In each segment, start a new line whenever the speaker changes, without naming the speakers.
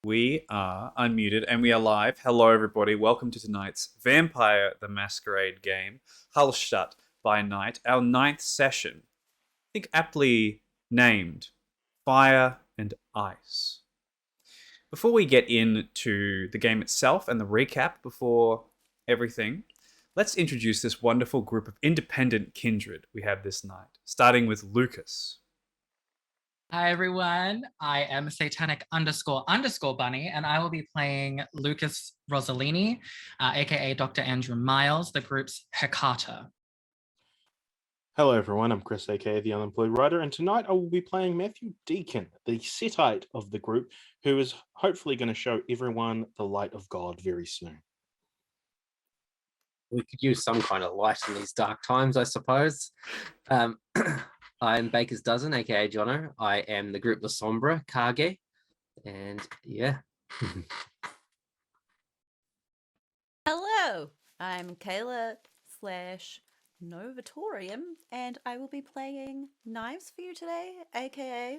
We are unmuted and we are live. Hello, everybody. Welcome to tonight's Vampire the Masquerade game, Hallstatt by Night, our ninth session. I think aptly named Fire and Ice. Before we get into the game itself and the recap before everything, let's introduce this wonderful group of independent kindred we have this night, starting with Lukas.
Hi everyone, I am Satanic __ Bunny, and I will be playing Lukas Rosselini, aka Dr. Andrew Miles, the group's Hecata.
Hello everyone, I'm Chris, aka the Unemployed Writer, and tonight I will be playing Matthew Deacon, the Sittite of the group, who is hopefully going to show everyone the light of God very soon.
We could use some kind of light in these dark times, I suppose. I'm Baker's Dozen, aka Jonno. I am the group La Sombra, Kage, and yeah.
Hello, I'm Kayla / Novatorium, and I will be playing Knives for you today, aka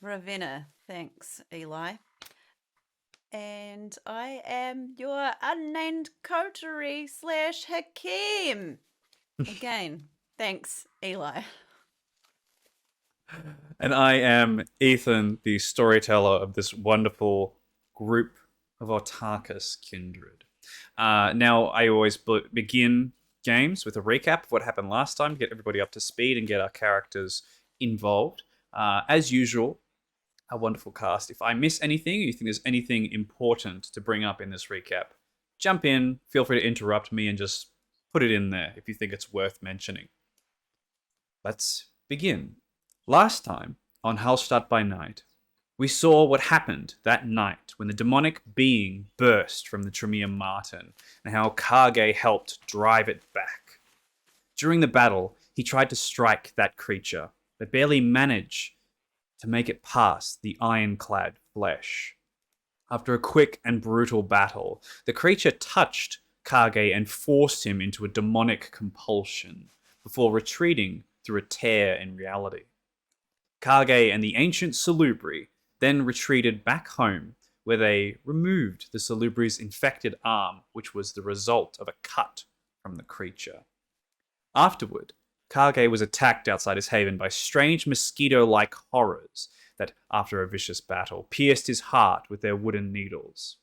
Ravenna. Thanks, Eli. And I am your unnamed coterie / Hakim. Again, thanks, Eli.
And I am Ethan, the storyteller of this wonderful group of Autarchus kindred. Now, I always begin games with a recap of what happened last time to get everybody up to speed and get our characters involved. As usual, a wonderful cast. If I miss anything, or you think there's anything important to bring up in this recap, jump in, feel free to interrupt me and just put it in there if you think it's worth mentioning. Let's begin. Last time, on Hallstatt by Night, we saw what happened that night when the demonic being burst from the Tremere Martin, and how Kage helped drive it back. During the battle, he tried to strike that creature, but barely managed to make it past the ironclad flesh. After a quick and brutal battle, the creature touched Kage and forced him into a demonic compulsion, before retreating through a tear in reality. Kage and the ancient Salubri then retreated back home, where they removed the Salubri's infected arm, which was the result of a cut from the creature. Afterward, Kage was attacked outside his haven by strange mosquito-like horrors that, after a vicious battle, pierced his heart with their wooden needles.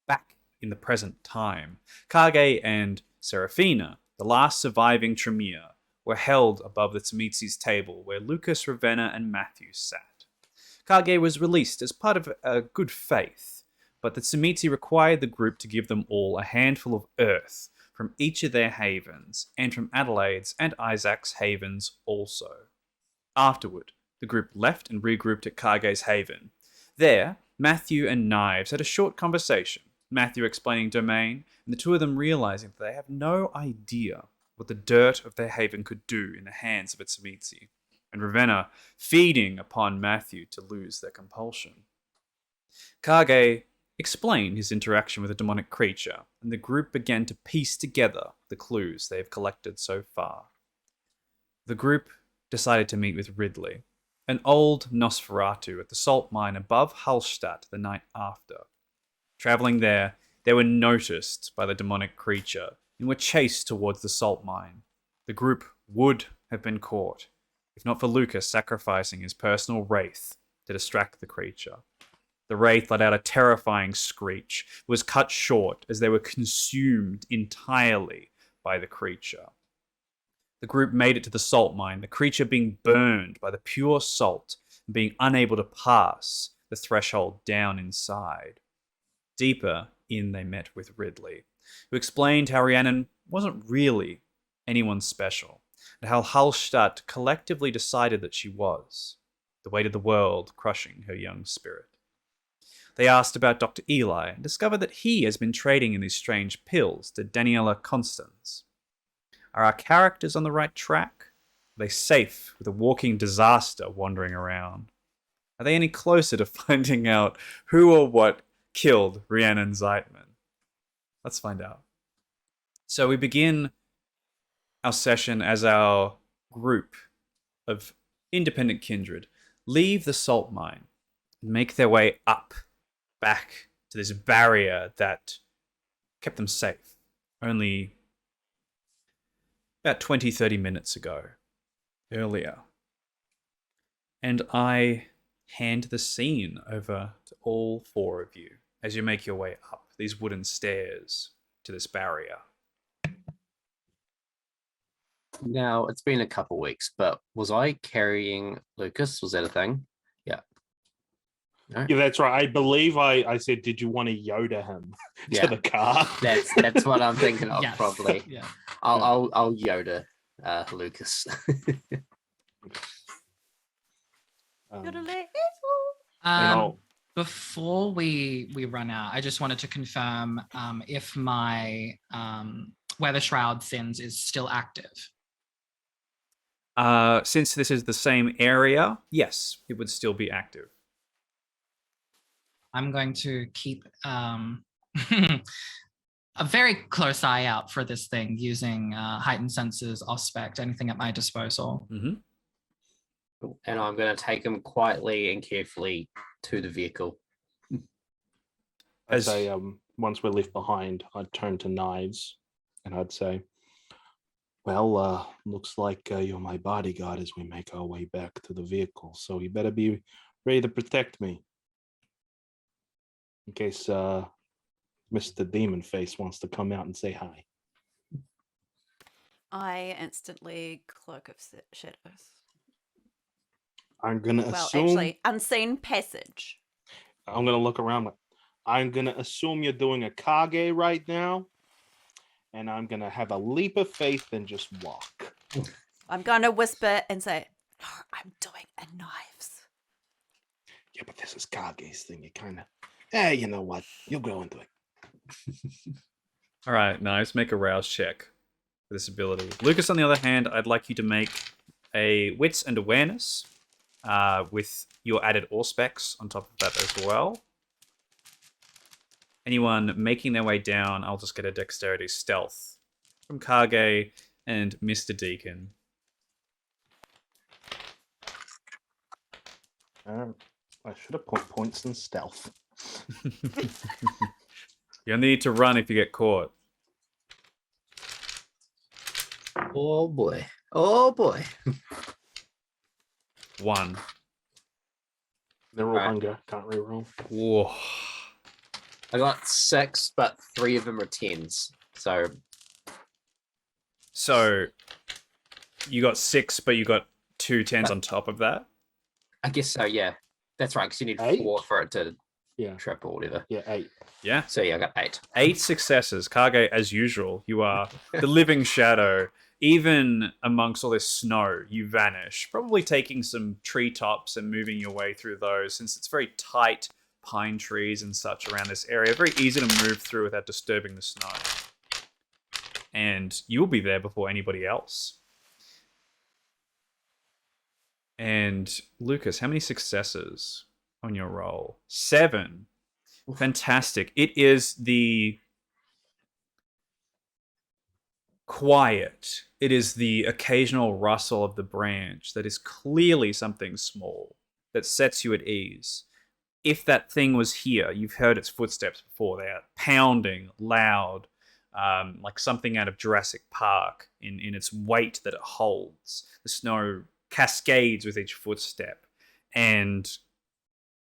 Back in the present time, Kage and Serafina, the last surviving Tremere, were held above the Tzimizi's table where Lukas, Ravenna, and Matthew sat. Kage was released as part of a good faith, but the Tzimizi required the group to give them all a handful of earth from each of their havens, and from Adelaide's and Isaac's havens also. Afterward, the group left and regrouped at Kage's haven. There, Matthew and Knives had a short conversation, Matthew explaining domain, and the two of them realizing that they have no idea what the dirt of their haven could do in the hands of its Tzimizi, and Ravenna feeding upon Matthew to lose their compulsion. Kage explained his interaction with a demonic creature, and the group began to piece together the clues they have collected so far. The group decided to meet with Ridley, an old Nosferatu at the salt mine above Hallstatt the night after. Traveling there, they were noticed by the demonic creature and were chased towards the salt mine. The group would have been caught, if not for Lukas sacrificing his personal wraith to distract the creature. The wraith let out a terrifying screech, was cut short as they were consumed entirely by the creature. The group made it to the salt mine, the creature being burned by the pure salt and being unable to pass the threshold down inside. Deeper in, they met with Ridley, who explained how Rhiannon wasn't really anyone special, and how Hallstatt collectively decided that she was, the weight of the world crushing her young spirit. They asked about Dr. Eli and discovered that he has been trading in these strange pills to Daniela Constance. Are our characters on the right track? Are they safe with a walking disaster wandering around? Are they any closer to finding out who or what killed Rhiannon Zeitman? Let's find out. So we begin our session as our group of independent kindred leave the salt mine and make their way up back to this barrier that kept them safe only about 20, 30 minutes ago, earlier. And I hand the scene over to all four of you as you make your way up these wooden stairs to this barrier.
Now, it's been a couple weeks, but was I carrying Lukas? Was that a thing? Yeah. No?
Yeah, that's right. I believe I said, did you want to Yoda him
Yeah.
to the car?
That's what I'm thinking of,
Yes.
probably.
Yeah.
I'll Yoda Lukas.
And
Before we run out, I just wanted to confirm if my Weather Shroud Sins is still active.
Since this is the same area, yes, it would still be active.
I'm going to keep a very close eye out for this thing using heightened senses, Auspect, anything at my disposal.
Mm-hmm.
And I'm going to take him quietly and carefully to the vehicle.
I'd say once we're left behind, I'd turn to Knives and I'd say, well, looks like you're my bodyguard as we make our way back to the vehicle. So you better be ready to protect me. In case Mr. Demon Face wants to come out and say hi.
I instantly Cloak of Shadows.
I'm going to
Well,
assume...
actually, Unseen Passage.
I'm going to look around. I'm going to assume you're doing a Kage right now. And I'm going to have a leap of faith and just walk.
I'm going to whisper and say, no, I'm doing a Knives.
Yeah, but this is Kage's thing. You kind of... Hey, you know what? You'll grow into it.
All right, Knives, make a rouse check for this ability. Lukas, on the other hand, I'd like you to make a Wits and Awareness with your added Auspex on top of that as well. Anyone making their way down, I'll just get a Dexterity Stealth from Kage and Mr. Deacon.
I should have put points in stealth.
You'll need to run if you get caught.
Oh boy. Oh boy.
1.
They're all
Right.
hunger. Can't reroll.
Whoa.
I got 6, but 3 of them are 10s.
So you got 6, but you got 2 10s on top of that?
I guess so, yeah. That's right, because you need
8?
4 for it to
Yeah.
trip or whatever.
Yeah, 8.
Yeah.
So yeah, I got 8.
8 successes. Kage, as usual, you are the living shadow. Even amongst all this snow, you vanish. Probably taking some treetops and moving your way through those, since it's very tight pine trees and such around this area. Very easy to move through without disturbing the snow. And you'll be there before anybody else. And Lukas, how many successes on your roll? 7. Fantastic. It is the quiet. It is the occasional rustle of the branch that is clearly something small that sets you at ease. If that thing was here, you've heard its footsteps before. They are pounding, loud, like something out of Jurassic Park in its weight that it holds. The snow cascades with each footstep. And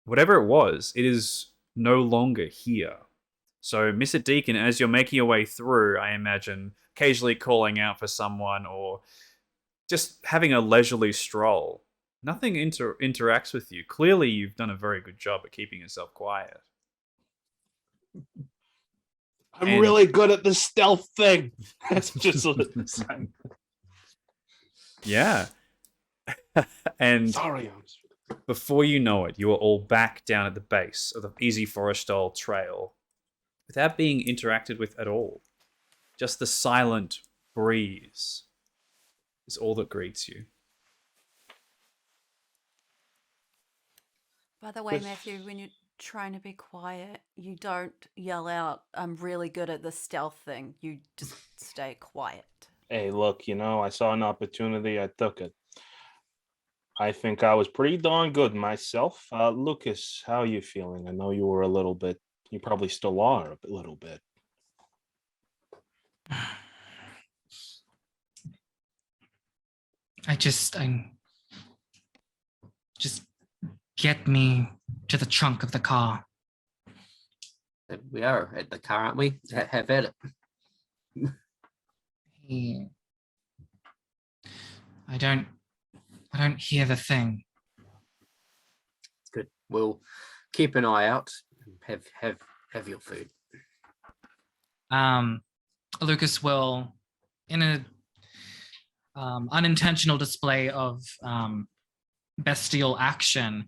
whatever it was, it is no longer here. So, Mr. Deacon, as you're making your way through, I imagine occasionally calling out for someone or just having a leisurely stroll. Nothing interacts with you. Clearly, you've done a very good job at keeping yourself quiet.
I'm really good at the stealth thing. That's just what I'm saying.
Yeah. And
Sorry,
before you know it, you are all back down at the base of the Easy Forestall Trail without being interacted with at all. Just the silent breeze is all that greets you.
By the way, Matthew, when you're trying to be quiet, you don't yell out, I'm really good at the stealth thing. You just stay quiet.
Hey, look, I saw an opportunity. I took it. I think I was pretty darn good myself. Lucas, how are you feeling? I know you were a little bit, you probably still are a little bit.
I just get me to the trunk of the car.
We are at the car, aren't we? Have at it.
I don't hear the thing.
It's good. We'll keep an eye out. Have your food.
Lucas will, in a unintentional display of bestial action,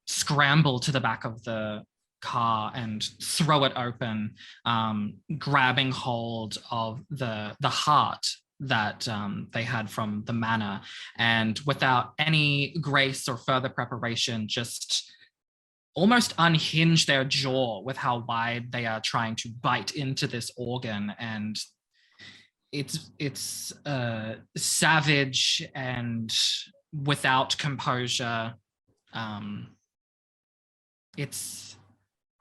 scramble to the back of the car and throw it open, grabbing hold of the heart that they had from the manor, and without any grace or further preparation, just almost unhinge their jaw with how wide they are trying to bite into this organ. And it's savage and without composure. It's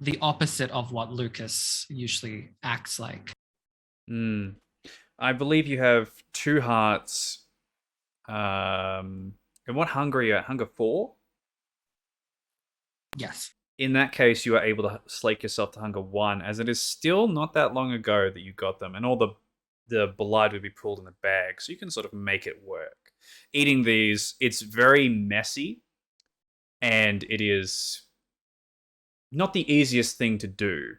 the opposite of what Lucas usually acts like.
I believe you have 2 hearts. And what hunger are you at? Hunger 4?
Yes.
In that case, you are able to slake yourself to hunger 1, as it is still not that long ago that you got them, and all the blood would be pulled in the bag, so you can sort of make it work. Eating these, it's very messy, and it is not the easiest thing to do,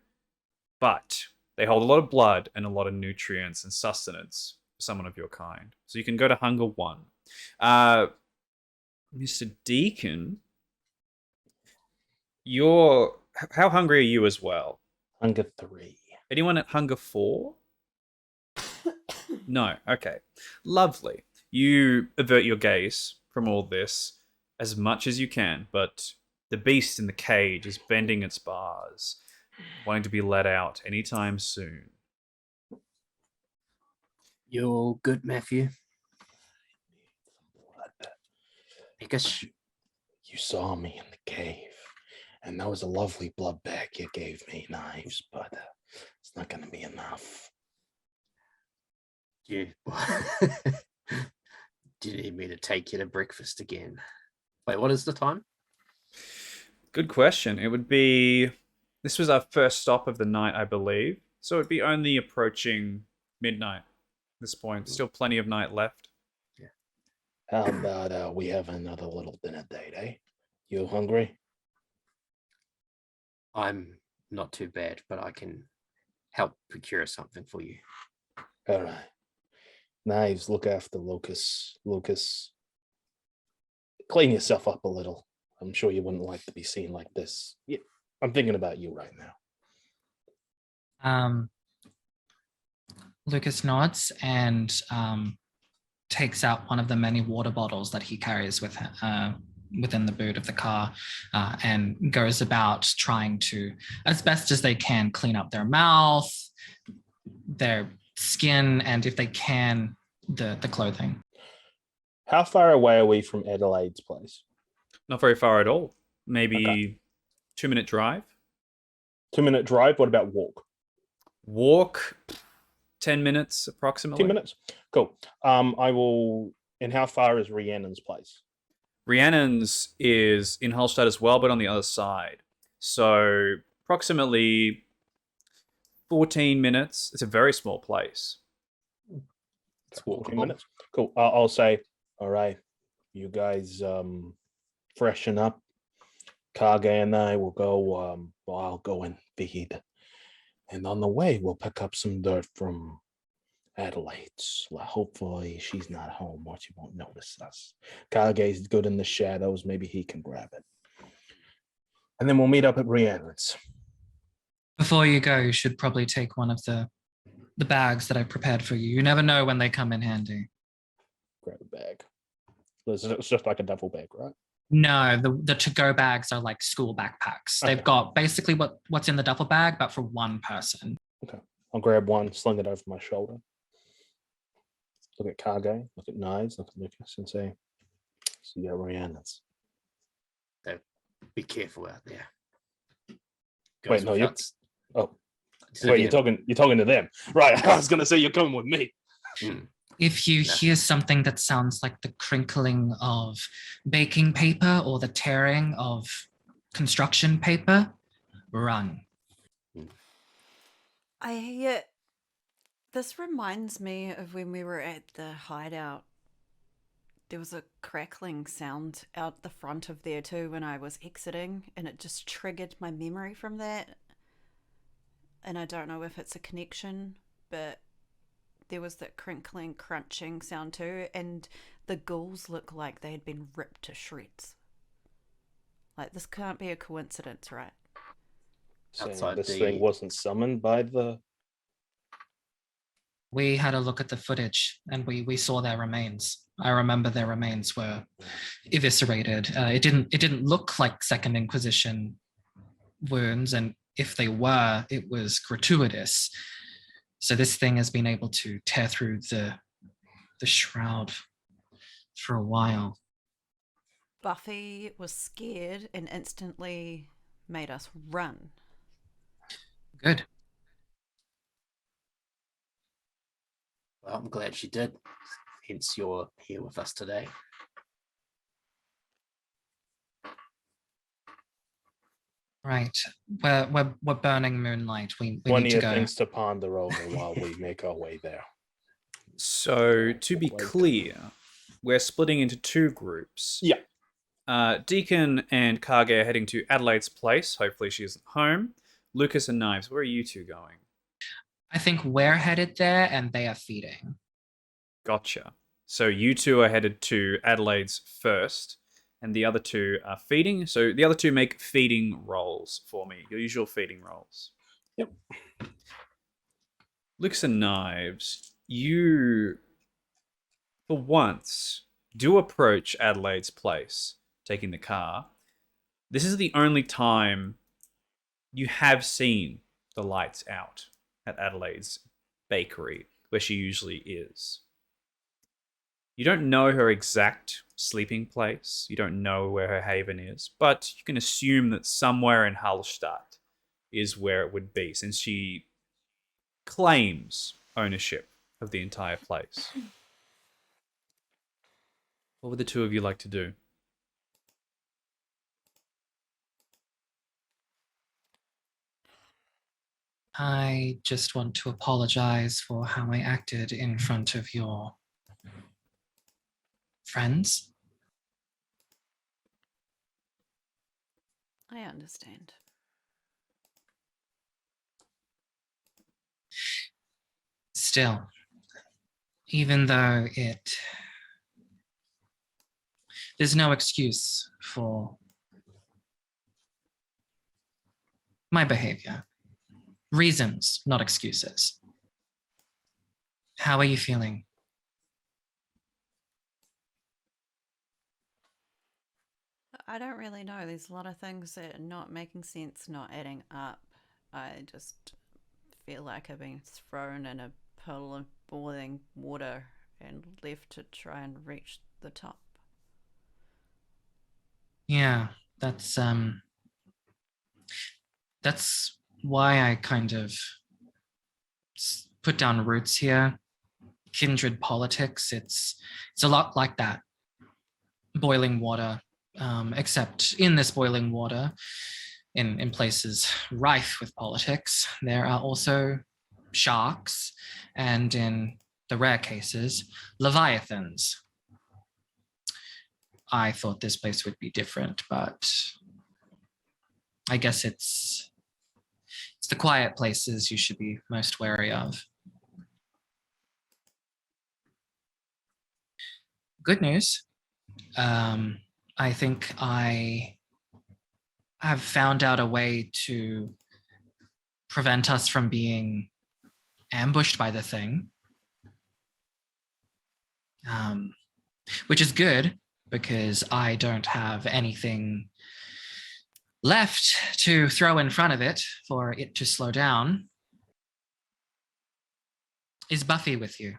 but they hold a lot of blood and a lot of nutrients and sustenance for someone of your kind. So you can go to hunger 1. Mr. Deacon, how hungry are you as well?
Hunger 3.
Anyone at hunger 4? No. Okay. Lovely. You avert your gaze from all this as much as you can, but the beast in the cage is bending its bars, wanting to be let out anytime soon.
You're good, Matthew. Because
You saw me in the cave, and that was a lovely blood bag you gave me, knives, but it's not going to be enough.
you do you need me to take you to breakfast again? Wait, what is the time?
Good question. This was our first stop of the night, I believe. So it'd be only approaching midnight at this point. Still plenty of night left.
How about we have another little dinner date, eh? You hungry?
I'm not too bad, but I can help procure something for you.
All right. Knives, look after Lucas. Lucas, clean yourself up a little. I'm sure you wouldn't like to be seen like this. Yeah, I'm thinking about you right now.
Lucas nods and takes out one of the many water bottles that he carries with within the boot of the car, and goes about trying to, as best as they can, clean up their mouth, their skin, and if they can, the clothing.
How far away are we from Adelaide's place?
Not very far at all. Maybe 2-minute drive.
2-minute drive. What about walk?
Walk, 10 minutes approximately.
10 minutes. Cool. I will. And how far is Rhiannon's place?
Rhiannon's is in Hallstatt as well, but on the other side. So approximately 14 minutes. It's a very small place.
It's
14
walkable.
minutes. Cool. I'll say, all right, you guys freshen up. Kage and I will go. I'll go and feed, and on the way we'll pick up some dirt from Adelaide's. Hopefully she's not home or she won't notice us. Kage's good in the shadows. Maybe he can grab it, and then we'll meet up at Rhiannon's.
Before you go, you should probably take one of the bags that I prepared for you. You never know when they come in handy.
Grab a bag. It's just like a duffel bag, right?
No, the to-go bags are like school backpacks.
Okay.
They've got basically what's in the duffel bag, but for one person.
I'll grab one, sling it over my shoulder. Look at Kage, look at Knives, look at Lucas, and say, So you got Rihanna's.
Be careful out there.
Wait, no,
without s-
Oh,
so
wait,
yeah,
you're talking to them, right? I was gonna say you're coming with me.
If you
No.
hear something that sounds like the crinkling of baking paper or the tearing of construction paper, run.
This reminds me of when we were at the hideout. There was a crackling sound out the front of there too when I was exiting, and it just triggered my memory from that. And I don't know if it's a connection, but there was that crinkling, crunching sound too, and the ghouls look like they had been ripped to shreds. Like, this can't be a coincidence, right?
Saying
Outside
this
the-
thing wasn't summoned by the.
We had a look at the footage and we saw their remains. I remember their remains were eviscerated. It didn't look like Second Inquisition wounds, and if they were, it was gratuitous. So this thing has been able to tear through the shroud for a while.
Buffy was scared and instantly made us run.
Good.
Well, I'm glad she did. Hence, you're here with us today.
Right. We're burning moonlight. We need
Plenty
to
of
go.
things to ponder over while we make our way there.
So, to be
Wait.
clear, we're splitting into two groups.
Yeah.
Deacon and Kage are heading to Adelaide's place. Hopefully, she isn't home. Lucas and Knives, where are you two going?
I think we're headed there and they are feeding.
Gotcha. So, you two are headed to Adelaide's first, and the other two are feeding. So, the other two make feeding rolls for me. Your usual feeding rolls.
Yep.
Lucas and Knives, you, for once, do approach Adelaide's place, taking the car. This is the only time you have seen the lights out at Adelaide's bakery, where she usually is. You don't know her exact sleeping place. You don't know where her haven is, but you can assume that somewhere in Hallstatt is where it would be, since she claims ownership of the entire place. What would the two of you like to do?
I just want to apologize for how I acted in front of your friends.
I understand.
Still, even though there's no excuse for my behavior. Reasons, not excuses. How are you feeling?
I don't really know. There's a lot of things that are not making sense, not adding up. I just feel like I've been thrown in a puddle of boiling water and left to try and reach the top.
Yeah, that's why I kind of put down roots here. Kindred politics. It's a lot like that. Boiling water, except in this boiling water, in places rife with politics, there are also sharks, and in the rare cases, leviathans. I thought this place would be different, but I guess it's the quiet places you should be most wary of. Good news. I think I have found out a way to prevent us from being ambushed by the thing, which is good because I don't have anything left to throw in front of it for it to slow down. Is Buffy with you?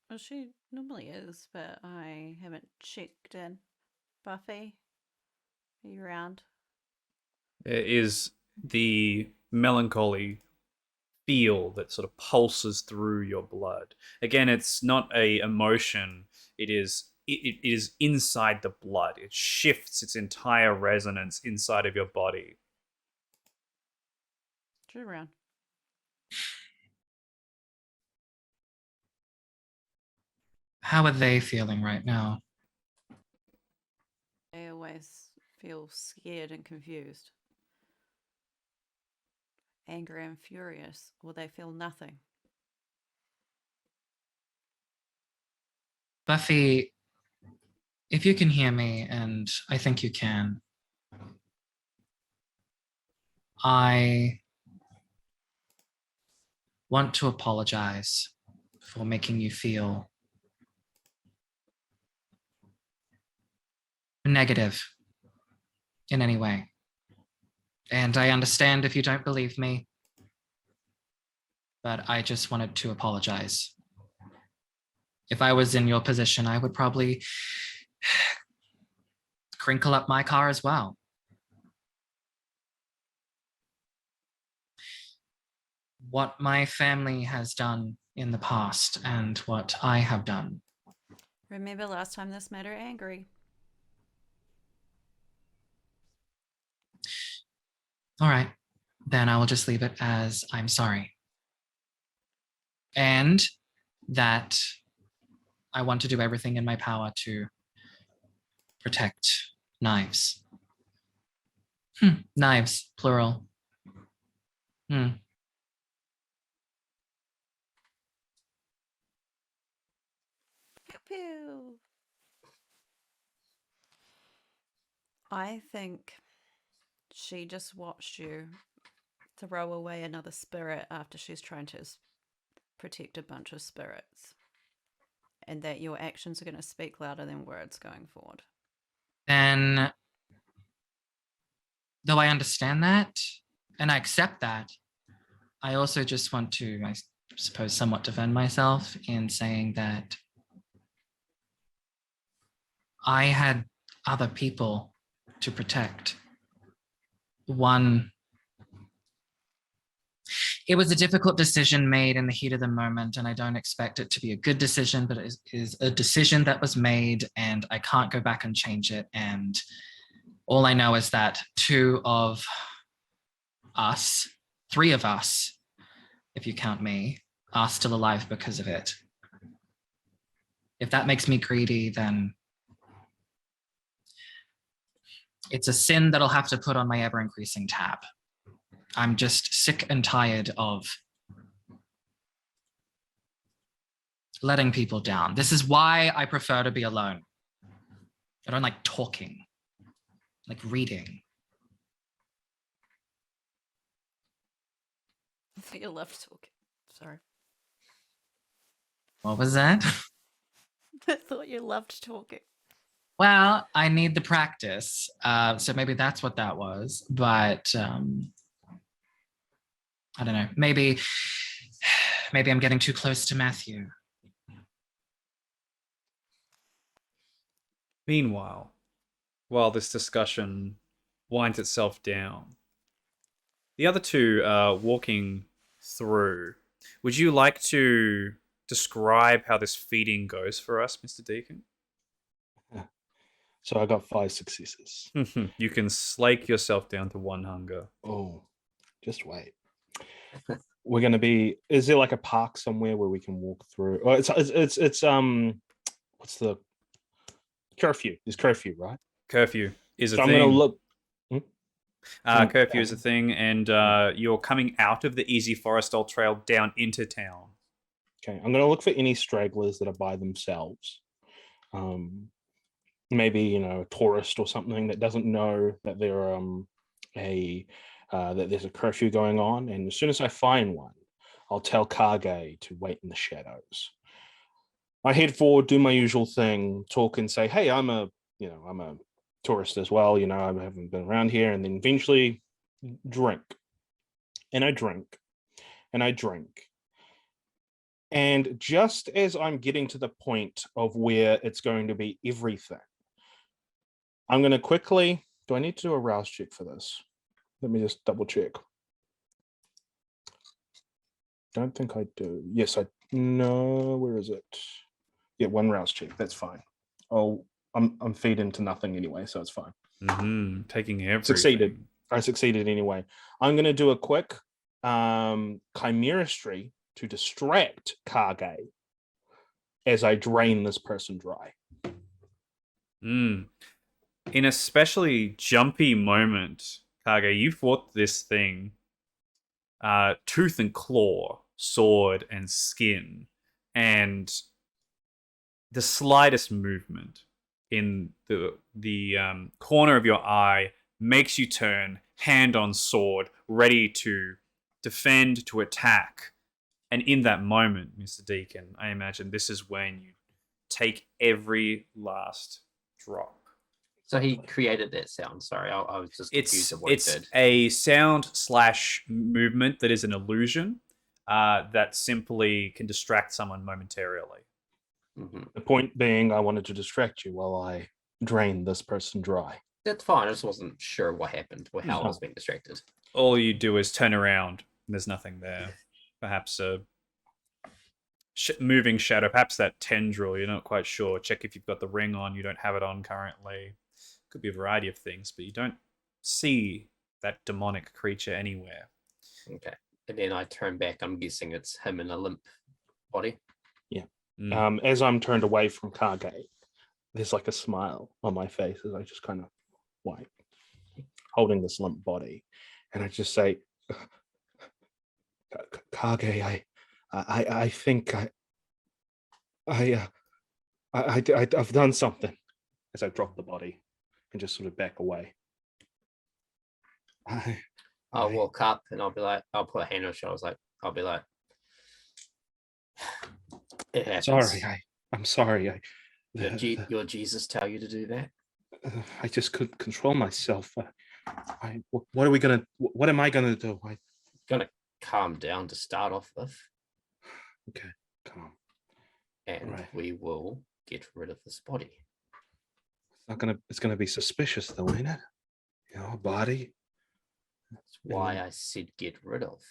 Well, she normally is, but I haven't checked in. Buffy, are you around?
There is the melancholy feel that sort of pulses through your blood. Again, it's not a emotion. It is inside the blood. It shifts its entire resonance inside of your body.
She's around.
How are they feeling right now?
They always feel scared and confused. Angry and furious, or they feel nothing.
Buffy, if you can hear me, and I think you can, I want to apologize for making you feel negative in any way. And I understand if you don't believe me, but I just wanted to apologize. If I was in your position, I would probably crinkle up my car as well. What my family has done in the past and what I have done.
Remember last time this made her angry.
All right, then I will just leave it as I'm sorry. And that I want to do everything in my power to protect knives. Knives, plural.
Pew pew. I think she just watched you throw away another spirit after she's trying to protect a bunch of spirits. And that your actions are going to speak louder than words going forward.
Then, though I understand that and I accept that, I also just want to, I suppose, somewhat defend myself in saying that I had other people to protect. One, it was a difficult decision made in the heat of the moment, and I don't expect it to be a good decision, but it is a decision that was made, and I can't go back and change it. And all I know is that two of us, three of us, if you count me, are still alive because of it. If that makes me greedy, then it's a sin that I'll have to put on my ever-increasing tab. I'm just sick and tired of letting people down. This is why I prefer to be alone. I don't like talking, like reading.
I think you love talking. Sorry.
What was that?
I thought you loved talking.
Well, I need the practice. So maybe that's what that was. But I don't know. Maybe I'm getting too close to Matthew.
Meanwhile, while this discussion winds itself down, the other two are walking through. Would you like to describe how this feeding goes for us, Mr. Deacon?
So I got 5 successes.
You can slake yourself down to 1 hunger.
Oh, just wait. We're gonna be. Is there like a park somewhere where we can walk through? Oh, it's what's the curfew? There's curfew, right?
Curfew is a
So I'm
thing.
gonna look.
Curfew is a thing, and you're coming out of the Easy Forestall Trail down into town.
Okay, I'm gonna look for any stragglers that are by themselves. Maybe a tourist or something that doesn't know that there that there's a curfew going on, and as soon as I find one, I'll tell Kage to wait in the shadows. I head forward, do my usual thing, talk and say, "Hey, I'm a tourist as well. I haven't been around here," and then eventually drink, and I drink, and I drink, And just as I'm getting to the point of where it's going to be everything, I'm going to quickly. Do I need to do a rouse check for this? Let me just double check. Don't think I do. Yes, I. No, where is it? Yeah, one rouse check. That's fine. I'm feed into nothing anyway, so it's fine.
Taking everything.
Succeeded. I succeeded anyway. I'm going to do a quick chimeristry to distract Kage as I drain this person dry.
In an especially jumpy moment, Kage, you fought this thing tooth and claw, sword and skin, and the slightest movement in the corner of your eye makes you turn, hand on sword, ready to defend, to attack. And in that moment, Mr. Deacon, I imagine this is when you take every last drop.
So he created that sound. Sorry, I was just confused of what he did.
It's a sound / movement that is an illusion that simply can distract someone momentarily.
Mm-hmm.
The point being, I wanted to distract you while I drain this person dry.
That's fine. I just wasn't sure what happened or how I was being distracted.
All you do is turn around and there's nothing there. Perhaps a moving shadow, perhaps that tendril, you're not quite sure. Check if you've got the ring on, you don't have it on currently. Could be a variety of things, but you don't see that demonic creature anywhere.
Okay. And then I turn back. I'm guessing it's him in a limp body.
Yeah. As I'm turned away from Kage, there's like a smile on my face as I just kind of wipe, holding this limp body. And I just say, Kage, I think I've done something, as I drop the body and just sort of back away.
I'll walk up and I'll be like, I'll put a hand on his shoulder. I'll be like, it happens.
Sorry, I'm sorry.
Your Jesus tell you to do that?
I just couldn't control myself. What am I gonna do?
Gonna calm down to start off with.
Okay, calm.
And we will get rid of this body.
It's gonna be suspicious though, ain't it? You know, a body.
That's why I said get rid of.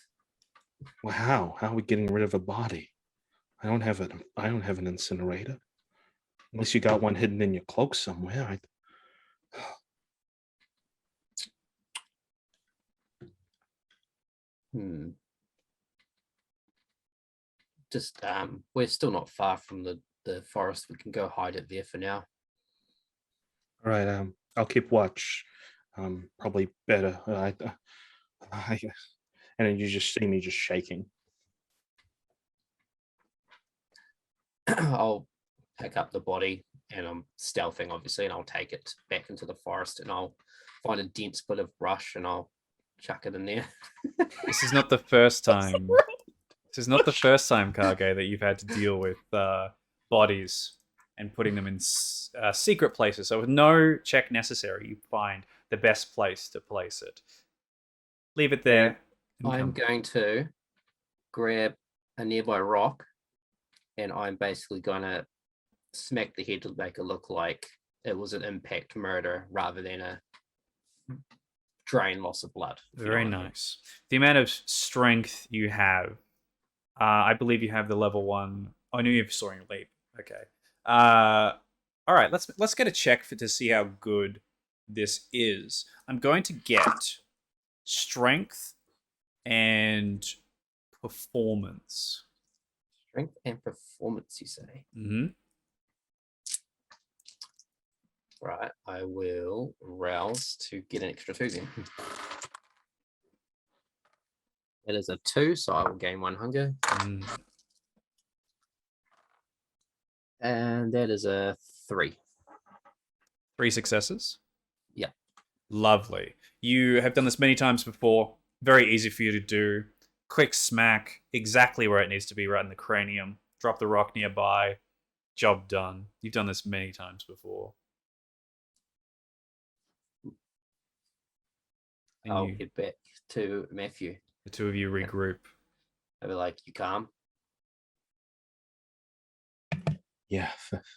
Well, how? How are we getting rid of a body? I don't have an incinerator. Unless you got one hidden in your cloak somewhere.
Just we're still not far from the forest. We can go hide it there for now.
All right. I'll keep watch. Probably better. I guess. And then you just see me just shaking.
I'll pick up the body and I'm stealthing, obviously, and I'll take it back into the forest and I'll find a dense bit of brush and I'll chuck it in there.
This is not the first time. This is not the first time, Kage, that you've had to deal with bodies and putting them in secret places. So with no check necessary, you find the best place to place it. Leave it there.
I'm going to grab a nearby rock and I'm basically going to smack the head to make it look like it was an impact murder rather than a drain loss of blood.
Very nice. The amount of strength you have, I believe you have the level 1. Oh, I knew you have Soaring Leap. Okay. All right, let's get a check to see how good this is. I'm going to get strength and performance.
Strength and performance, you say?
Mm-hmm.
Right, I will rouse to get an extra 2 then. It is a 2, so I will gain 1 hunger. And that is a 3.
3 successes?
Yeah.
Lovely. You have done this many times before. Very easy for you to do. Quick smack, exactly where it needs to be, right in the cranium. Drop the rock nearby. Job done. You've done this many times before. And
I'll get back to Matthew.
The two of you regroup.
I'll be like, you calm?
Yeah,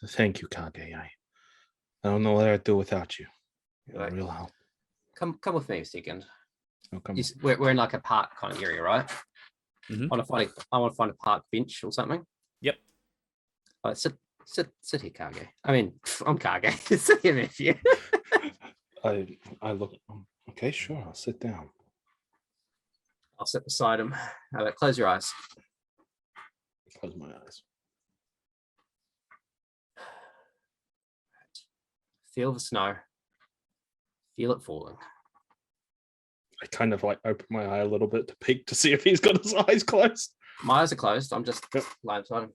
thank you, Kage. I don't know what I'd do without you. You're
Right.
a real help.
Come with me a second.
Oh, come on.
We're in like a park kind of area, right?
Mhm.
I want to find a park bench or something.
Yep.
All right, sit here, Kage. I mean, I'm Kage. Sit here, nephew.
I look. Okay, sure. I'll sit down.
I'll sit beside him. How about close your eyes?
Close my eyes.
Feel the snow. Feel it falling.
I kind of like open my eye a little bit to peek to see if he's got his eyes closed.
My eyes are closed. I'm just
Yep.
lying beside him.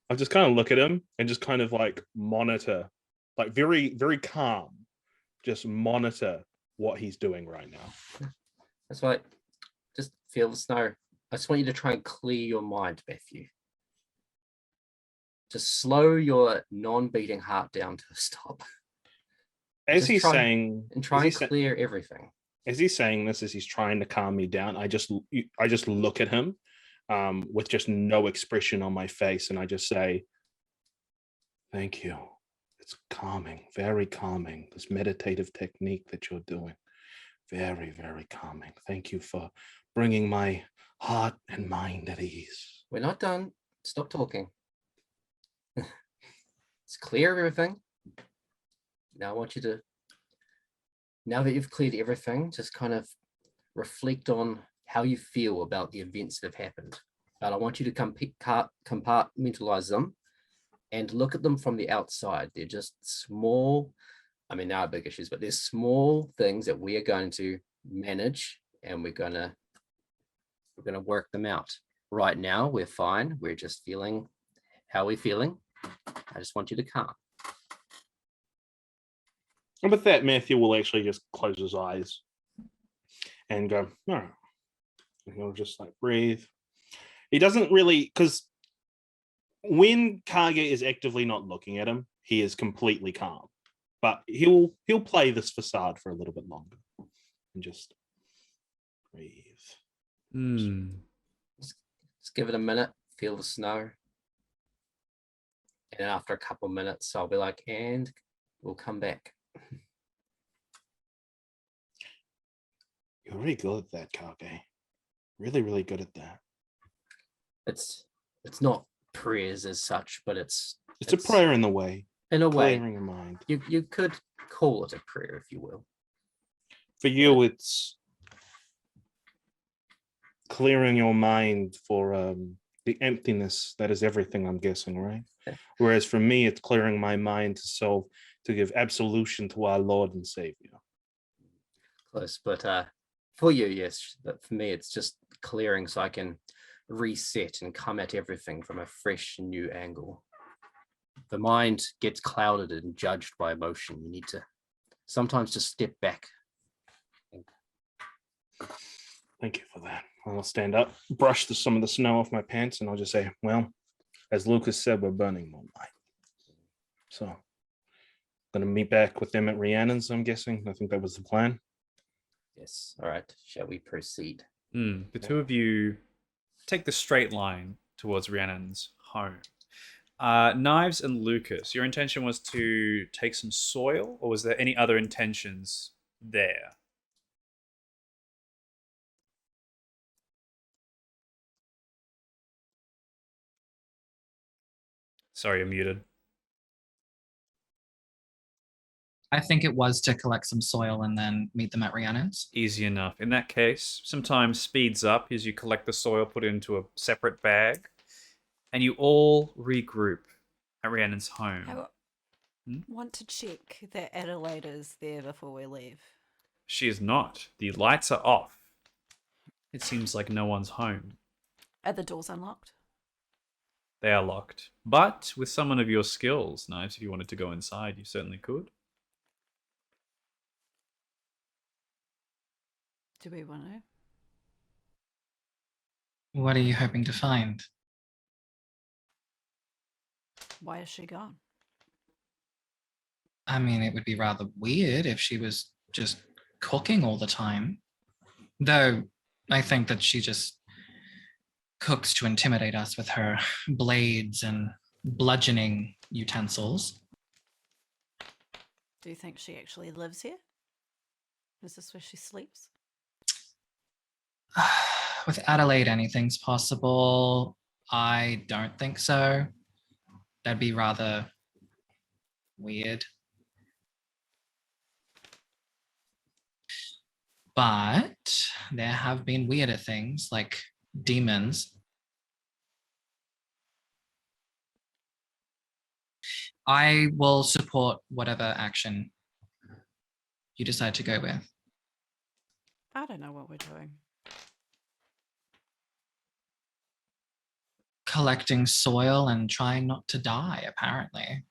I just kind of look at him and just kind of like monitor, like very, very calm, just monitor what he's doing right now.
That's right. Just feel the snow. I just want you to try and clear your mind, Matthew. Just slow your non-beating heart down to a stop.
As
Just
he's
try
saying,
and try and clear everything.
as he's saying this, as he's trying to calm me down, I just look at him with just no expression on my face, and I just say, "Thank you. It's calming, very calming. This meditative technique that you're doing, very, very calming. Thank you for bringing my heart and mind at ease."
We're not done. Stop talking. Let's clear everything. Now I want you to, now that you've cleared everything, just kind of reflect on how you feel about the events that have happened. But I want you to compartmentalize them and look at them from the outside. They're just small, I mean, now big issues, but they're small things that we are going to manage, and we're going to work them out. Right now, we're fine. We're just feeling how we're feeling. I just want you to calm.
And with that, Matthew will actually just close his eyes and go, "All right." And he'll just like breathe. He doesn't really, because when Kage is actively not looking at him, he is completely calm. But he'll play this facade for a little bit longer and just breathe.
Just give it a minute, feel the snow. And then after a couple of minutes, I'll be like, and we'll come back.
You're really good at that, Kage. Really, really good at that.
It's not prayers as such, but it's
a prayer in the way.
In a way.
Clearing your mind.
You could call it a prayer, if you will.
For you, it's clearing your mind for the emptiness that is everything, I'm guessing, right? Whereas for me, it's clearing my mind to give absolution to our Lord and Savior.
Close, but for you, yes. But for me, it's just clearing so I can reset and come at everything from a fresh new angle. The mind gets clouded and judged by emotion. You need to sometimes just step back.
Thank you for that. I'll stand up, brush some of the snow off my pants, and I'll just say, well, as Lukas said, we're burning moonlight. So I'm going to meet back with them at Rhiannon's, I'm guessing. I think that was the plan.
Yes. All right. Shall we proceed?
The two of you take the straight line towards Rhiannon's home. Knives and Lukas, your intention was to take some soil, or was there any other intentions there? Sorry, you're muted.
I think it was to collect some soil and then meet them at Rhiannon's.
Easy enough. In that case, some time speeds up as you collect the soil, put it into a separate bag, and you all regroup at Rhiannon's home.
I want to check that Adelaide is there before we leave.
She is not. The lights are off. It seems like no one's home.
Are the doors unlocked?
They are locked. But with someone of your skills, Knives, if you wanted to go inside, you certainly could.
Do we want to?
What are you hoping to find?
Why is she gone?
I mean, it would be rather weird if she was just cooking all the time. Though I think that she just cooks to intimidate us with her blades and bludgeoning utensils.
Do you think she actually lives here? Is this where she sleeps?
With Adelaide, anything's possible. I don't think so. That'd be rather weird. But there have been weirder things like demons. I will support whatever action you decide to go with.
I don't know what we're doing.
Collecting soil and trying not to die, apparently.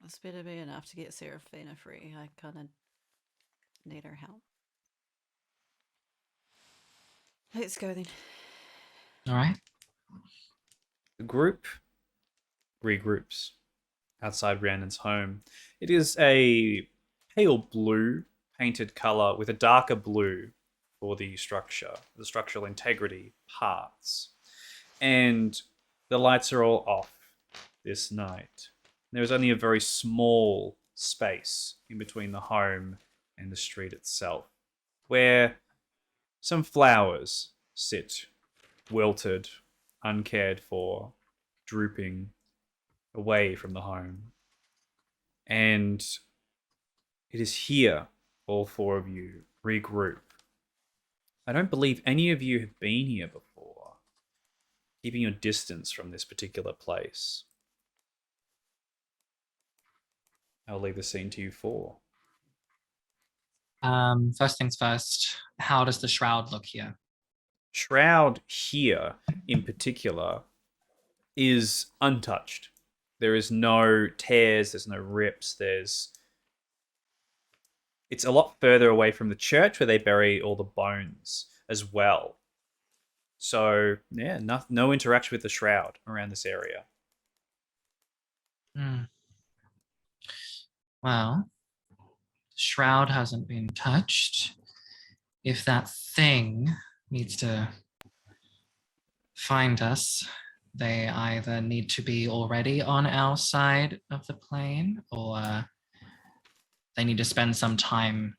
This better be enough to get Seraphina free. I kind of need her help. Let's go then.
All right.
The group regroups outside Rhiannon's home. It is a pale blue painted color with a darker blue for the structure, the structural integrity parts. And the lights are all off this night. There's only a very small space in between the home and the street itself, where some flowers sit, wilted, uncared for, drooping away from the home. And it is here all four of you regroup. I don't believe any of you have been here before, keeping your distance from this particular place. I'll leave the scene to you four.
First things first, how does the shroud look here?
Shroud here, in particular, is untouched. There is no tears, there's no rips, it's a lot further away from the church where they bury all the bones as well. So, yeah, no interaction with the shroud around this area.
Well, the shroud hasn't been touched. If that thing needs to find us, they either need to be already on our side of the plane or they need to spend some time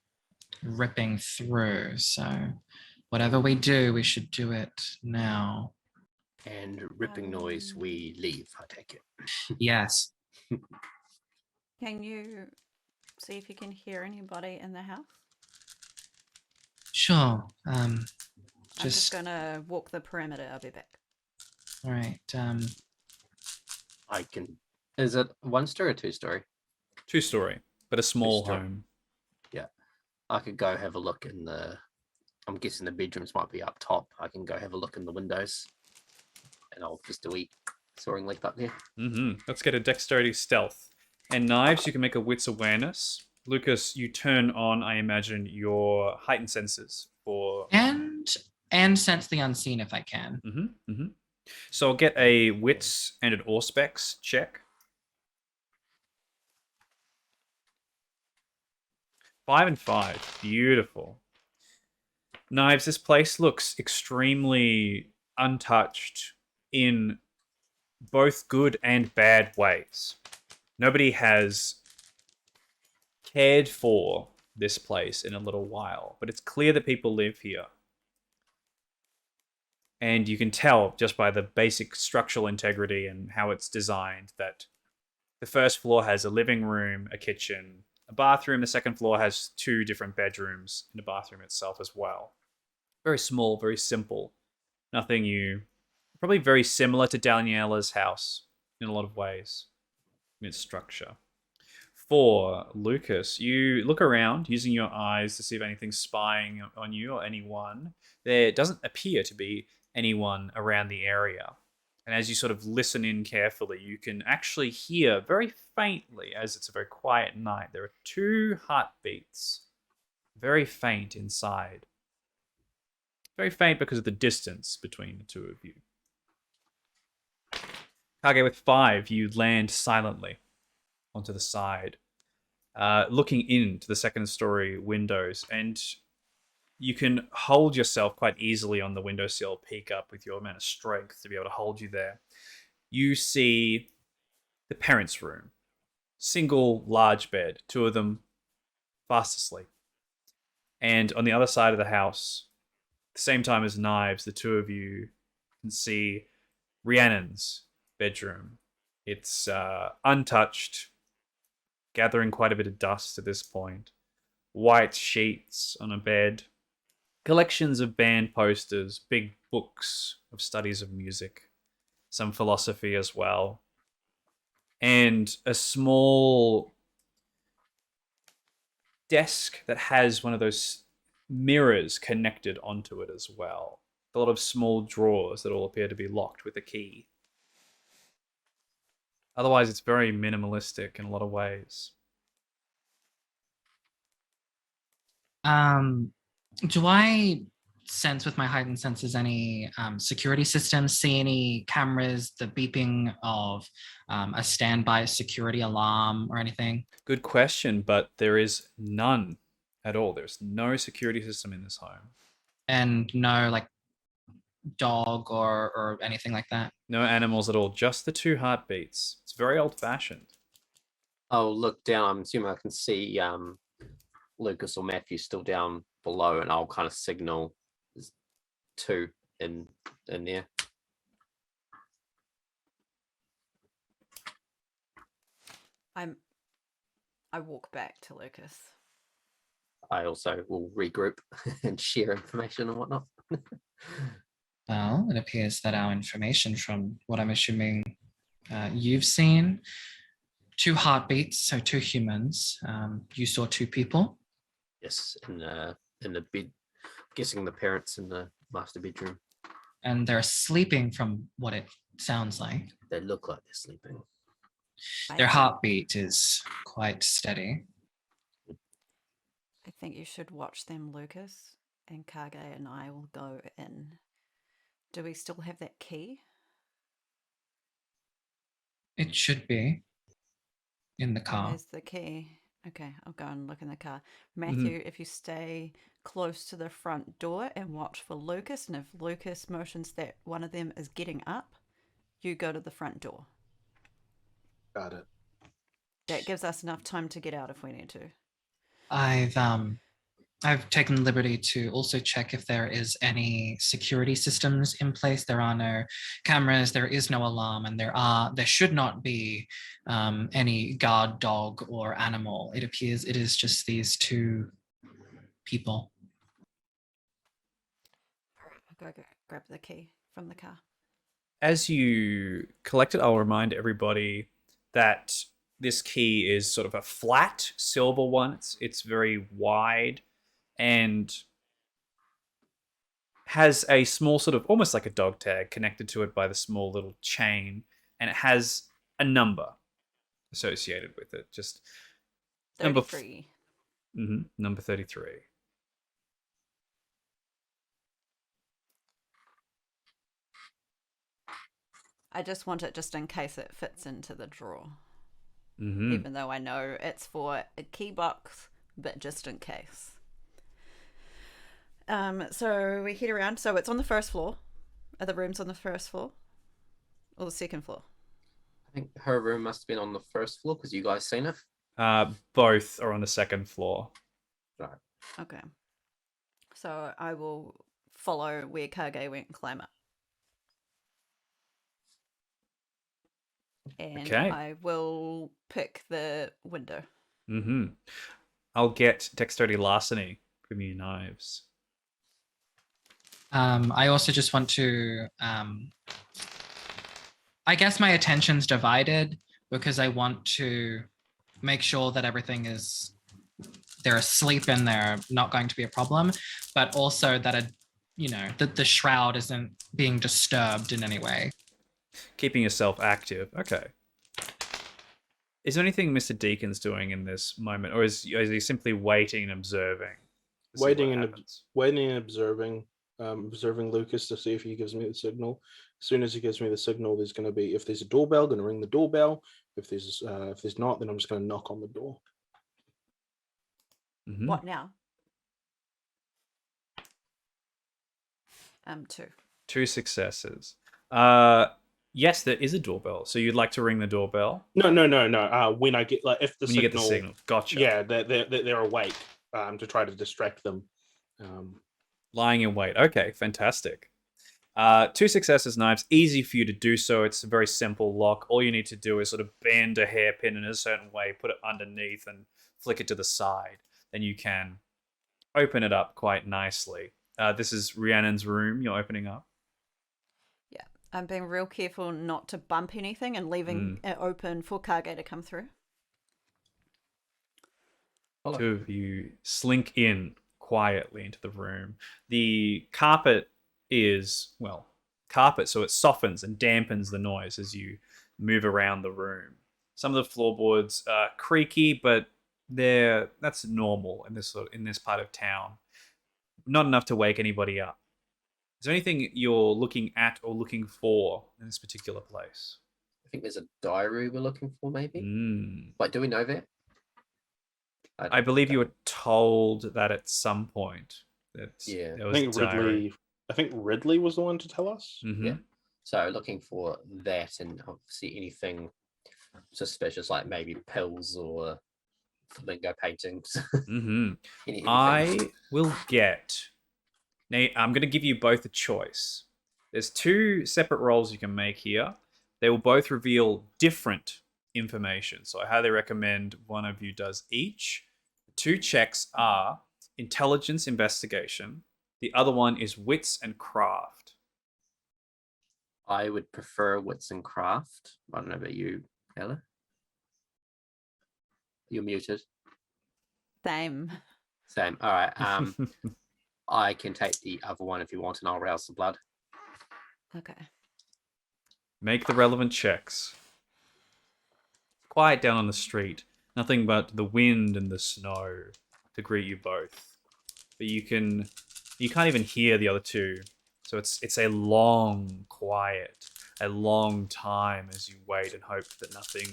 ripping through. So whatever we do, we should do it now.
And ripping noise, we leave, I take it.
Yes.
Can you see if you can hear anybody in the house?
Sure.
I'm just gonna walk the perimeter. I'll be back.
All right.
I can. Is it one story or two story?
2-story, but a small
Two-story.
home.
Yeah. I could go have a look in I'm guessing the bedrooms might be up top. I can go have a look in the windows. And I'll just do a soaring leap up there.
Let's get a dexterity stealth. And Knives, you can make a wits awareness. Lucas, you turn on, I imagine, your heightened senses for...
And sense the unseen if I can.
So I'll get a wits and an auspex check. 5 and 5. Beautiful. Knives, this place looks extremely untouched in both good and bad ways. Nobody has cared for this place in a little while, but it's clear that people live here. And you can tell just by the basic structural integrity and how it's designed that the first floor has a living room, a kitchen, a bathroom. The second floor has 2 different bedrooms and a bathroom itself as well. Very small, very simple. Probably very similar to Daniela's house in a lot of ways in its structure. For Lucas, you look around using your eyes to see if anything's spying on you or anyone. There doesn't appear to be anyone around the area. And as you sort of listen in carefully, you can actually hear very faintly, as it's a very quiet night, there are 2 heartbeats, very faint inside. Very faint because of the distance between the 2 of you. Kage, with 5, you land silently onto the side, looking into the second-story windows, and you can hold yourself quite easily on the windowsill, peek up with your amount of strength to be able to hold you there. you see the parents' room. Single large bed, two of them fast asleep. And on the other side of the house, at the same time as Knives, the two of you can see Rhiannon's bedroom. It's untouched, gathering quite a bit of dust at this point. White sheets on a bed, collections of band posters, big books of studies of music, some philosophy as well, and a small desk that has one of those mirrors connected onto it as well. A lot of small drawers that all appear to be locked with a key. Otherwise, it's very minimalistic in a lot of ways.
Do I sense with my heightened senses any security systems, see any cameras, the beeping of a standby security alarm or anything?
Good question, but there is none at all. There's no security system in this home.
And no like dog or anything like that?
No animals at all, just the two heartbeats. It's very old-fashioned.
I'll look down. I'm assuming I can see Lukas or Matthew still down below, and I'll kind of signal there's two in there.
I walk back to Lukas.
I also will regroup and share information and whatnot.
Well, it appears that our information, from what I'm assuming you've seen, two heartbeats, so two humans. You saw two people.
Yes, in the bed. Guessing the parents in the master bedroom.
And they're sleeping from what it sounds like.
They look like they're sleeping.
Their heartbeat is quite steady.
I think you should watch them, Lukas, and Kage and I will go in. Do we still have that key?
It should be in the car.
Where's the key? Okay, I'll go and look in the car. Matthew, if you stay close to the front door and watch for Lukas, and if Lukas motions that one of them is getting up, you go to the front door.
Got it.
That gives us enough time to get out if we need to.
I've taken the liberty to also check if there is any security systems in place. There are no cameras, there is no alarm, and there should not be any guard dog or animal. It appears it is just these two people.
All right, I'll go grab the key from the car.
As you collect it, I'll remind everybody that this key is sort of a flat silver one. It's very wide and has a small sort of almost like a dog tag connected to it by the small little chain, and it has a number associated with it. Just
33.
Number 33.
I just want it just in case it fits into the drawer.
Mm-hmm.
Even though I know it's for a key box, but just in case. So we head around. So it's on the first floor. Are the rooms on the first floor or the second floor?
I think her room must have been on the first floor because you guys seen it.
Both are on the second floor.
Right.
Okay. So I will follow where Kage went and climb up. And
Okay.
I will pick the window.
Mm-hmm. I'll get dexterity larceny from you, Knives.
I also just want to, I guess my attention's divided because I want to make sure that everything is, they're asleep and they're not going to be a problem, but also that, that the shroud isn't being disturbed in any way. Keeping
yourself active. Okay. Is there anything Mr. Deacon's doing in this moment, or is he simply waiting and observing?
Waiting and observing. Observing Lukas to see if he gives me the signal. As soon as he gives me the signal, there's going to be, if there's a doorbell, going to ring the doorbell. If there's not, then I'm just going to knock on the door.
Mm-hmm.
What now? 2.
2 successes. Yes, there is a doorbell. So you'd like to ring the doorbell
No. When I get if the
when you get the signal. Gotcha.
yeah, they're awake. To try to distract them.
Lying in wait. Okay, fantastic. 2 successes, Knives. Easy for you to do so. It's a very simple lock. All you need to do is sort of bend a hairpin in a certain way, put it underneath, and flick it to the side. Then you can open it up quite nicely. This is Rhiannon's room you're opening up.
Yeah, I'm being real careful not to bump anything and leaving it open for Kage to come through.
Hello.
2 of you slink in quietly into the room. The carpet is, well, carpet, so it softens and dampens the noise as you move around the room. Some of the floorboards are creaky, but that's normal in this part of town. Not enough to wake anybody up. Is there anything you're looking at or looking for in this particular place?
I think there's a diary we're looking for, maybe. Like, do we know that?
I believe you were told that at some point.
Yeah.
There was a diary.
I think Ridley was the one to tell us.
Mm-hmm.
Yeah. So looking for that, and obviously anything suspicious, like maybe pills or flamingo paintings.
Mm-hmm.
Anything.
I will get. Now, I'm going to give you both a choice. There's 2 separate rolls you can make here. They will both reveal different information. So I highly recommend one of you does each. The 2 checks are intelligence investigation. The other one is wits and craft.
I would prefer wits and craft. I don't know about you, Ella. You're muted.
Same.
Same. All right. I can take the other one if you want, and I'll rouse the blood.
Okay.
Make the relevant checks. Quiet down on the street. Nothing but the wind and the snow to greet you both. But you can't even hear the other 2. So it's a long quiet, a long time as you wait and hope that nothing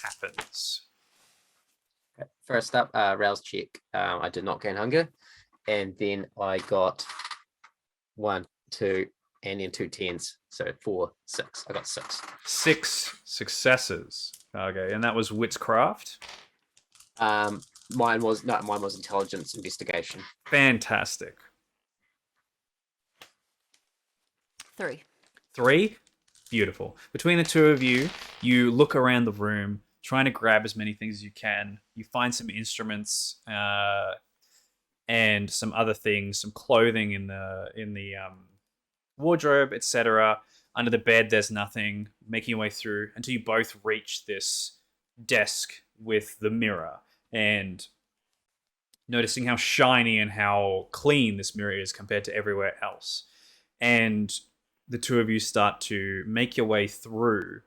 happens.
Okay. First up, rouse check. I did not gain hunger. And then I got 1, 2, and then 2 10s. So 4, 6. I got 6.
6 successes. Okay, and that was witchcraft.
Mine was intelligence investigation.
Fantastic.
3.
3? Beautiful. Between the 2 of you, you look around the room, trying to grab as many things as you can. You find some instruments and some other things, some clothing in the wardrobe, etc. Under the bed, there's nothing. Making your way through until you both reach this desk with the mirror and noticing how shiny and how clean this mirror is compared to everywhere else. And the 2 of you start to make your way through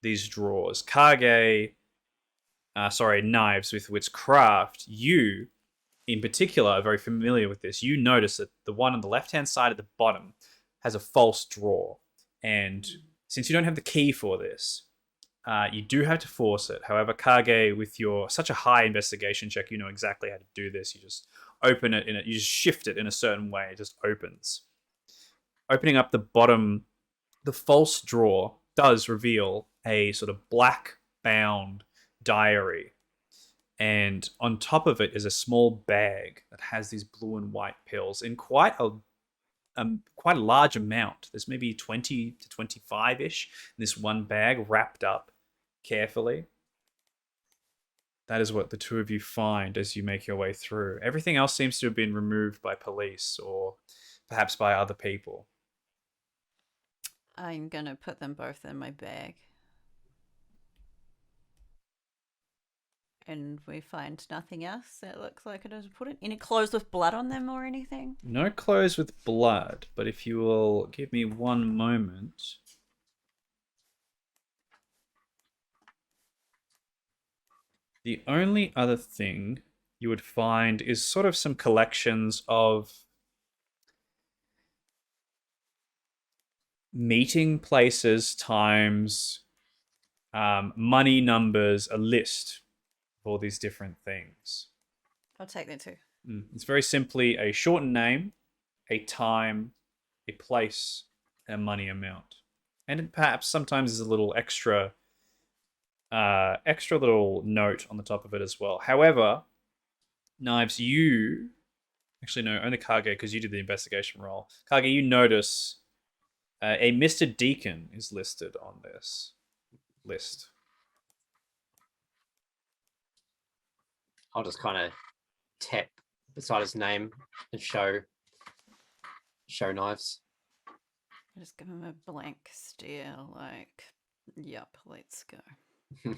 these drawers. Kage, Knives, with witchcraft, you in particular are very familiar with this. You notice that the one on the left-hand side at the bottom has a false drawer. And since you don't have the key for this, you do have to force it. However, Kage, with your such a high investigation check, you know exactly how to do this. You just open it you just shift it in a certain way. It just opens. Opening up the bottom, the false drawer does reveal a sort of black bound diary. And on top of it is a small bag that has these blue and white pills in quite a large amount. There's maybe 20 to 25-ish in this one bag wrapped up carefully. That is what the 2 of you find as you make your way through. Everything else seems to have been removed by police or perhaps by other people.
I'm going to put them both in my bag. And we find nothing else that looks like it is important. Any clothes with blood on them or anything?
No clothes with blood, but if you will give me one moment. The only other thing you would find is sort of some collections of meeting places, times, money, numbers, a list of all these different things.
I'll take that too.
It's very simply a shortened name, a time, a place, and a money amount. And perhaps sometimes there's a little extra little note on the top of it as well. However, Knives, you actually no, only Kage because you did the investigation roll. Kage, you notice a Mr. Deacon is listed on this list.
I'll just kind of tap beside his name and show Knives.
I just give him a blank stare, like, yep, let's go.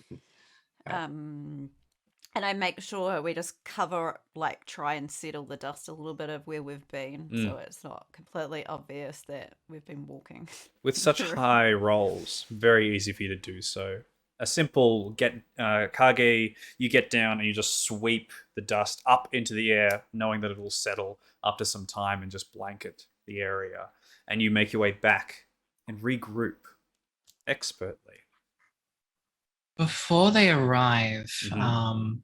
And I make sure we just cover, like, try and settle the dust a little bit of where we've been, so it's not completely obvious that we've been walking.
With such high rolls, very easy for you to do so. A simple Kage, you get down and you just sweep the dust up into the air, knowing that it will settle after some time and just blanket the area. And you make your way back and regroup expertly.
Before they arrive,
Mhm.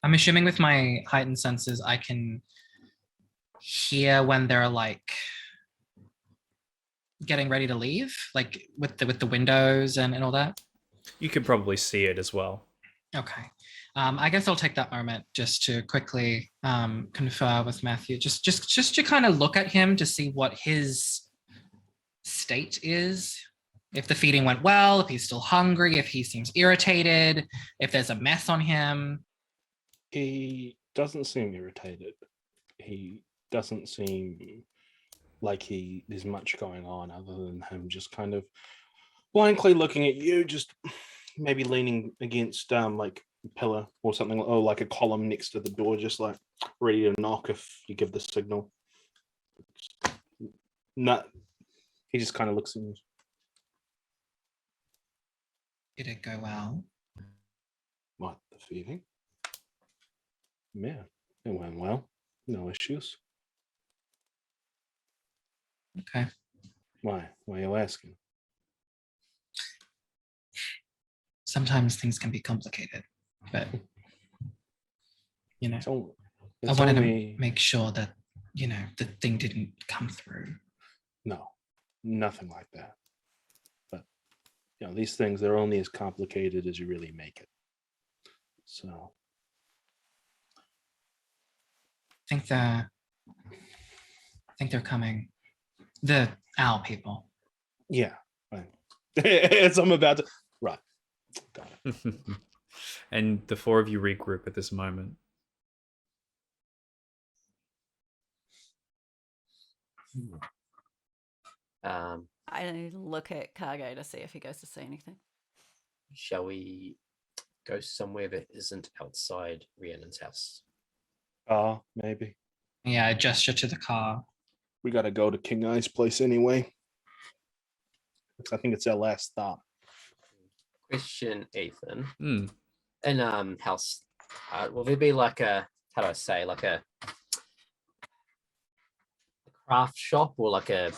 I'm assuming with my heightened senses, I can hear when they're like getting ready to leave, like with the windows and all that.
You could probably see it as well.
Okay. I guess I'll take that moment just to quickly confer with Matthew, just to kind of look at him to see what his state is. If the feeding went well, if he's still hungry, if he seems irritated, if there's a mess on him.
He doesn't seem irritated. He doesn't seem like there's much going on other than him just kind of blankly looking at you, just maybe leaning against like a pillar or something, or like a column next to the door, just like ready to knock if you give the signal. Not. He just kind of looks at you.
Did it go well?
What, the feeding? Yeah, it went well. No issues.
Okay.
Why? Why are you asking?
Sometimes things can be complicated, but you know, I
It's
wanted
only...
to make sure that, you know, the thing didn't come through.
No, nothing like that. But, you know, these things, they're only as complicated as you really make it. So...
I think they're coming. The owl people.
Yeah, right. As I'm about to... Right. Got it.
And the four of you regroup at this moment.
I look at Kage to see if he goes to say anything.
Shall we go somewhere that isn't outside Rhiannon's house?
Maybe.
Yeah, I gesture to the car.
We got to go to King Eye's place anyway. I think it's our last stop.
Question, Ethan.
Hmm.
In house, will there be like a, how do I say, like a craft shop or like a...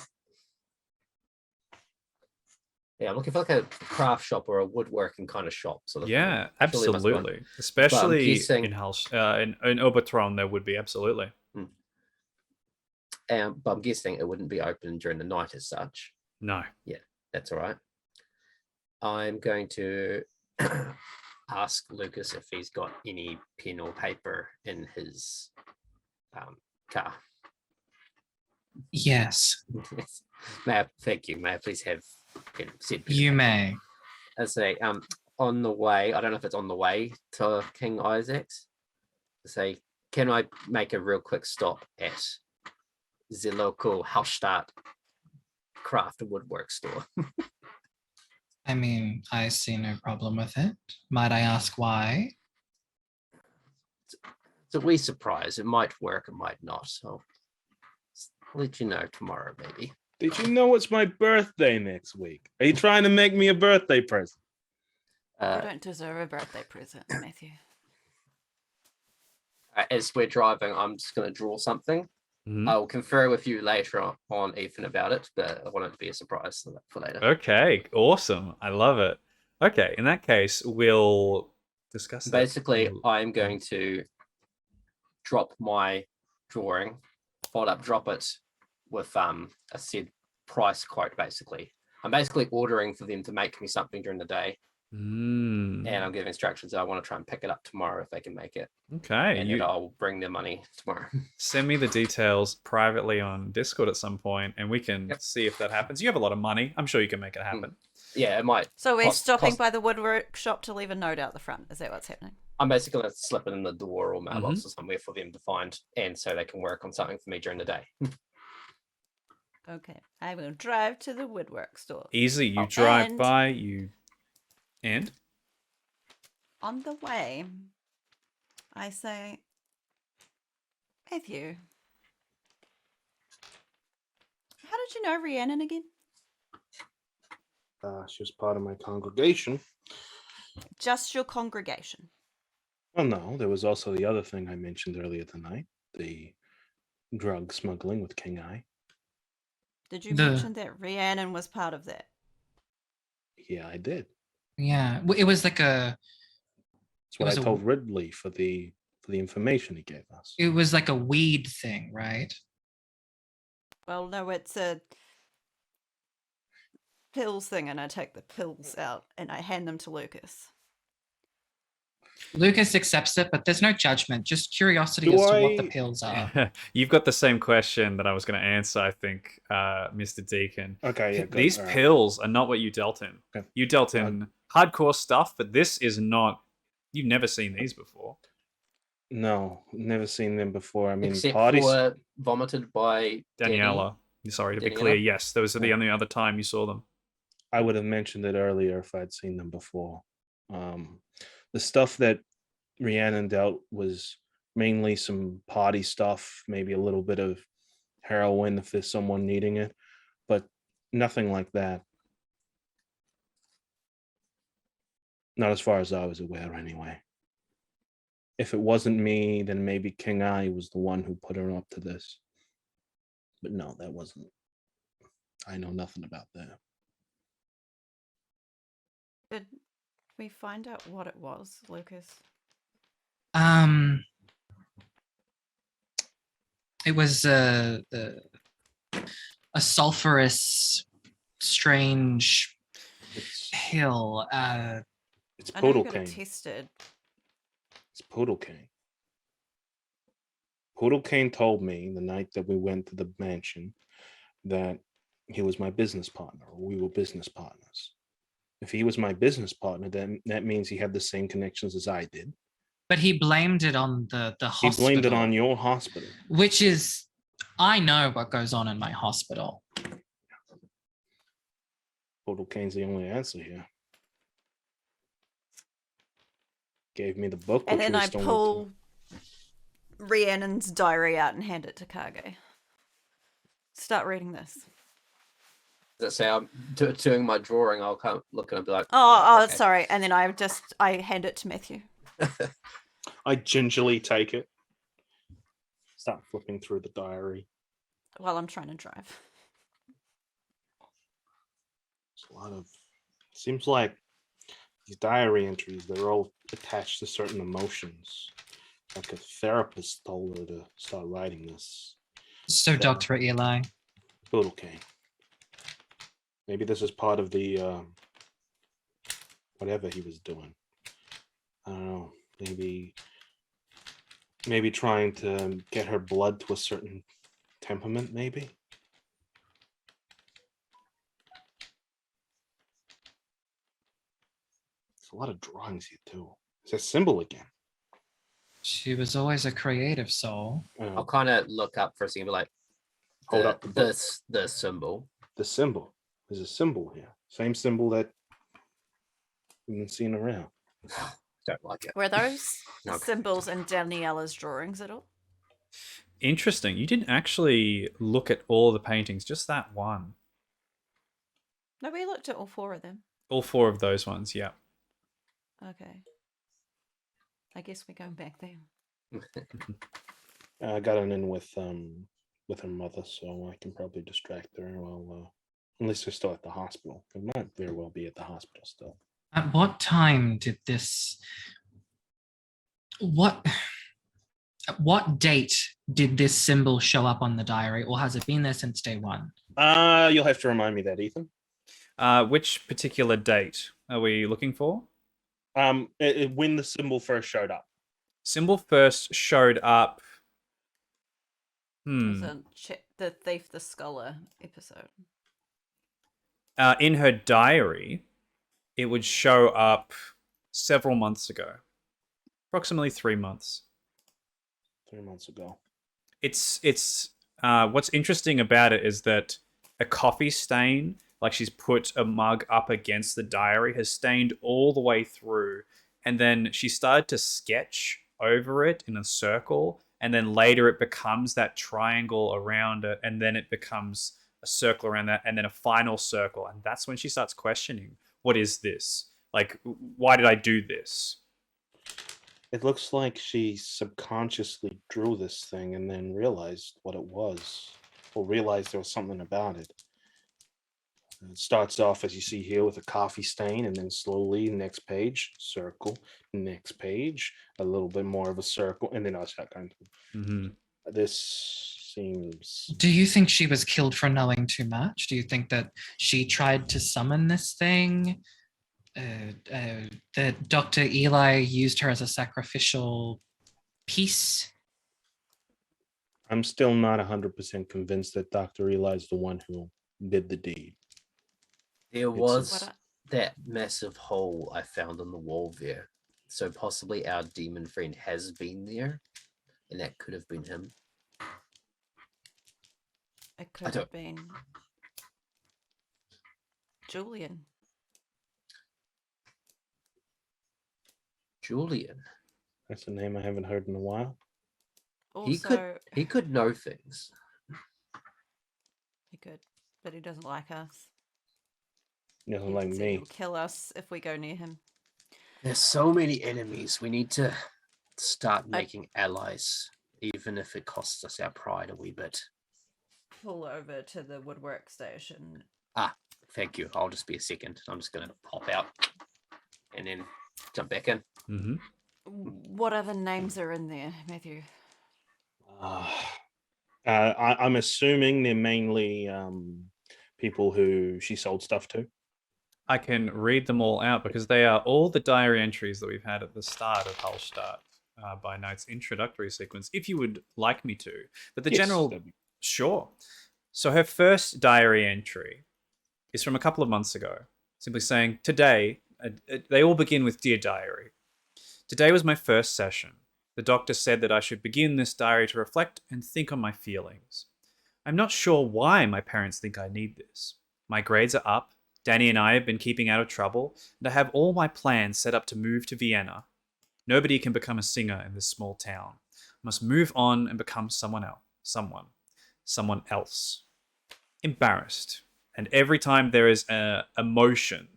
Yeah, I'm looking for like a craft shop or a woodworking kind of shop. Sort of
Yeah,
thing. Surely there must be one.
absolutely. Especially
guessing-
in in Obertron, there would be absolutely.
But I'm guessing it wouldn't be open during the night as such.
No.
Yeah, that's all right. I'm going to ask Lukas if he's got any pen or paper in his car.
Yes,
Thank you. May I please have pen?
you may.
I say, on the way, I don't know if it's on the way to King Isaac's. Say, can I make a real quick stop at the local Hallstatt craft and woodwork store?
I mean, I see no problem with it. Might I ask why?
It's a wee surprise. It might work, it might not. So I'll let you know tomorrow, maybe.
Did you know it's my birthday next week? Are you trying to make me a birthday present?
You don't deserve a birthday present, Matthew.
As we're driving, I'm just going to draw something.
Mhm.
I'll confer with you later on Ethan about it, but I want it to be a surprise for later.
Okay, awesome. I love it. Okay, in that case, we'll discuss that.
Basically, I'm going to drop my drawing, fold up, drop it with a said price quote, basically. I'm basically ordering for them to make me something during the day,
Mm.
and I'm giving instructions that I want to try and pick it up tomorrow if they can make it,
Okay.
and then I'll bring their money tomorrow.
Send me the details privately on Discord at some point, and we can
Yep.
see if that happens. You have a lot of money. I'm sure you can make it happen.
Yeah, it might.
So we're
cost-
stopping
cost-
by the woodwork shop to leave a note out the front. Is that what's happening?
I'm basically going to slip it in the door or mailbox or somewhere for them to find, and so they can work on something for me during the day.
Okay. I will drive to the woodwork store.
Easy. You
Oh,
drive
and-
by, you... And?
On the way, I say, Matthew, how did you know Rhiannon again?
She was part of my congregation.
Just your congregation.
Oh no, there was also the other thing I mentioned earlier tonight, the drug smuggling with King Eye.
Did you
The-
mention that Rhiannon was part of that?
Yeah, I did.
Yeah, it was like
That's what
was
I
a-
told Ridley for the information he gave us.
it was like a weed thing, right?
Well, no, it's a pills thing, and I take the pills out and I hand them to Lucas.
Lucas accepts it, but there's no judgment, just curiosity
Do
as to what the
I-
pills are.
You've got the same question that I was going to answer, I think, Mr. Deacon.
Okay, yeah, good.
These
all right.
pills are not what you dealt in.
Okay.
You dealt in hardcore stuff, but this is not... You've never seen these before.
No, never seen them before. I mean,
Except
parties.
for vomited by
Daniela. Sorry, to be
Daniela?
clear, yes. Those are the only other time you saw them.
I would have mentioned it earlier if I'd seen them before. The stuff that Rhiannon dealt was mainly some party stuff, maybe a little bit of heroin if there's someone needing it, but nothing like that. Not as far as I was aware, anyway. If it wasn't me, then maybe King Eye was the one who put her up to this. But no, that wasn't. I know nothing about that.
Did we find out what it was, Lucas?
It was a sulfurous, strange
It's
pill.
it's
I know you
poodle
got it
cane.
tested.
It's poodle cane. Poodle cane told me the night that we went to the mansion that he was my business partner, or we were business partners. If he was my business partner, then that means he had the same connections as I did.
But he blamed it on the
He
hospital.
blamed it on your hospital.
Which is, I know what goes on in my hospital.
Poodle cane's the only answer here. Gave me the book,
And
which
then
we
I
still need
pull Rhiannon's diary out and hand it to Kage. Start reading this.
Let's say I'm doing my drawing, I'll come look and I'll be like,
Oh,
okay.
sorry. And then I hand it to Matthew.
I gingerly take it. Start flipping through the diary.
While I'm trying to drive.
It's a lot of. Seems like these diary entries, they're all attached to certain emotions. Like a therapist told her to start writing this.
So, Dr. Eli,
Poodle cane. Maybe this is part of the whatever he was doing. I don't know. Maybe trying to get her blood to a certain temperament, maybe. There's a lot of drawings here too. It's a symbol again.
she was always a creative soul.
I'll kind of look up for a second and be like,
Hold up the book.
the symbol.
The symbol. There's a symbol here. Same symbol that we've been seeing around.
Don't like it.
Were those
Okay.
symbols in Daniela's drawings at all?
Interesting. You didn't actually look at all the paintings, just that one.
No, we looked at all four of them.
All four of those ones, yeah.
Okay. I guess we're going back there.
I got an in with her mother, so I can probably distract her while unless they're still at the hospital. They might very well be at the hospital still.
At what time did this? At what date did this symbol show up on the diary, or has it been there since day one?
You'll have to remind me that, Ethan.
Which particular date are we looking for?
When the symbol first showed up.
Symbol first showed up.
It was in the Thief the Scholar episode.
In her diary, it would show up several months ago, approximately 3 months.
3 months ago.
It's what's interesting about it is that a coffee stain, like she's put a mug up against the diary, has stained all the way through, and then she started to sketch over it in a circle, and then later it becomes that triangle around it, and then it becomes a circle around that, and then a final circle, and that's when she starts questioning, what is this? Like, why did I do this?
It looks like she subconsciously drew this thing and then realized what it was, or realized there was something about it. And it starts off, as you see here, with a coffee stain, and then slowly, next page, circle, next page, a little bit more of a circle, and then I start going through.
Mm-hmm.
This seems.
Do you think she was killed for knowing too much? Do you think that she tried to summon this thing? That Dr. Eli used her as a sacrificial piece?
I'm still not 100% convinced that Dr. Eli is the one who did the deed.
There
It's-
was that massive hole I found in the wall there. So possibly our demon friend has been there, and that could have been him.
It could have been Julian.
Julian.
That's a name I haven't heard in a while.
Also,
He could know things.
he could, but he doesn't like us.
He doesn't
He
like
said
me.
he'll kill us if we go near him.
There's so many enemies. We need to start making allies, even if it costs us our pride a wee bit.
Pull over to the woodwork station.
Thank you. I'll just be a second. I'm just going to pop out and then jump back in.
Mm-hmm.
What other names are in there, Matthew?
I'm assuming they're mainly people who she sold stuff to.
I can read them all out because they are all the diary entries that we've had at the start of Hallstatt by Night's introductory sequence, if you would like me to. But the
Yes,
general...
that'd be-
Sure. So her first diary entry is from a couple of months ago, simply saying, today, they all begin with Dear Diary. Today was my first session. The doctor said that I should begin this diary to reflect and think on my feelings. I'm not sure why my parents think I need this. My grades are up, Danny and I have been keeping out of trouble, and I have all my plans set up to move to Vienna. Nobody can become a singer in this small town. I must move on and become someone else. Someone else. Embarrassed. And every time there is an emotion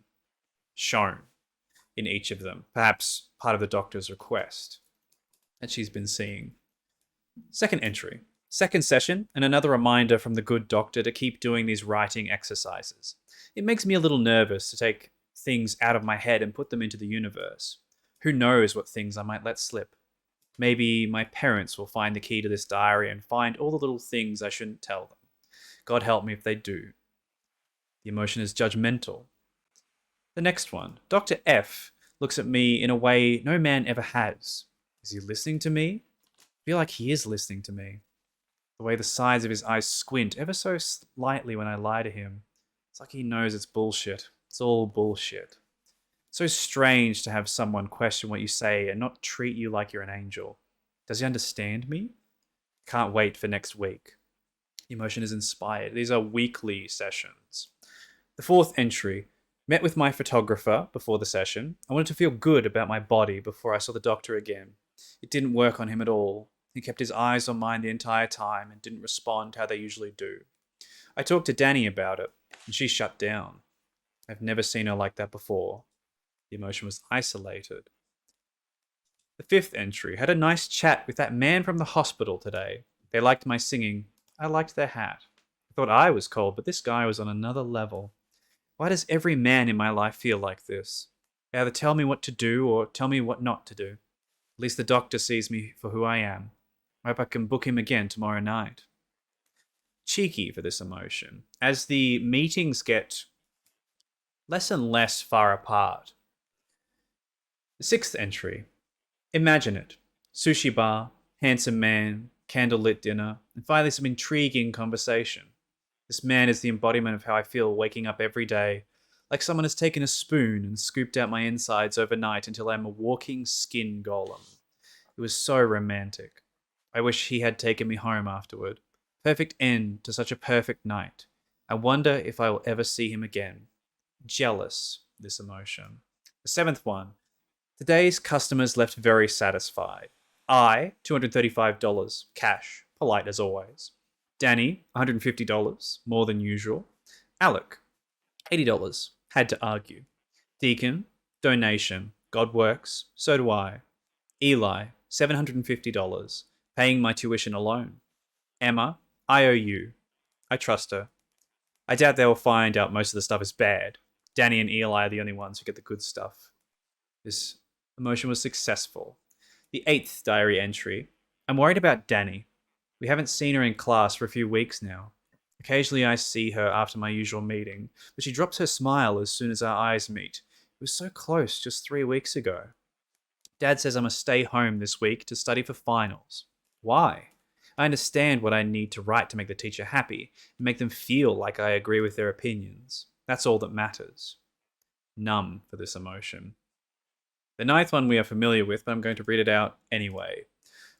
shown in each of them, perhaps part of the doctor's request that she's been seeing. Second entry. Second session, and another reminder from the good doctor to keep doing these writing exercises. It makes me a little nervous to take things out of my head and put them into the universe. Who knows what things I might let slip? Maybe my parents will find the key to this diary and find all the little things I shouldn't tell them. God help me if they do. The emotion is judgmental. The next one. Dr. F looks at me in a way no man ever has. Is he listening to me? I feel like he is listening to me. The way the sides of his eyes squint ever so slightly when I lie to him. It's like he knows it's bullshit. It's all bullshit. So strange to have someone question what you say and not treat you like you're an angel. Does he understand me? Can't wait for next week. Emotion is inspired. These are weekly sessions. The fourth entry. Met with my photographer before the session. I wanted to feel good about my body before I saw the doctor again. It didn't work on him at all. He kept his eyes on mine the entire time and didn't respond how they usually do. I talked to Danny about it, and she shut down. I've never seen her like that before. The emotion was isolated. The fifth entry. Had a nice chat with that man from the hospital today. They liked my singing. I liked their hat. I thought I was cold, but this guy was on another level. Why does every man in my life feel like this? They either tell me what to do or tell me what not to do. At least the doctor sees me for who I am. I hope I can book him again tomorrow night. Cheeky for this emotion. As the meetings get less and less far apart. The sixth entry. Imagine it. Sushi bar, handsome man, candlelit dinner, and finally some intriguing conversation. This man is the embodiment of how I feel waking up every day, like someone has taken a spoon and scooped out my insides overnight until I'm a walking skin golem. It was so romantic. I wish he had taken me home afterward. Perfect end to such a perfect night. I wonder if I will ever see him again. Jealous, this emotion. The seventh one. Today's customers left very satisfied. I, $235, cash, polite as always. Danny, $150, more than usual. Alec, $80, had to argue. Deacon, donation, God works, so do I. Eli, $750, paying my tuition alone. Emma, I owe you. I trust her. I doubt they'll find out most of the stuff is bad. Danny and Eli are the only ones who get the good stuff. This emotion was successful. The eighth diary entry. I'm worried about Danny. We haven't seen her in class for a few weeks now. Occasionally I see her after my usual meeting, but she drops her smile as soon as our eyes meet. It was so close just 3 weeks ago. Dad says I must stay home this week to study for finals. Why? I understand what I need to write to make the teacher happy and make them feel like I agree with their opinions. That's all that matters. Numb for this emotion. The ninth one we are familiar with, but I'm going to read it out anyway.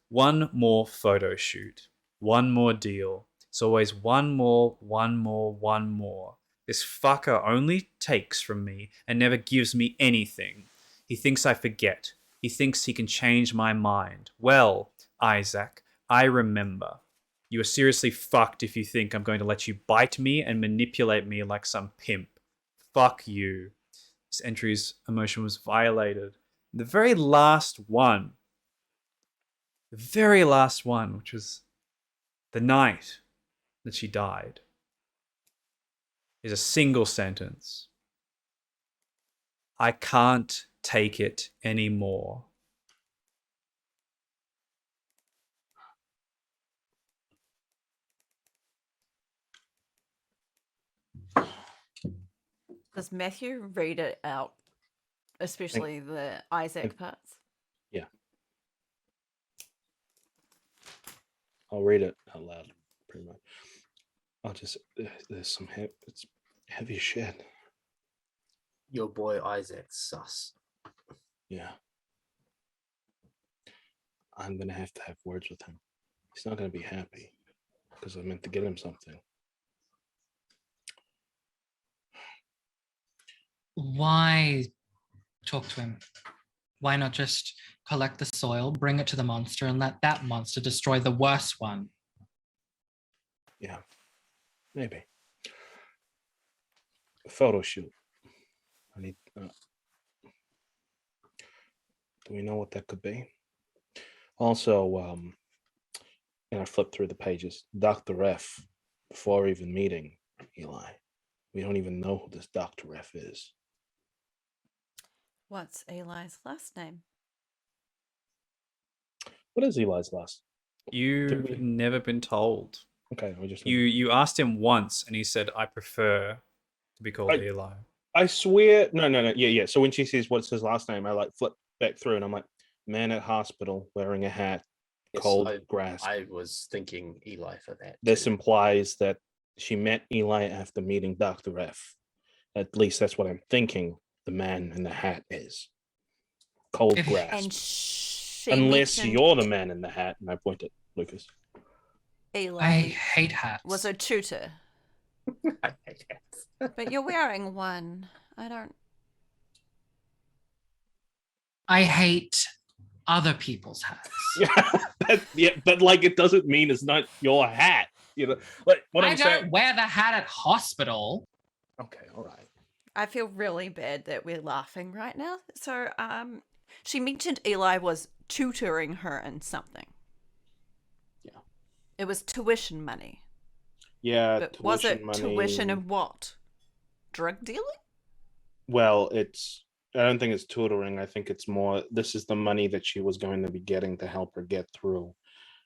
One more photo shoot. One more deal. It's always one more, one more, one more. This fucker only takes from me and never gives me anything. He thinks I forget. He thinks he can change my mind. Well, Isaac, I remember. You are seriously fucked if you think I'm going to let you bite me and manipulate me like some pimp. Fuck you. This entry's emotion was violated. The very last one, which was the night that she died, is a single sentence. I can't take it anymore.
Does Matthew read it out, especially the Isaac parts?
Yeah. I'll read it out loud, pretty much. I'll just, there's some it's heavy shit.
Your boy Isaac sus.
Yeah. I'm going to have words with him. He's not going to be happy because I meant to get him something.
Why talk to him? Why not just collect the soil, bring it to the monster, and let that monster destroy the worst one?
Yeah, maybe. A photo shoot. I need. Do we know what that could be? Also, and I flipped through the pages. Dr. F. Before even meeting Eli, we don't even know who this Dr. F is.
What's Eli's last name?
What is Eli's last?
You've never been told.
Okay, we just
You asked him once, and he said, "I prefer to be called Eli."
I swear, no. Yeah. So when she says what's his last name, I like flip back through, and I'm like, man at hospital wearing a hat, cold grass.
I was thinking Eli for that.
This implies that she met Eli after meeting Dr. F. At least that's what I'm thinking. The man in the hat is cold grass.
And she
unless
mentioned
you're the man in the hat, and I point at Lucas.
Eli
I hate hats.
was a tutor,
I hate hats.
but you're wearing one.
I hate other people's hats.
But like it doesn't mean it's not your hat. You know, like what
I
I'm
don't
saying.
wear the hat at hospital.
Okay, all right.
I feel really bad that we're laughing right now. So, she mentioned Eli was tutoring her in something.
Yeah.
It was tuition money.
Yeah,
But was it
money.
tuition of what? Drug dealing?
Well, I don't think it's tutoring. I think it's more, this is the money that she was going to be getting to help her get through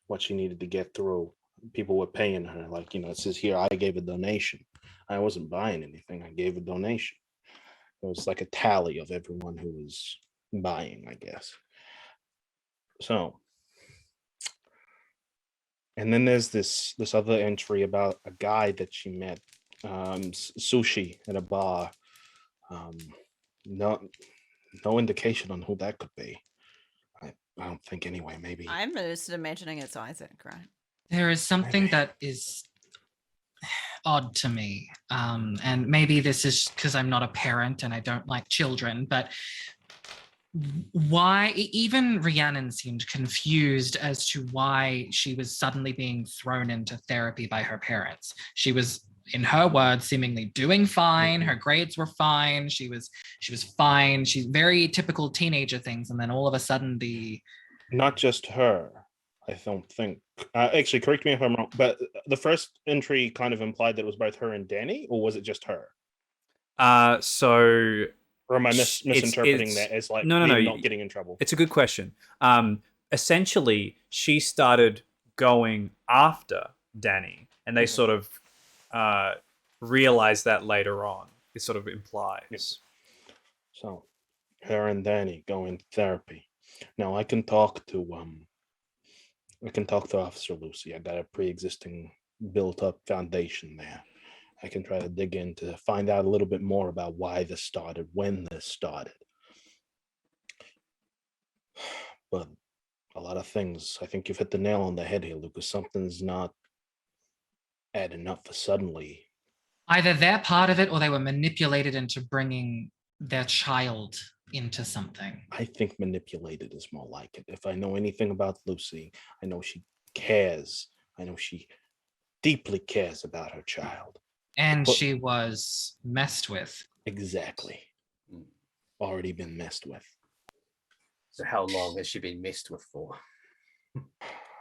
what she needed to get through. People were paying her. Like, it says here, I gave a donation. I wasn't buying anything. I gave a donation. It was like a tally of everyone who was buying, I guess. So, and then there's this other entry about a guy that she met, sushi at a bar. No indication on who that could be. I don't think anyway. Maybe
I'm just imagining it's Isaac, right?
There is something
Maybe.
that is odd to me. And maybe this is because I'm not a parent and I don't like children, but why even Rhiannon seemed confused as to why she was suddenly being thrown into therapy by her parents. She was, in her words, seemingly doing fine. Her grades were fine. She was fine. She's very typical teenager things. And then all of a sudden
not just her. I don't think. Actually, correct me if I'm wrong, but the first entry kind of implied that it was both her and Danny, or was it just her?
So
Or am I misinterpreting
it's-
that as like
no,
them not getting in trouble?
it's a good question. Essentially, she started going after Danny, and they sort of realized that later on. It sort of implies.
So, her and Danny go in therapy. Now I can talk to Officer Lucy. I got a pre-existing built-up foundation there. I can try to dig in to find out a little bit more about why this started, when this started. But a lot of things. I think you've hit the nail on the head here, Lucas. Something's not adding up for suddenly.
either they're part of it or they were manipulated into bringing their child into something.
I think manipulated is more like it. If I know anything about Lucy, I know she cares. I know she deeply cares about her child.
And
But-
she was messed with.
Exactly. Already been messed with.
So how long has she been messed with for?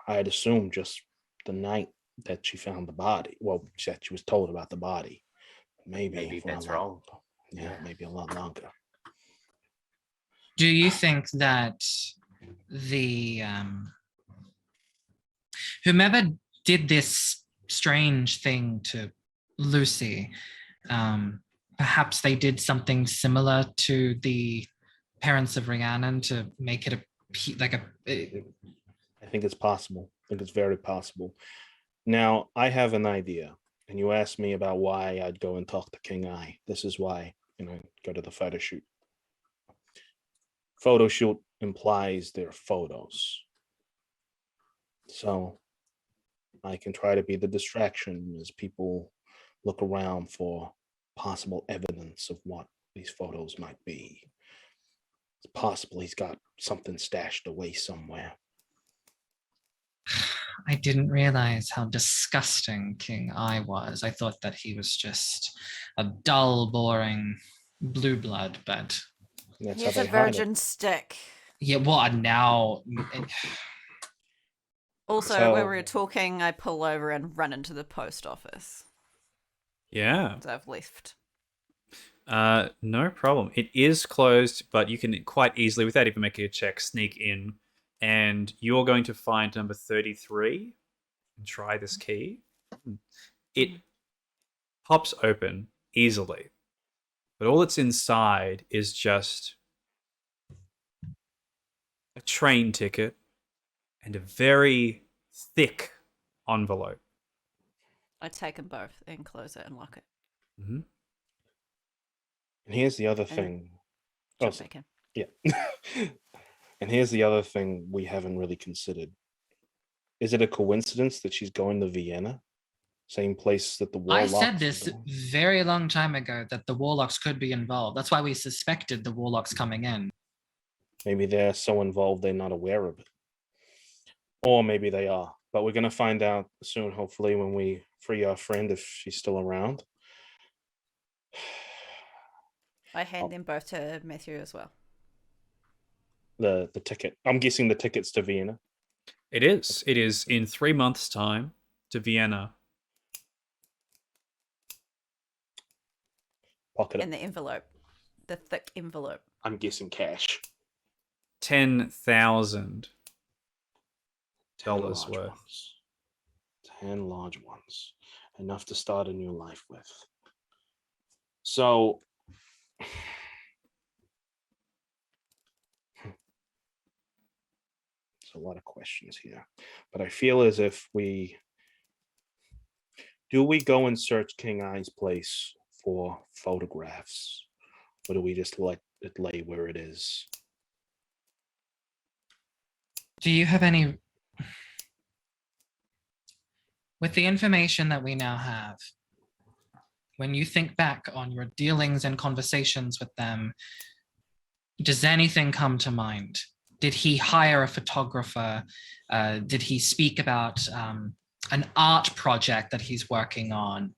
I'd assume just the night that she found the body. Well, that she was told about the body. Maybe for a
that's
lot-
wrong.
Yeah, maybe a lot longer.
Do you think that the whomever did this strange thing to Lucy, perhaps they did something similar to the parents of Rhiannon to make it
I think it's possible. I think it's very possible. Now, I have an idea, and you asked me about why I'd go and talk to King Eye. This is why, go to the photo shoot. Photo shoot implies their photos. So I can try to be the distraction as people look around for possible evidence of what these photos might be. It's possible he's got something stashed away somewhere.
I didn't realize how disgusting King Eye was. I thought that he was just a dull, boring blue blood, but
That's
Here's
how
a
they hide it.
virgin stick.
yeah, what now?
Also,
So-
when we were talking, I pull over and run into the post office.
Yeah.
So I've left.
No problem. It is closed, but you can quite easily, without even making a check, sneak in, and you're going to find number 33 and try this key. It pops open easily, but all that's inside is just a train ticket and a very thick envelope.
I take them both and close it and lock it.
Mm-hmm.
And here's the other
And-
thing.
Jump
so-
back in.
Yeah. And here's the other thing we haven't really considered. Is it a coincidence that she's going to Vienna? Same place that the
I
warlocks
said
are
this
going?
very long time ago that the warlocks could be involved. That's why we suspected the warlocks coming in.
Maybe they're so involved they're not aware of it. Or maybe they are. But we're going to find out soon, hopefully, when we free our friend, if she's still around.
I hand them both to Matthew as well.
The ticket. I'm guessing the tickets to Vienna.
It is. It is in 3 months' time to Vienna.
Pocket it.
And the envelope. The thick envelope.
I'm guessing cash.
10,000
10
dollars
large
worth.
ones. 10 large ones. Enough to start a new life with. So There's a lot of questions here, but I feel as if do we go and search King Eye's place for photographs, or do we just let it lay where it is?
Do you have any, with the information that we now have, when you think back on your dealings and conversations with them, does anything come to mind? Did he hire a photographer? Did he speak about an art project that he's working on?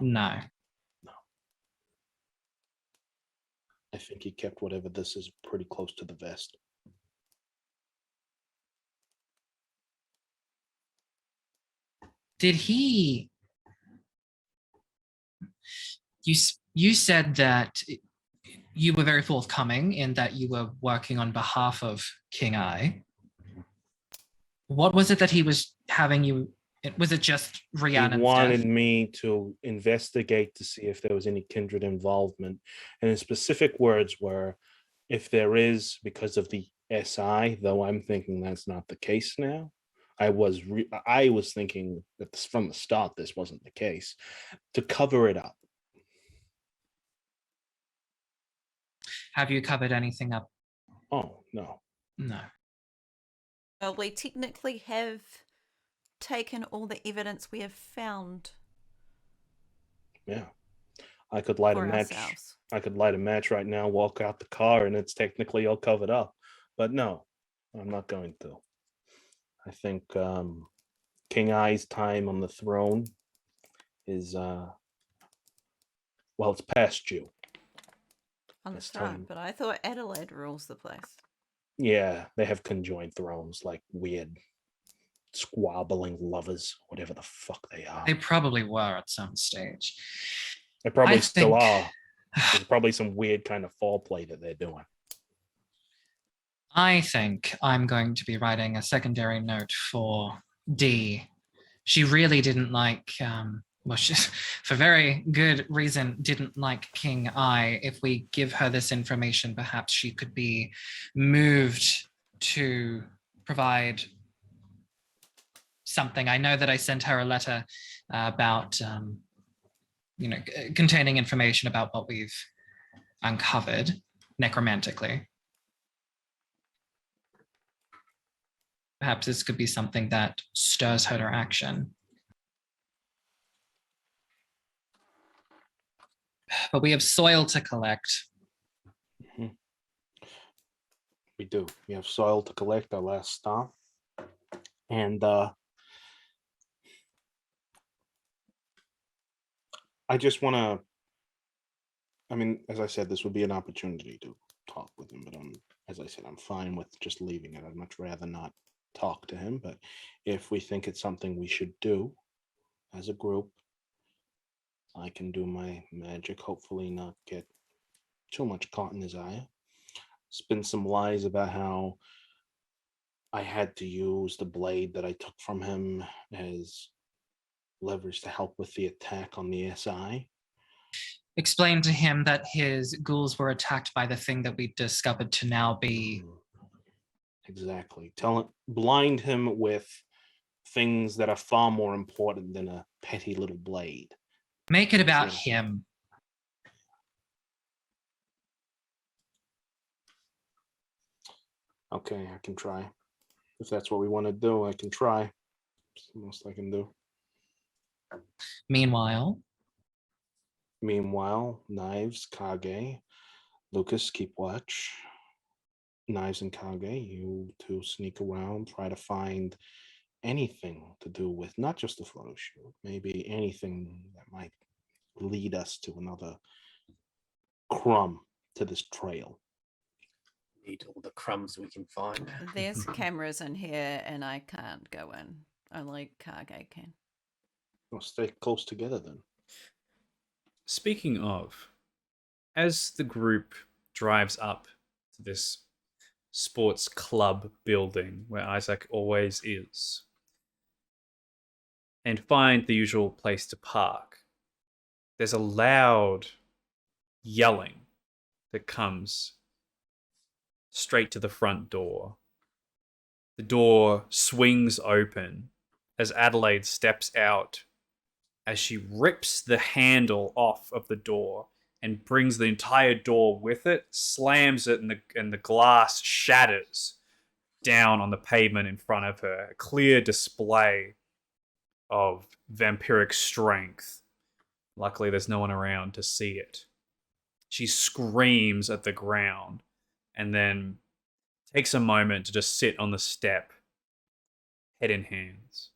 No.
I think he kept whatever this is pretty close to the vest.
Did he? You said that you were very forthcoming in that you were working on behalf of King Eye. What was it that he was having you? Was it just Rhiannon's
He wanted
death?
me to investigate to see if there was any kindred involvement. And his specific words were, if there is, because of the SI, though I'm thinking that's not the case now. I was thinking that from the start this wasn't the case, to cover it up.
Have you covered anything up?
Oh, no.
No.
Well, we technically have taken all the evidence we have found
Yeah. I could light a
for
match.
ourselves.
I could light a match right now, walk out the car, and it's technically all covered up. But no, I'm not going to. I think King Eye's time on the throne is, well, it's past due.
On the
This
throne,
time.
but I thought Adelaide rules the place.
Yeah, they have conjoined thrones, like weird squabbling lovers, whatever the fuck they are.
They probably were at some stage.
They probably
I
still
think-
are. There's probably some weird kind of foreplay that they're doing.
I think I'm going to be writing a secondary note for D. She really didn't like, well, she, for very good reason, didn't like King Eye. If we give her this information, perhaps she could be moved to provide something. I know that I sent her a letter about, containing information about what we've uncovered necromantically. Perhaps this could be something that stirs her to action. But we have soil to collect.
We do. We have soil to collect, our last stop. And I just want to, I mean, as I said, this would be an opportunity to talk with him, but as I said, I'm fine with just leaving it. I'd much rather not talk to him, but if we think it's something we should do as a group, I can do my magic, hopefully not get too much caught in his eye. Spin some lies about how I had to use the blade that I took from him as leverage to help with the attack on the SI.
Explain to him that his ghouls were attacked by the thing that we discovered to now be.
Exactly. Blind him with things that are far more important than a petty little blade.
Make it about
Exactly.
him.
Okay, I can try. If that's what we want to do, I can try. It's the most I can do.
Meanwhile,
Knives, Kage, Lukas, keep watch. Knives and Kage, you two sneak around, try to find anything to do with not just the photo shoot, maybe anything that might lead us to another crumb to this trail.
Eat all the crumbs we can find.
There's cameras in here and I can't go in. Only Kage can.
We'll stay close together then.
Speaking of, as the group drives up to this sports club building where Isaac always is, and find the usual place to park, there's a loud yelling that comes straight to the front door. The door swings open as Adelaide steps out as she rips the handle off of the door and brings the entire door with it, slams it, and the glass shatters down on the pavement in front of her. A clear display of vampiric strength. Luckily, there's no one around to see it. She screams at the ground and then takes a moment to just sit on the step, head in hands.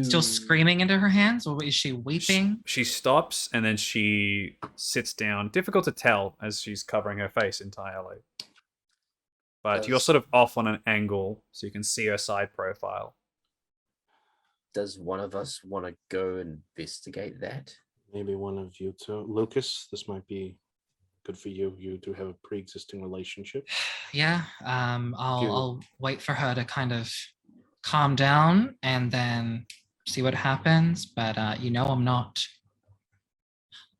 Still screaming into her hands, or is she weeping?
She stops and then she sits down. Difficult to tell as she's covering her face entirely. But you're sort of off on an angle so you can see her side profile.
Does one of us want to go investigate that?
Maybe one of you two. Lucas, this might be good for you. You do have a pre-existing relationship.
Yeah, I'll wait for her to kind of calm down and then see what happens. But I'm not.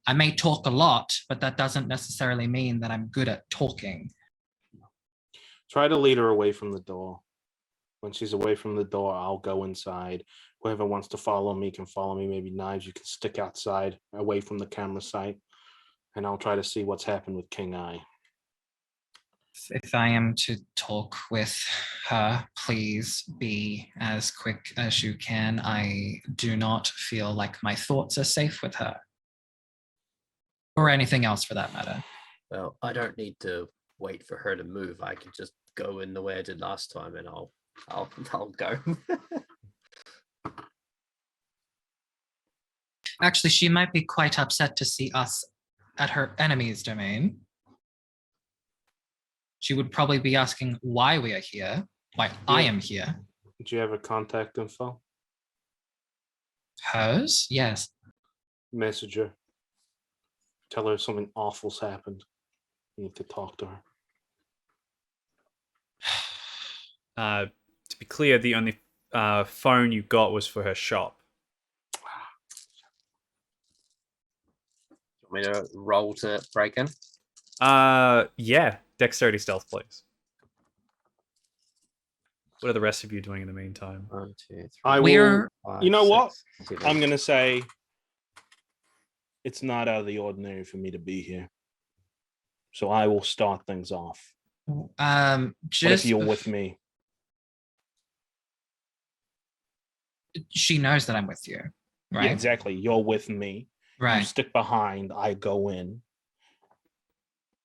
I may talk a lot, but that doesn't necessarily mean that I'm good at talking.
Try to lead her away from the door. When she's away from the door, I'll go inside. Whoever wants to follow me can follow me. Maybe Knives, you can stick outside, away from the camera sight. And I'll try to see what's happened with King Eye.
If I am to talk with her, please be as quick as you can. I do not feel like my thoughts are safe with her. Or anything else for that matter.
Well, I don't need to wait for her to move. I can just go in the way I did last time and I'll go.
Actually, she might be quite upset to see us at her enemy's domain. She would probably be asking why we are here, why I am here.
Do you have a contact info?
Hers? Yes.
Message her. Tell her something awful's happened. You need to talk to her.
To be clear, the only phone you got was for her shop.
Want me to roll to break in?
Yeah. Dexterity stealth, please. What are the rest of you doing in the meantime?
1, 2, 3.
I
We're-
will.
Five,
You know what?
6, 7.
I'm gonna say it's not out of the ordinary for me to be here. So I will start things off. What
Just
if you're with me?
She knows that I'm with you, right?
Yeah, exactly. You're with me. You
Right.
stick behind. I go in.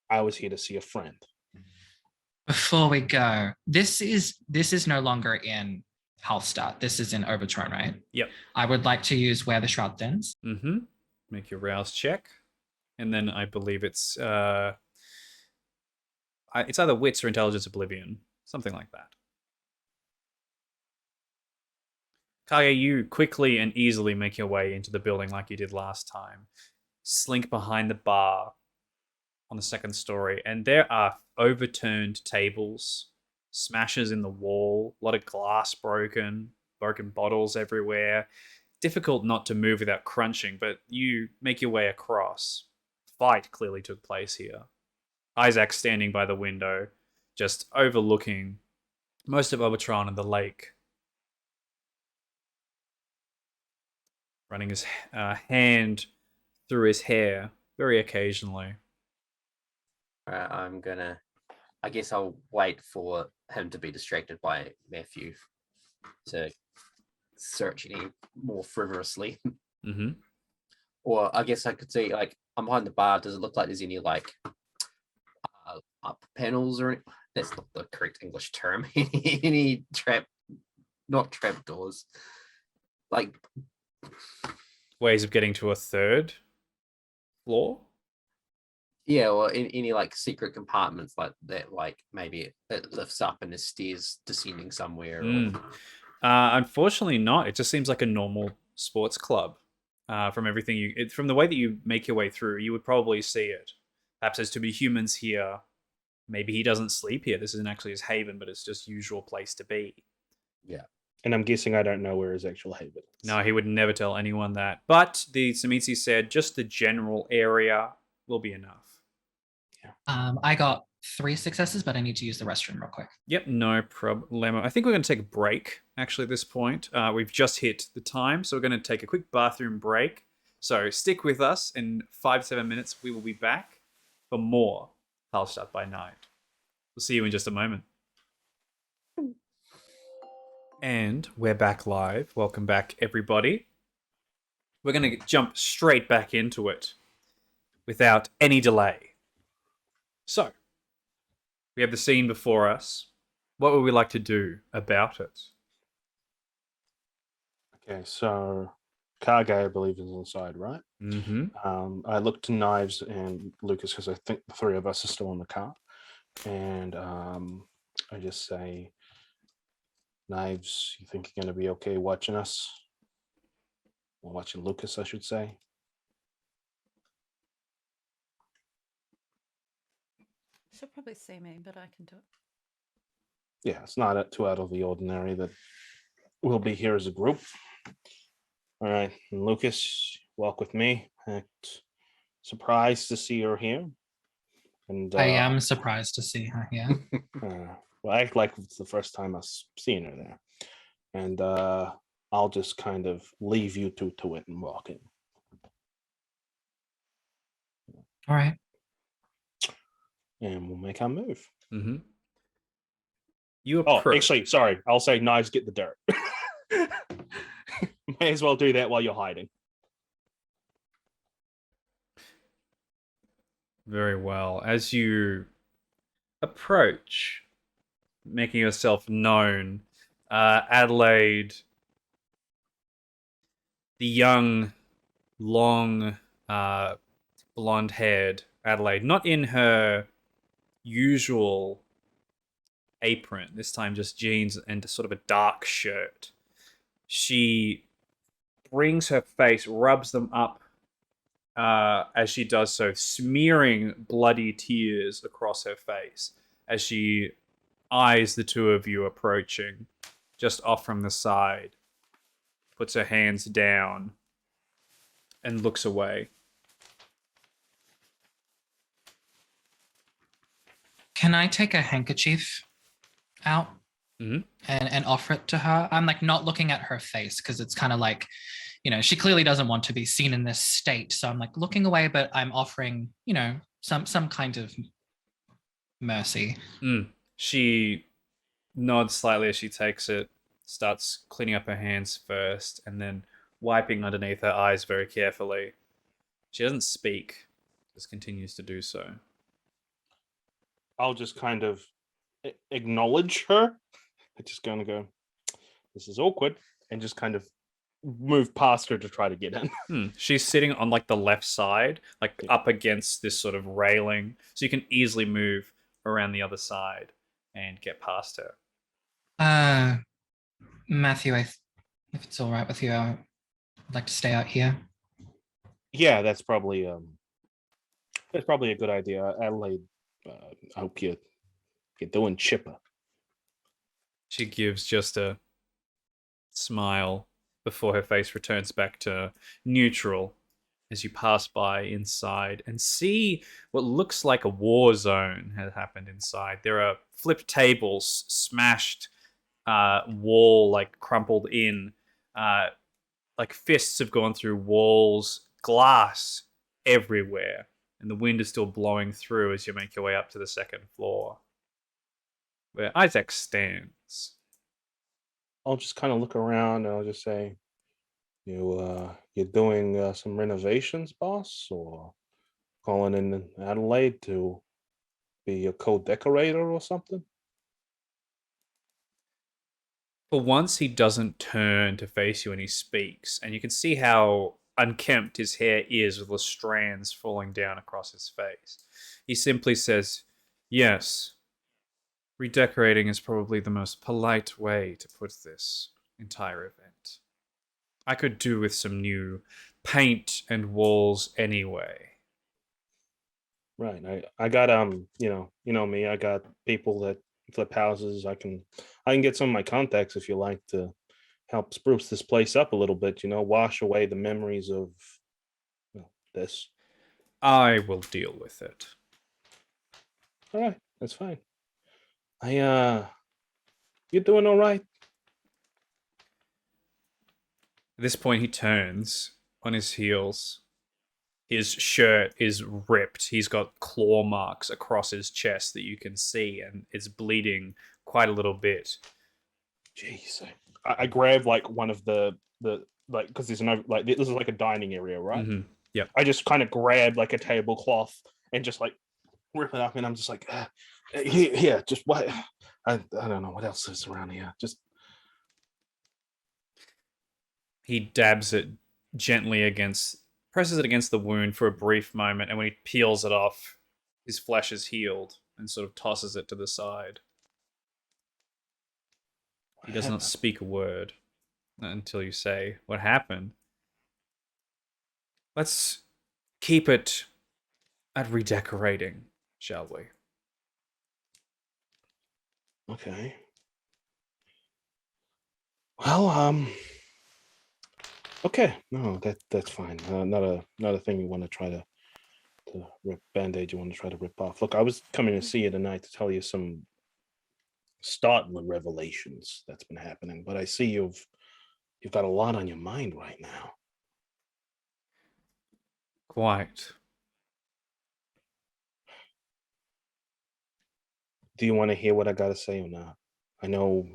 I was here to see a friend.
Before we go, this is no longer in Hallstatt. This is in Overtron, right?
Yep.
I would like to use Where the Shroud Thins.
Mm-hmm. Make your rouse check. And then I believe it's either wits or intelligence oblivion. Something like that. Kage, you quickly and easily make your way into the building like you did last time. Slink behind the bar on the second story, and there are overturned tables, smashes in the wall, a lot of glass broken bottles everywhere. Difficult not to move without crunching, but you make your way across. Fight clearly took place here. Isaac standing by the window, just overlooking most of Obertron and the lake. Running his hand through his hair very occasionally.
I guess I'll wait for him to be distracted by Matthew to search any more frivolously.
Mm-hmm.
Or I guess I could say, like, I'm behind the bar. Does it look like there's any, like, up panels or that's not the correct English term. Any not trap doors. Like,
Ways of getting to a third floor?
yeah, or any like secret compartments like that, like maybe it lifts up and there's stairs descending somewhere.
Unfortunately not. It just seems like a normal sports club. From everything from the way that you make your way through, you would probably see it. Perhaps there's to be humans here. Maybe he doesn't sleep here. This isn't actually his haven, but it's just usual place to be.
Yeah.
And I'm guessing I don't know where his actual haven is.
No, he would never tell anyone that. But the Samitsi said just the general area will be enough.
I got 3 successes, but I need to use the restroom real quick.
Yep, no problem. I think we're going to take a break, actually, at this point. We've just hit the time, so we're going to take a quick bathroom break. So stick with us. In 5 to 7 minutes, we will be back for more Hallstatt by Night. We'll see you in just a moment. And we're back live. Welcome back, everybody. We're going to jump straight back into it without any delay. So, we have the scene before us. What would we like to do about it?
Okay, so Kage, I believe, is inside, right?
Mm-hmm.
I look to Knives and Lucas because I think the 3 of us are still in the car. And I just say, Knives, you think you're going to be okay watching us? Or watching Lucas, I should say.
She'll probably see me, but I can do it.
Yeah, it's not too out of the ordinary that we'll be here as a group. All right, and Lucas, walk with me. Act surprised to see her here. And
I am surprised to see her here.
well, act like it's the first time I've seen her there. And I'll just kind of leave you two to it and walk in.
All right.
And we'll make our move.
Mm-hmm. You
Oh,
approach.
actually, sorry. I'll say Knives, get the dirt. May as well do that while you're hiding.
Very well. As you approach, making yourself known, Adelaide, the young, long, blonde-haired Adelaide, not in her usual apron, this time just jeans and sort of a dark shirt. She brings her face, rubs them up as she does so, smearing bloody tears across her face as she eyes the two of you approaching, just off from the side, puts her hands down, and looks away.
Can I take a handkerchief out and offer it to her? I'm like not looking at her face because it's kind of like, you know, she clearly doesn't want to be seen in this state. So I'm like looking away, but I'm offering, you know, some kind of mercy.
She nods slightly as she takes it, starts cleaning up her hands first, and then wiping underneath her eyes very carefully. She doesn't speak, just continues to do so.
I'll just kind of acknowledge her. I'm just going to go, this is awkward, and just kind of move past her to try to get in.
She's sitting on like the left side, like up against this sort of railing, so you can easily move around the other side and get past her.
Matthew, if it's all right with you, I'd like to stay out here.
Yeah, that's probably a good idea. Adelaide, I hope you're doing chipper.
She gives just a smile before her face returns back to neutral as you pass by inside and see what looks like a war zone has happened inside. There are flipped tables, smashed wall like crumpled in, like fists have gone through walls, glass everywhere, and the wind is still blowing through as you make your way up to the second floor where Isaac stands.
I'll just kind of look around and I'll just say, you're doing some renovations, boss, or calling in Adelaide to be your co-decorator or something?
For once, he doesn't turn to face you and he speaks, and you can see how unkempt his hair is with the strands falling down across his face. He simply says, yes, redecorating is probably the most polite way to put this entire event. I could do with some new paint and walls anyway.
Right. I got you know me, I got people that flip houses. I can get some of my contacts if you like to help spruce this place up a little bit, wash away the memories of this.
I will deal with it.
all right. That's fine. You're doing all right.
At this point, he turns on his heels. His shirt is ripped. He's got claw marks across his chest that you can see, and it's bleeding quite a little bit.
Jeez. I grab like one of the like, because there's no like, this is like a dining area, right?
Mm-hmm. Yep.
I just kind of grab like a tablecloth and just like rip it up, and I'm just like, here, just what? I don't know what else is around here. Just
He dabs it gently presses it against the wound for a brief moment, and when he peels it off, his flesh is healed and sort of tosses it to the side. He does not speak a word until you say, "What happened?" Let's keep it at redecorating, shall we?
Okay. Well, okay. No, that's fine. Not a thing you want to try to rip band-aid. You want to try to rip off. Look, I was coming to see you tonight to tell you some startling revelations that's been happening, but I see you've got a lot on your mind right now.
Quite.
Do you want to hear what I got to say or not? I know,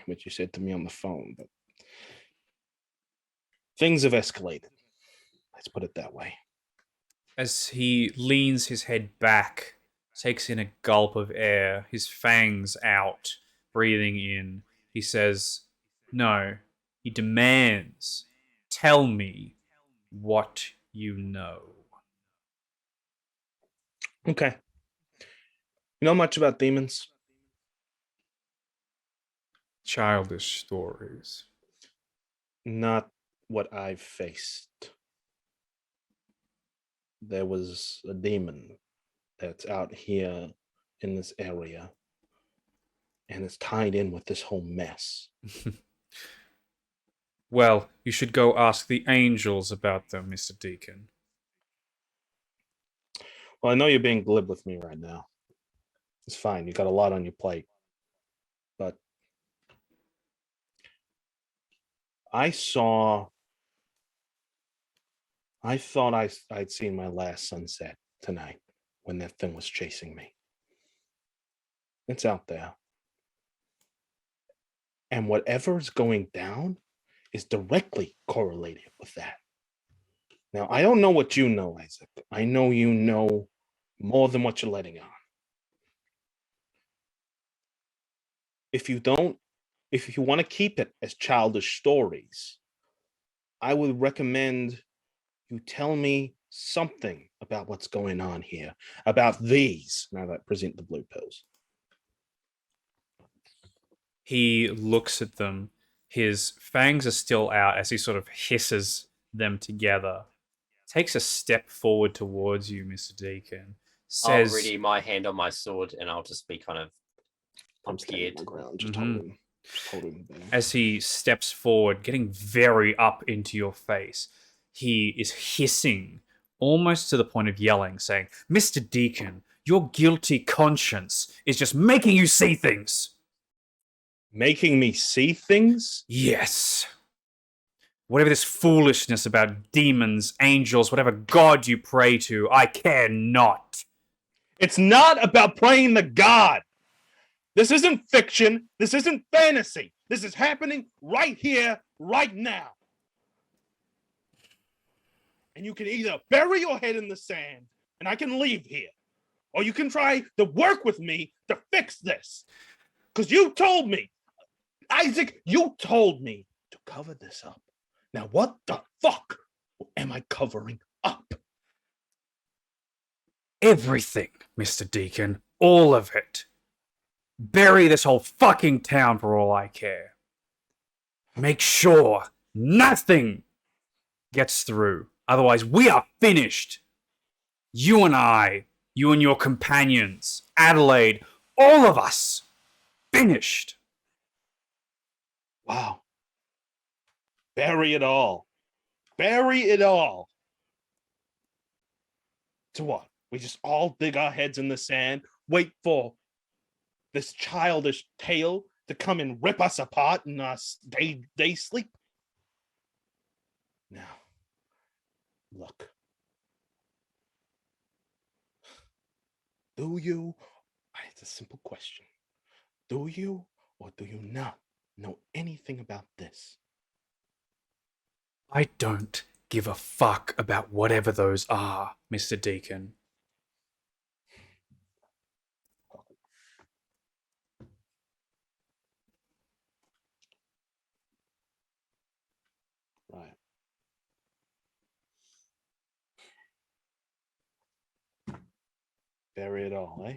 what you said to me on the phone, but things have escalated. Let's put it that way.
As he leans his head back, takes in a gulp of air, his fangs out, breathing in, he says, "No," he demands, "tell me what you know."
Okay. You know much about demons?
Childish stories.
Not what I've faced. There was a demon that's out here in this area, and it's tied in with this whole mess.
Well, you should go ask the angels about them, Mr. Deacon.
Well, I know you're being glib with me right now. It's fine. You got a lot on your plate. But I thought I'd seen my last sunset tonight when that thing was chasing me. It's out there. And whatever's going down is directly correlated with that. Now, I don't know what you know, Isaac. I know you know more than what you're letting on. If you want to keep it as childish stories, I would recommend you tell me something about what's going on here, about these. Now that present the blue pills.
He looks at them. His fangs are still out as he sort of hisses them together. Takes a step forward towards you, Mr. Deacon. Says,
I'll ready my hand on my sword, and I'll just be kind of
I'm standing
scared.
on the ground, just
Mhm.
holding the
as he steps forward, getting very up into your face, he is hissing, almost to the point of yelling, saying, "Mr. Deacon, your guilty conscience is just making you see things."
making me see things.
Yes. Whatever this foolishness about demons, angels, whatever god you pray to, I care not.
It's not about playing the god. This isn't fiction. This isn't fantasy. This is happening right here, right now. And you can either bury your head in the sand and I can leave here, or you can try to work with me to fix this. Because you told me, Isaac, you told me to cover this up. Now, what the fuck am I covering up?
Everything, Mr. Deacon. All of it. Bury this whole fucking town for all I care. Make sure nothing gets through. Otherwise, we are finished. You and I, you and your companions, Adelaide, all of us, finished.
Wow. Bury it all. Bury it all. To what? We just all dig our heads in the sand, wait for this childish tale to come and rip us apart in our day sleep. Now, look. Do you, it's a simple question. Do you or do you not know anything about this?
I don't give a fuck about whatever those are, Mr. Deacon.
Right. Bury it all, eh?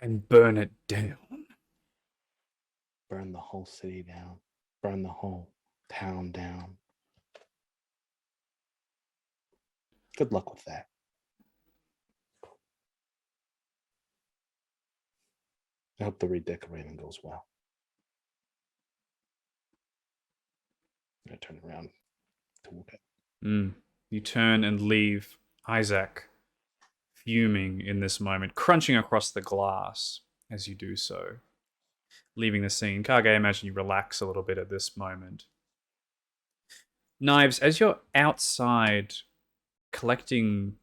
And burn it down.
Burn the whole city down. Burn the whole town down. Good luck with that. I hope the redecorating goes well. I turn around to walk out.
You turn and leave Isaac fuming in this moment, crunching across the glass as you do so, leaving the scene. Kage, I imagine you relax a little bit at this moment. Knives, as you're outside collecting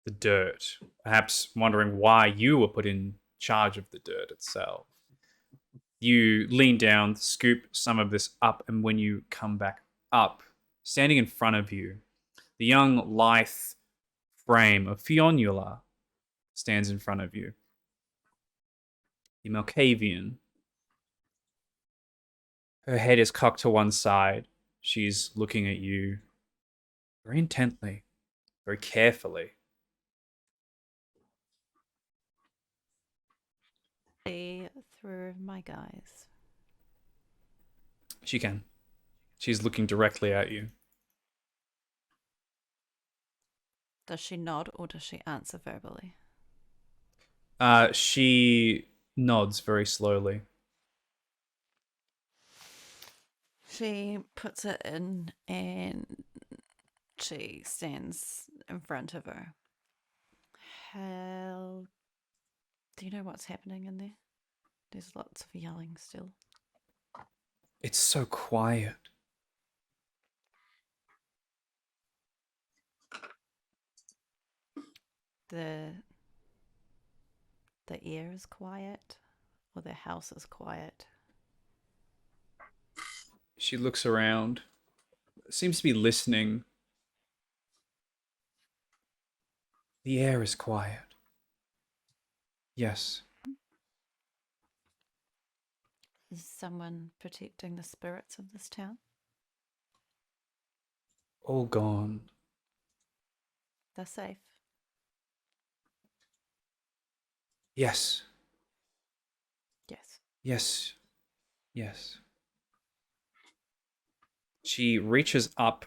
the dirt, perhaps wondering why you were put in charge of the dirt itself, you lean down, scoop some of this up, and when you come back up, standing in front of you, the young, lithe frame of Fionnuala stands in front of you. The Malkavian. Her head is cocked to one side. She's looking at you very intently, very carefully.
See through my guys.
She can. She's looking directly at you.
Does she nod or does she answer verbally?
She nods very slowly.
She puts it in and she stands in front of her. Hell, do you know what's happening in there? There's lots of yelling still.
It's so quiet.
The air is quiet or the house is quiet.
She looks around, seems to be listening. The air is quiet. Yes.
Is someone protecting the spirits of this town?
All gone.
They're safe.
Yes.
Yes.
Yes. Yes. She reaches up,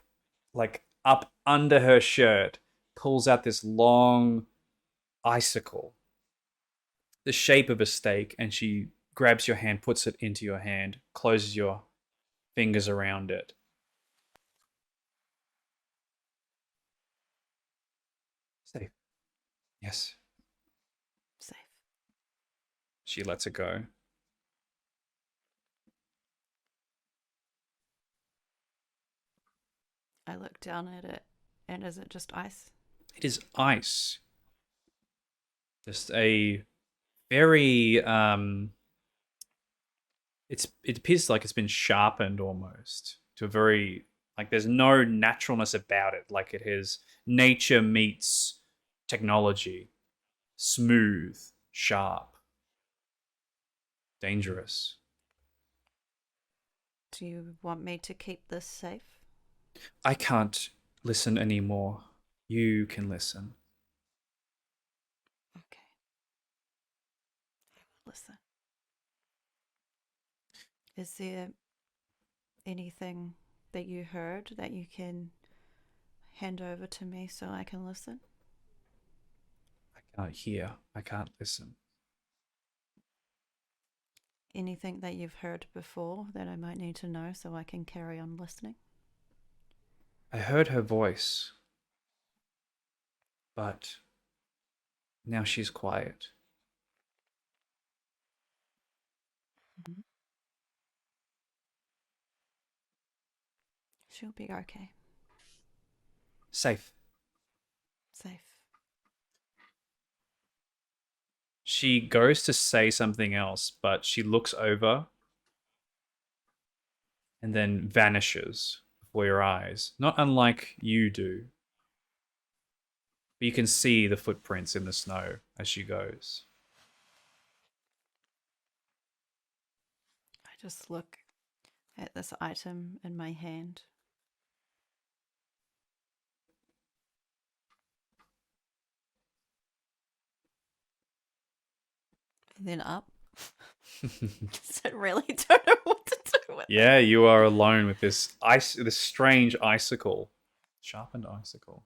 like up under her shirt, pulls out this long icicle, the shape of a stake, and she grabs your hand, puts it into your hand, closes your fingers around it. Safe. Yes.
Safe.
She lets it go.
I look down at it, and is it just ice?
It is ice. Just a very it appears like it's been sharpened almost to a very, like there's no naturalness about it, like it is nature meets technology. Smooth, sharp, dangerous.
Do you want me to keep this safe?
I can't listen anymore. You can listen.
Okay. I will listen. Is there anything that you heard that you can hand over to me so I can listen?
I can't hear. I can't listen.
Anything that you've heard before that I might need to know so I can carry on listening?
I heard her voice. But now she's quiet.
She'll be okay.
Safe.
Safe.
She goes to say something else, but she looks over and then vanishes before your eyes. Not unlike you do. But you can see the footprints in the snow as she goes.
I just look at this item in my hand. And then up. I really don't know what to do with it.
Yeah, you are alone with this strange icicle. Sharpened icicle.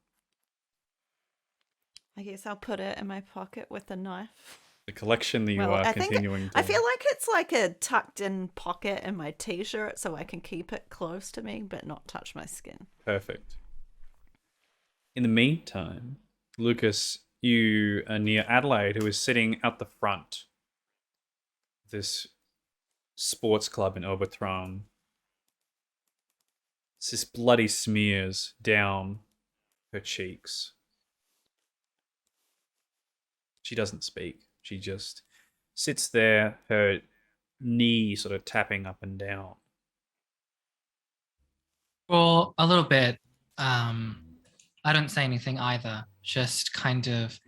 I guess I'll put it in my pocket with a knife.
The collection that you
Well,
are
I think
continuing to...
I feel like it's like a tucked in pocket in my t-shirt so I can keep it close to me but not touch my skin.
Perfect. In the meantime, Lucas, you are near Adelaide, who is sitting out the front of this sports club in Overthrown. It's this bloody smears down her cheeks. She doesn't speak. She just sits there, her knee sort of tapping up and down.
For a little bit, I don't say anything either, just kind of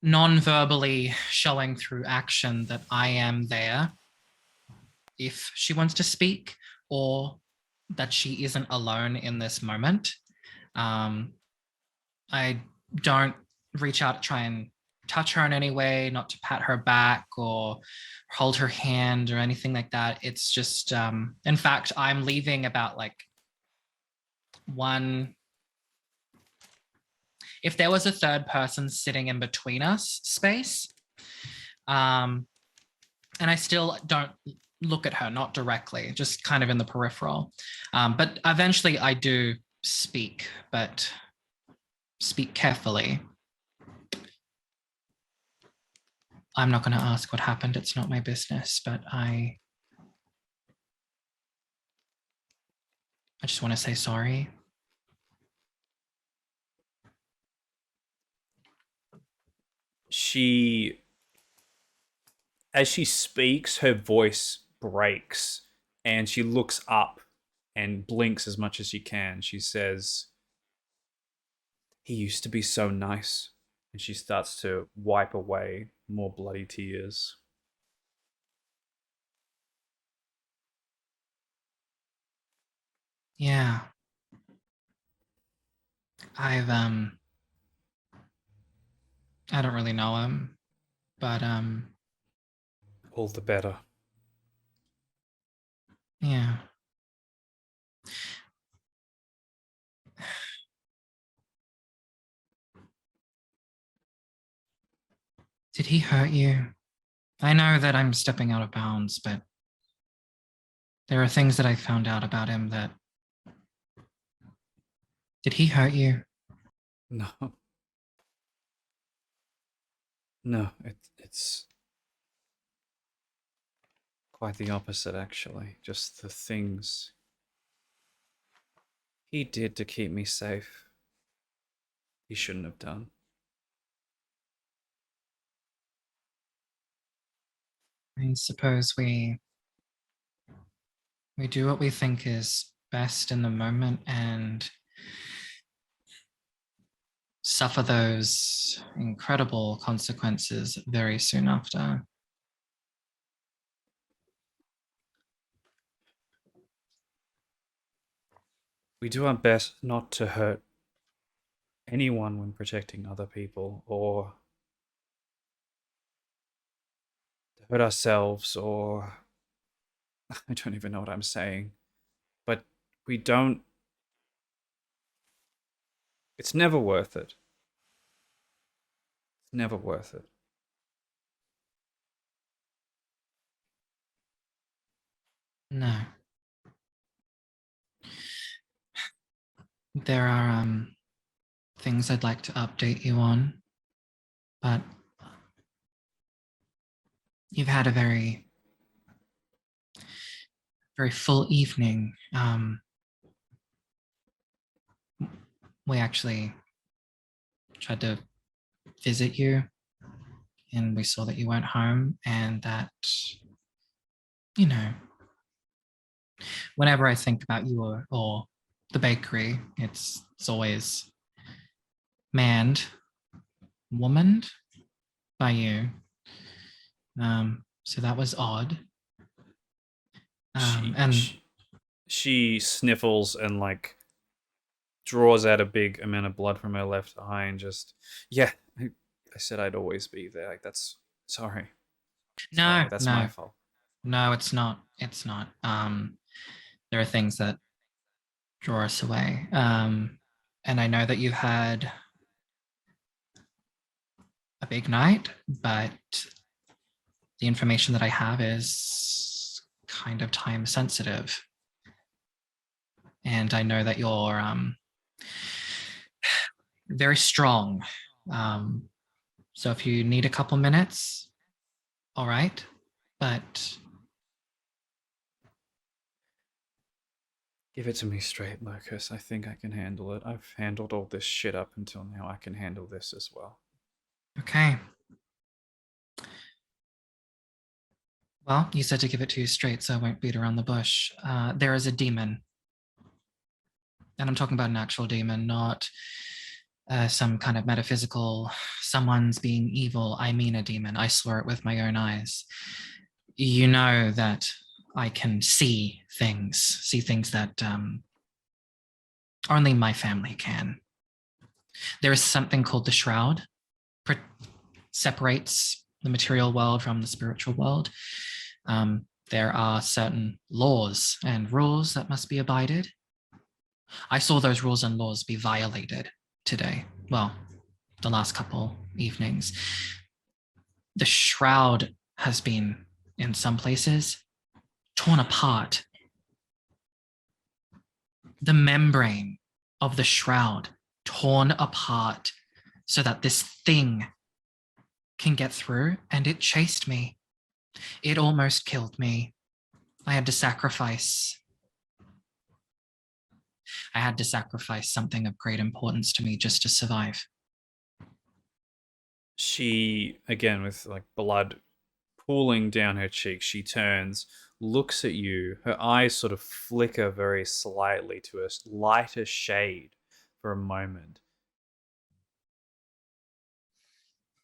non-verbally showing through action that I am there if she wants to speak, or that she isn't alone in this moment. I don't reach out to try and touch her in any way, not to pat her back or hold her hand or anything like that. It's just, in fact, I'm leaving about like one. If there was a third person sitting in between us space, and I still don't look at her, not directly, just kind of in the peripheral. But eventually I do speak, but speak carefully. I'm not going to ask what happened. It's not my business, but I just want to say sorry.
As she speaks, her voice breaks and she looks up and blinks as much as she can. She says, "He used to be so nice." And she starts to wipe away more bloody tears.
Yeah. I don't really know him, but
All the better.
yeah. Did he hurt you? I know that I'm stepping out of bounds, but there are things that I found out about him that... Did he hurt you?
No. No, it's quite the opposite, actually. Just the things he did to keep me safe, he shouldn't have done.
I suppose we do what we think is best in the moment and suffer those incredible consequences very soon after.
We do our best not to hurt anyone when protecting other people, or to hurt ourselves, or I don't even know what I'm saying. But we don't... It's never worth it. It's never worth it.
No. There are things I'd like to update you on, but you've had a very, very full evening. We actually tried to visit you, and we saw that you weren't home, and that, you know, whenever I think about you or the bakery, it's always manned, womaned by you. So that was odd.
She sniffles and like draws out a big amount of blood from her left eye and just, yeah, I said I'd always be there. Like, that's sorry.
No,
That's
no,
my fault.
no, it's not. It's not. There are things that draw us away. And I know that you've had a big night, but the information that I have is kind of time sensitive. And I know that you're very strong. So if you need a couple minutes, all right. But
Give it to me straight, Lukas. I think I can handle it. I've handled all this shit up until now. I can handle this as well.
okay. Well, you said to give it to you straight, so I won't beat around the bush. There is a demon. And I'm talking about an actual demon, not some kind of metaphysical, someone's being evil. I mean a demon. I saw it with my own eyes. You know that I can see things that only my family can. There is something called the Shroud, separates the material world from the spiritual world. There are certain laws and rules that must be abided. I saw those rules and laws be violated today. Well, the last couple evenings. The Shroud has been, in some places, torn apart. The membrane of the Shroud torn apart so that this thing can get through, and it chased me. It almost killed me. I had to sacrifice something of great importance to me just to survive.
She, again, with like blood pooling down her cheek, she turns, looks at you. Her eyes sort of flicker very slightly to a lighter shade for a moment.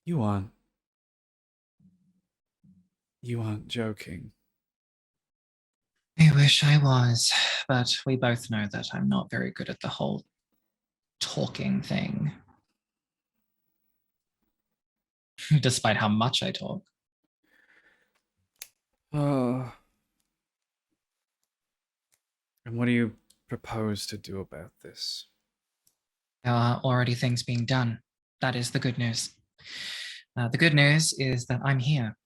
You aren't joking.
I wish I was, but we both know that I'm not very good at the whole talking thing. Despite how much I talk.
And what do you propose to do about this?
There are already things being done. That is the good news. The good news is that I'm here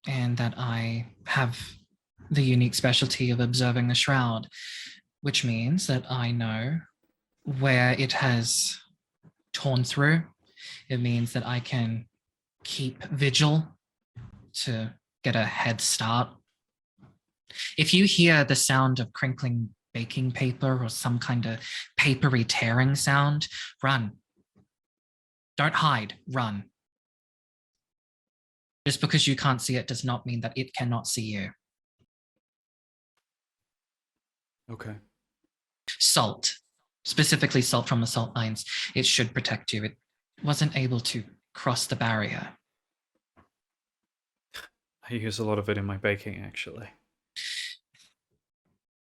and that I have the unique specialty of observing the Shroud, which means that I know where it has torn through. It means that I can keep vigil to get a head start. If you hear the sound of crinkling baking paper or some kind of papery tearing sound, run. Don't hide, run. Just because you can't see it does not mean that it cannot see you.
Okay.
Salt, specifically salt from the salt mines, it should protect you. It wasn't able to cross the barrier.
I use a lot of it in my baking, actually.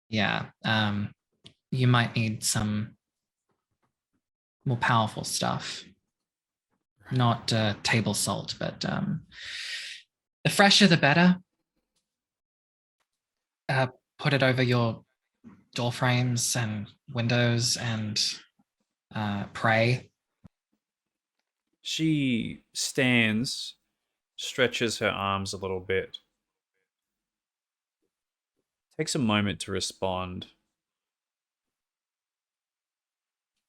Yeah, you might need some more powerful stuff. Not table salt, but the fresher the better. Put it over your door frames and windows and pray.
She stands, stretches her arms a little bit, takes a moment to respond.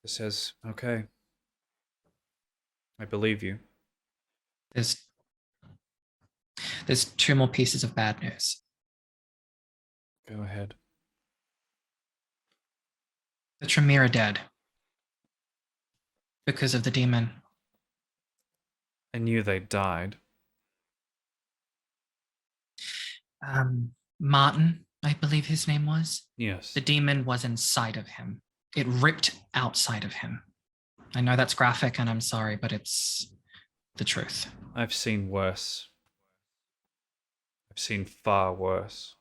Says, okay, I believe you.
There's 2 more pieces of bad news.
Go ahead.
The Tremere are dead because of the demon.
I knew they died.
Martin, I believe his name was.
Yes.
The demon was inside of him. It ripped outside of him. I know that's graphic and I'm sorry, but it's the truth.
I've seen worse. I've seen far worse.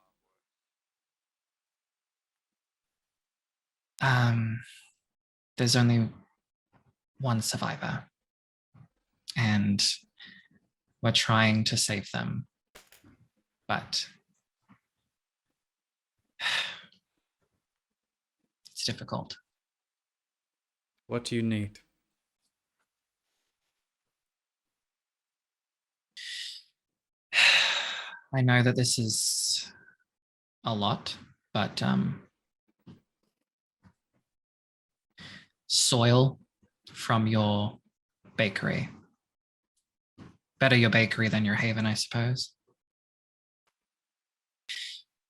There's only one survivor. And we're trying to save them. But it's difficult.
What do you need?
I know that this is a lot, but soil from your bakery. Better your bakery than your haven, I suppose.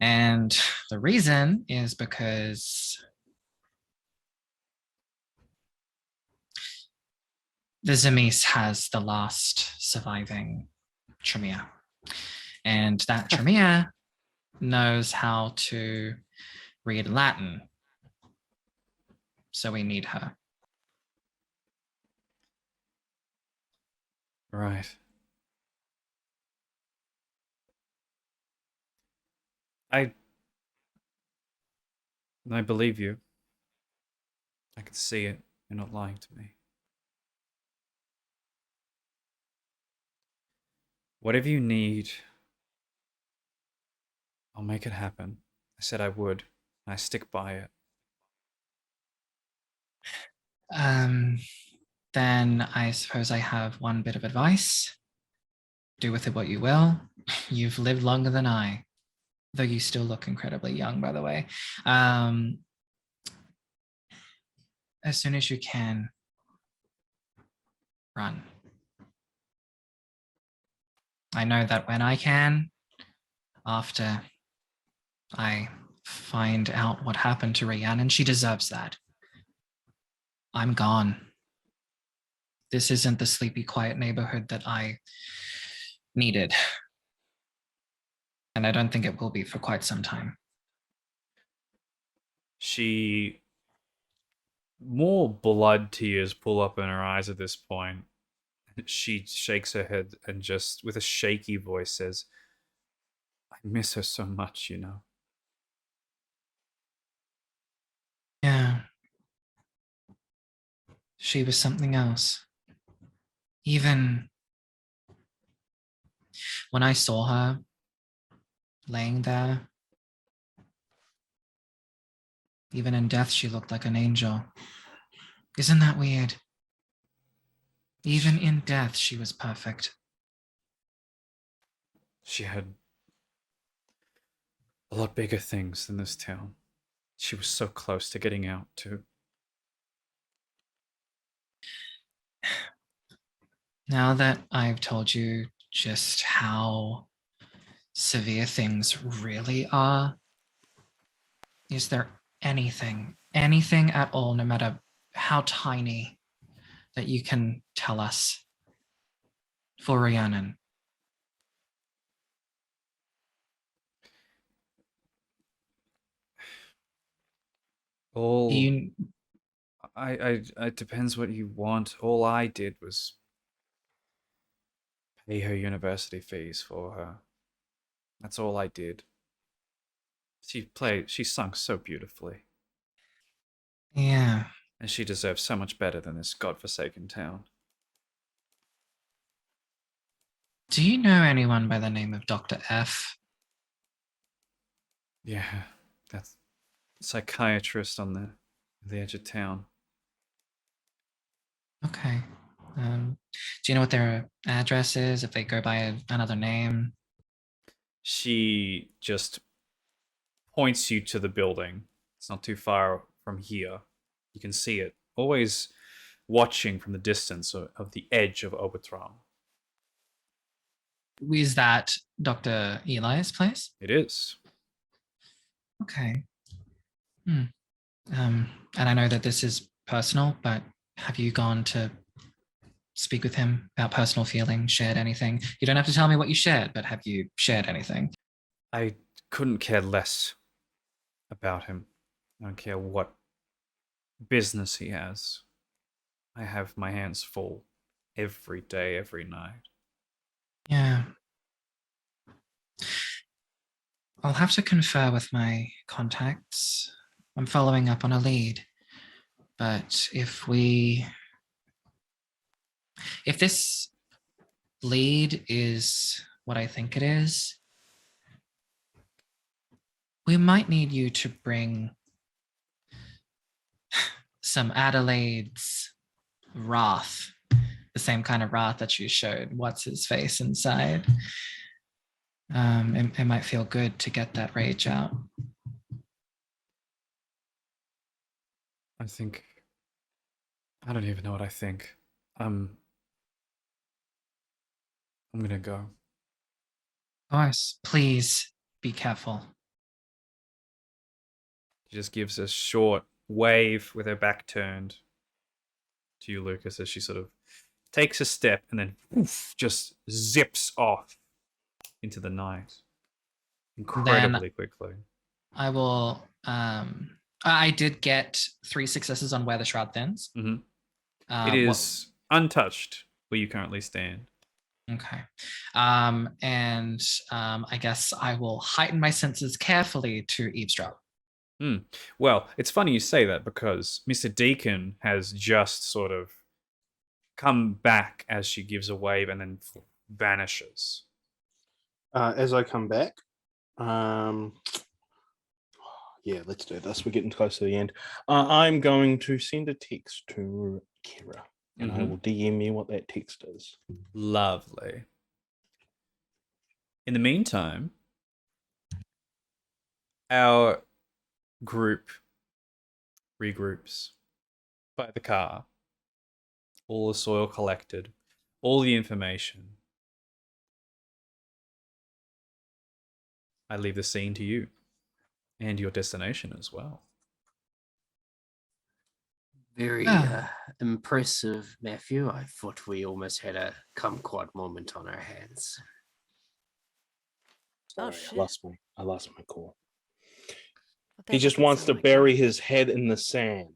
And the reason is because the Zemis has the last surviving Tremere. And that Tremere knows how to read Latin. So we need her.
Right. I believe you. I can see it. You're not lying to me. Whatever you need, I'll make it happen. I said I would, and I stick by it.
Then I suppose I have one bit of advice. Do with it what you will. You've lived longer than I, though you still look incredibly young, by the way. As soon as you can, run. I know that when I can, after I find out what happened to Rhiannon, she deserves that. I'm gone. This isn't the sleepy, quiet neighborhood that I needed. And I don't think it will be for quite some time.
She... More blood tears pull up in her eyes at this point. She shakes her head and just, with a shaky voice, says, I miss her so much, you know.
Yeah. She was something else. Even when I saw her laying there, even in death, she looked like an angel. Isn't that weird? Even in death, she was perfect.
She had a lot bigger things than this town. She was so close to getting out, too.
Now that I've told you just how severe things really are, is there anything at all, no matter how tiny, that you can tell us for Rhiannon?
All...
You,
it depends what you want. All I did was pay her university fees for her. That's all I did. She sung so beautifully.
yeah.
And she deserves so much better than this godforsaken town.
Do you know anyone by the name of Dr. F?
Yeah, that's a psychiatrist on the edge of town.
Okay. Do you know what their address is, if they go by another name?
She just points you to the building. It's not too far from here. You can see it. Always watching from the distance of the edge of Obertraum.
Is that Dr. Eli's place?
It is.
Okay. And I know that this is personal, but have you gone to speak with him about personal feelings, shared anything? You don't have to tell me what you shared, but have you shared anything?
I couldn't care less about him. I don't care what business he has. I have my hands full every day, every night.
Yeah. I'll have to confer with my contacts. I'm following up on a lead. But if this lead is what I think it is, we might need you to bring some Adelaide's wrath, the same kind of wrath that you showed what's his face inside. It might feel good to get that rage out.
I don't even know what I think. I'm gonna go.
Of course, please be careful.
She just gives a short wave with her back turned to you, Lucas, as she sort of takes a step and then poof, just zips off into the night incredibly quickly.
I will. I did get 3 successes on Where the Shroud Thins.
Mm-hmm. It is untouched where you currently stand.
Okay. I guess I will heighten my senses carefully to eavesdrop.
Well, it's funny you say that because Mr. Deacon has just sort of come back as she gives a wave and then vanishes.
As I come back, yeah, let's do this. We're getting close to the end. I'm going to send a text to Kira, and I will DM you what that text is.
Lovely. In the meantime, our group regroups by the car. All the soil collected, all the information. I leave the scene to you and your destination as well.
Very impressive, Matthew. I thought we almost had a kumquat moment on our hands.
Oh,
Sorry,
shit.
I lost my call.
But
He
that
just
doesn't
wants
sound
to
like
bury
you.
his head in the sand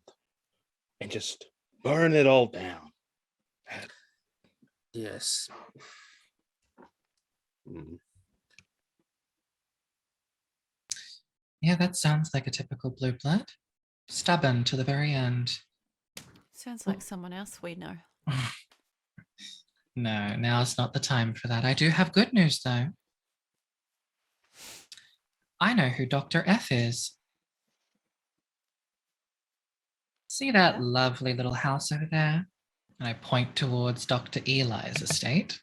and just burn it all down.
Yes.
Yeah, that sounds like a typical blue blood. Stubborn to the very end.
Sounds like someone else we know.
No, now's not the time for that. I do have good news, though. I know who Dr. F is. See that lovely little house over there? And I point towards Dr. Eli's estate.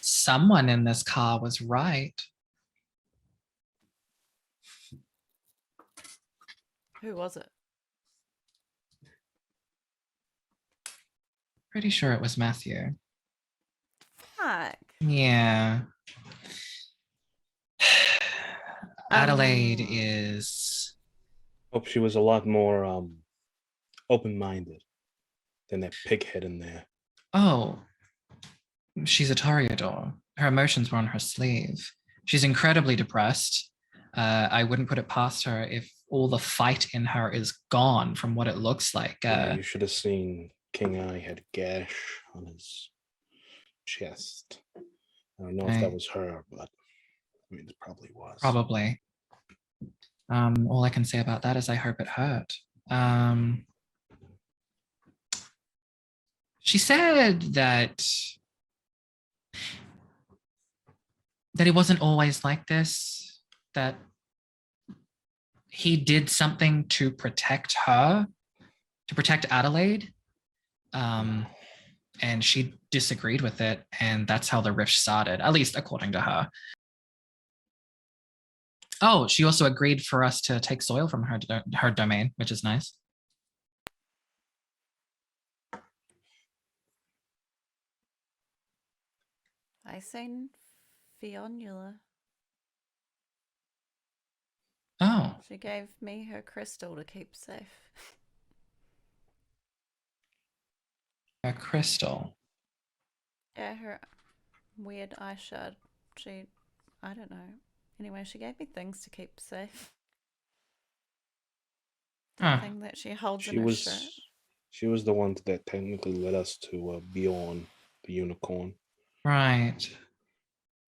Someone in this car was right.
Who was it?
Pretty sure it was Matthew.
Fuck.
Yeah. Adelaide is...
Hope she was a lot more open-minded than that pighead in there.
Oh, she's a Toreador. Her emotions were on her sleeve. She's incredibly depressed. I wouldn't put it past her if all the fight in her is gone from what it looks like.
Yeah, you should have seen King Eye had a gash on his chest. I don't know if that was her, but I mean, it probably was.
Probably. All I can say about that is I hope it hurt. She said that he wasn't always like this, that he did something to protect her, to protect Adelaide, and she disagreed with it, and that's how the rift started, at least according to her. Oh, she also agreed for us to take soil from her domain, which is nice.
I seen Fionnuala.
Oh,
She gave me her crystal to keep safe.
a crystal.
Yeah, her weird eye shard. I don't know. Anyway, she gave me things to keep safe. The
Huh.
thing that she holds
She
in her shirt.
she was the one that technically led us to beyond the unicorn.
Right.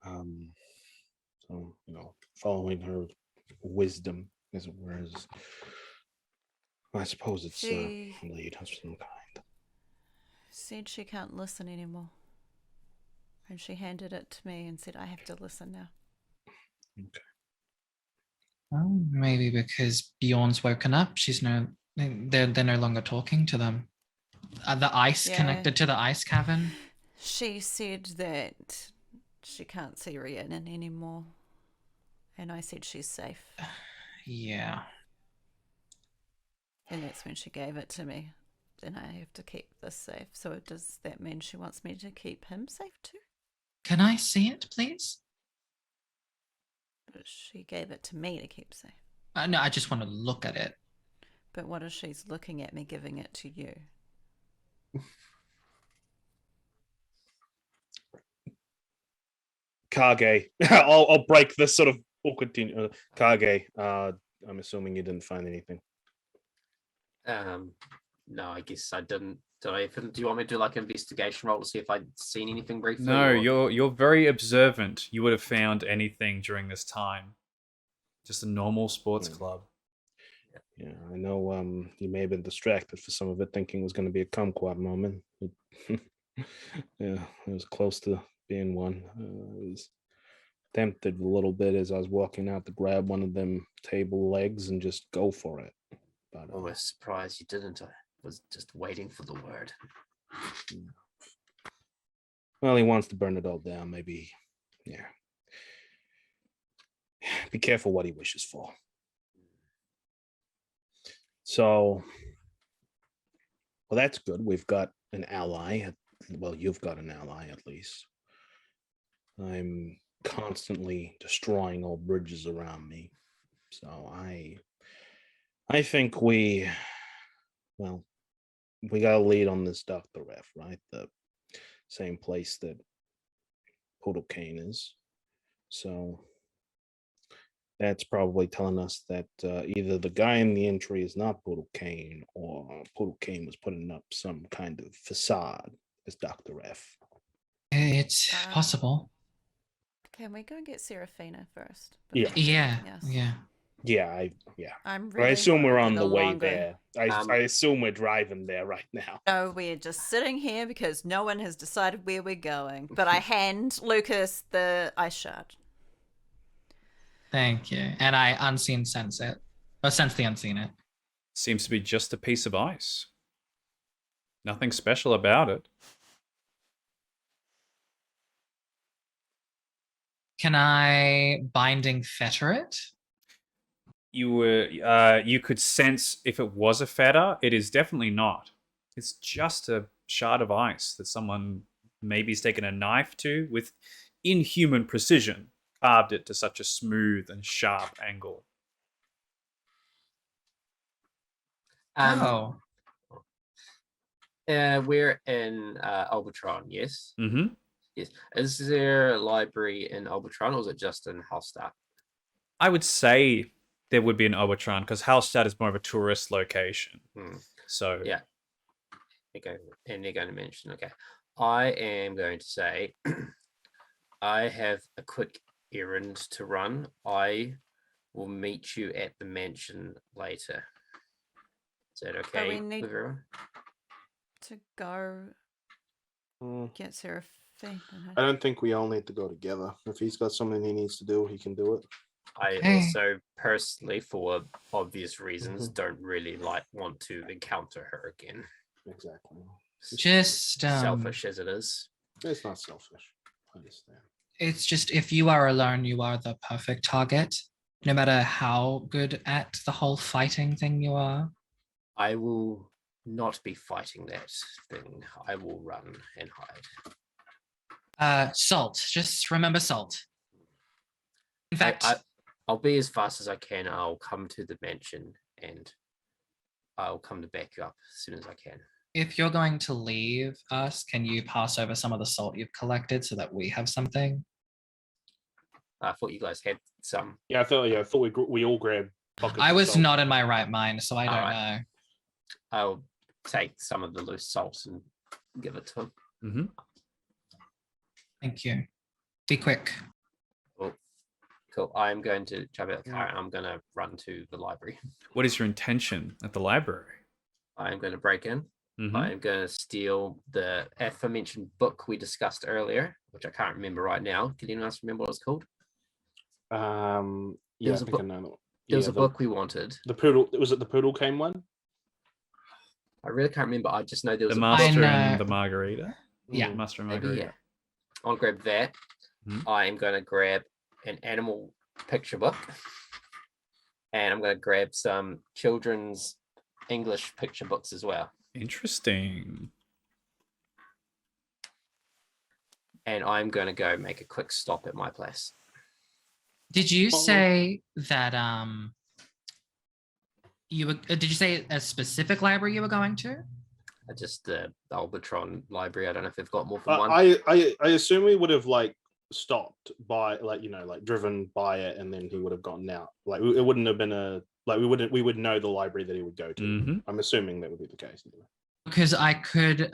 So following her wisdom, as it were, I suppose it's
She
lead of some kind.
said she can't listen anymore. And she handed it to me and said, I have to listen now.
Okay.
Well, maybe because Bjorn's woken up. They're no longer talking to them. The ice
Yeah.
connected to the ice cavern.
She said that she can't see Rhiannon anymore. And I said she's safe.
Yeah.
And that's when she gave it to me. Then I have to keep this safe. So does that mean she wants me to keep him safe too?
Can I see it, please?
But she gave it to me to keep safe.
No, I just want to look at it.
But what if she's looking at me giving it to you?
Kage, I'll break this sort of awkward tension. Kage, I'm assuming you didn't find anything.
No, I guess I didn't. Do you want me to do like an investigation roll to see if I'd seen anything briefly?
No,
or-
you're very observant. You would have found anything during this time. Just a normal sports club.
Yeah, I know. You may have been distracted for some of it, thinking it was going to be a kumquat moment. Yeah, it was close to being one. I was tempted a little bit as I was walking out to grab one of them table legs and just go for it. But
Almost surprised you didn't. I was just waiting for the word.
well, he wants to burn it all down. Maybe, yeah. Be careful what he wishes for. So, well, that's good. We've got an ally. Well, you've got an ally at least. I'm constantly destroying all bridges around me. So I think we got a lead on this Dr. F, right? The same place that Poodle Cane is. So that's probably telling us that either the guy in the entry is not Poodle Cane or Poodle Cane was putting up some kind of facade as Dr. F.
It's possible.
Can we go and get Seraphina first?
Yeah.
Yeah.
Yes.
Yeah.
I'm
I
really
assume we're
hoping
on the way
longer-
there. I assume we're driving there right now.
No, we're just sitting here because no one has decided where we're going. But I hand Lucas the ice shard.
Thank you. And I unseen sense it. Or sense the unseen it.
Seems to be just a piece of ice. Nothing special about it.
Can I binding fetter it?
You could sense if it was a fetter. It is definitely not. It's just a shard of ice that someone maybe's taken a knife to with inhuman precision, carved it to such a smooth and sharp angle.
Oh.
We're in Albatron, yes?
Mm-hmm.
Yes. Is there a library in Albatron or is it just in Hallstatt?
I would say there would be an Obertron because Hallstatt is more of a tourist location. So
yeah. Okay. And they're going to mention, okay. I am going to say I have a quick errand to run. I will meet you at the mansion later. Is that okay
we need-
with everyone?
To go get Seraphina.
I don't think we all need to go together. If he's got something he needs to do, he can do it.
I
Okay.
also personally, for obvious reasons, don't really want to encounter her again.
Exactly.
Just
Selfish as it is.
It's not selfish. I understand.
It's just if you are alone, you are the perfect target. No matter how good at the whole fighting thing you are.
I will not be fighting that thing. I will run and hide.
Salt. Just remember salt. In fact,
I'll be as fast as I can. I'll come to the mansion and I'll come to back you up as soon as I can.
if you're going to leave us, can you pass over some of the salt you've collected so that we have something?
I thought you guys had some.
Yeah, I thought we all grabbed pockets.
I
of
was
salt.
not in my right mind, so I don't
Alright.
know.
I'll take some of the loose salt and give it to him.
Mm-hmm.
Thank you. Be quick.
Cool. I'm going to jump out the car and I'm going to run to the library.
What is your intention at the library?
I'm going to break in.
Mhm.
I'm going to steal the aforementioned book we discussed earlier, which I can't remember right now. Can anyone else remember what it's called?
Yeah,
was
I
a
think I
book-
know.
There was
Yeah,
a book we wanted.
The poodle. Was it the poodle came one?
I really can't remember. I just know there was
The
a
Master
know.
and the Margarita?
Yeah.
Master and
Maybe,
Margarita.
I'll grab that.
Mhm.
I am going to grab an animal picture book. And I'm going to grab some children's English picture books as well.
Interesting.
And I'm going to go make a quick stop at my place.
Did you
Oh.
say that you were did you say a specific library you were going to?
Just the Albatron library. I don't know if they've got more than one.
I assume we would have like stopped by driven by it, and then he would have gotten out. Like it wouldn't have been we would know the library that he would go to.
Mhm.
I'm assuming that would be the case.
Because I could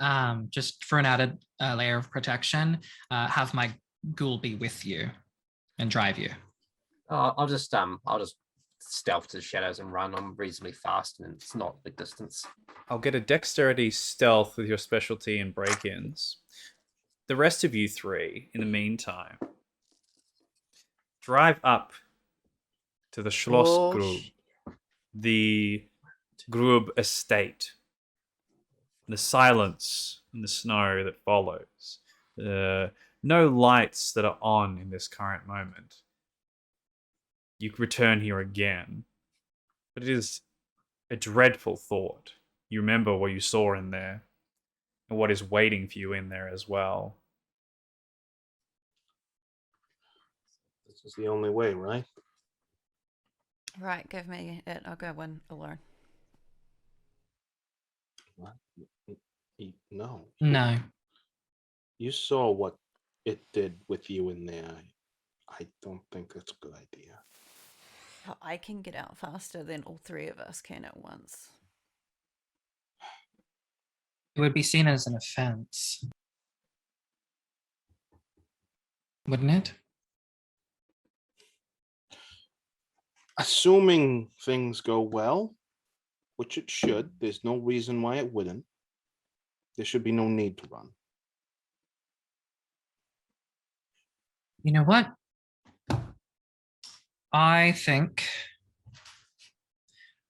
just for an added layer of protection, have my ghoul be with you and drive you.
I'll just stealth to the shadows and run. I'm reasonably fast and it's not a big distance.
I'll get a dexterity stealth with your specialty in break-ins. The rest of you three, in the meantime, drive up to the Schlossgrub, the Grub estate. The silence and the snow that follows. No lights that are on in this current moment. You return here again, but it is a dreadful thought. You remember what you saw in there and what is waiting for you in there as well.
This is the only way, right?
Right, give me it. I'll go one alone.
What? No.
No.
You saw what it did with you in there. I don't think that's a good idea.
I can get out faster than all three of us can at once.
It would be seen as an offense. Wouldn't it?
Assuming things go well, which it should, there's no reason why it wouldn't. There should be no need to run.
You know what? I think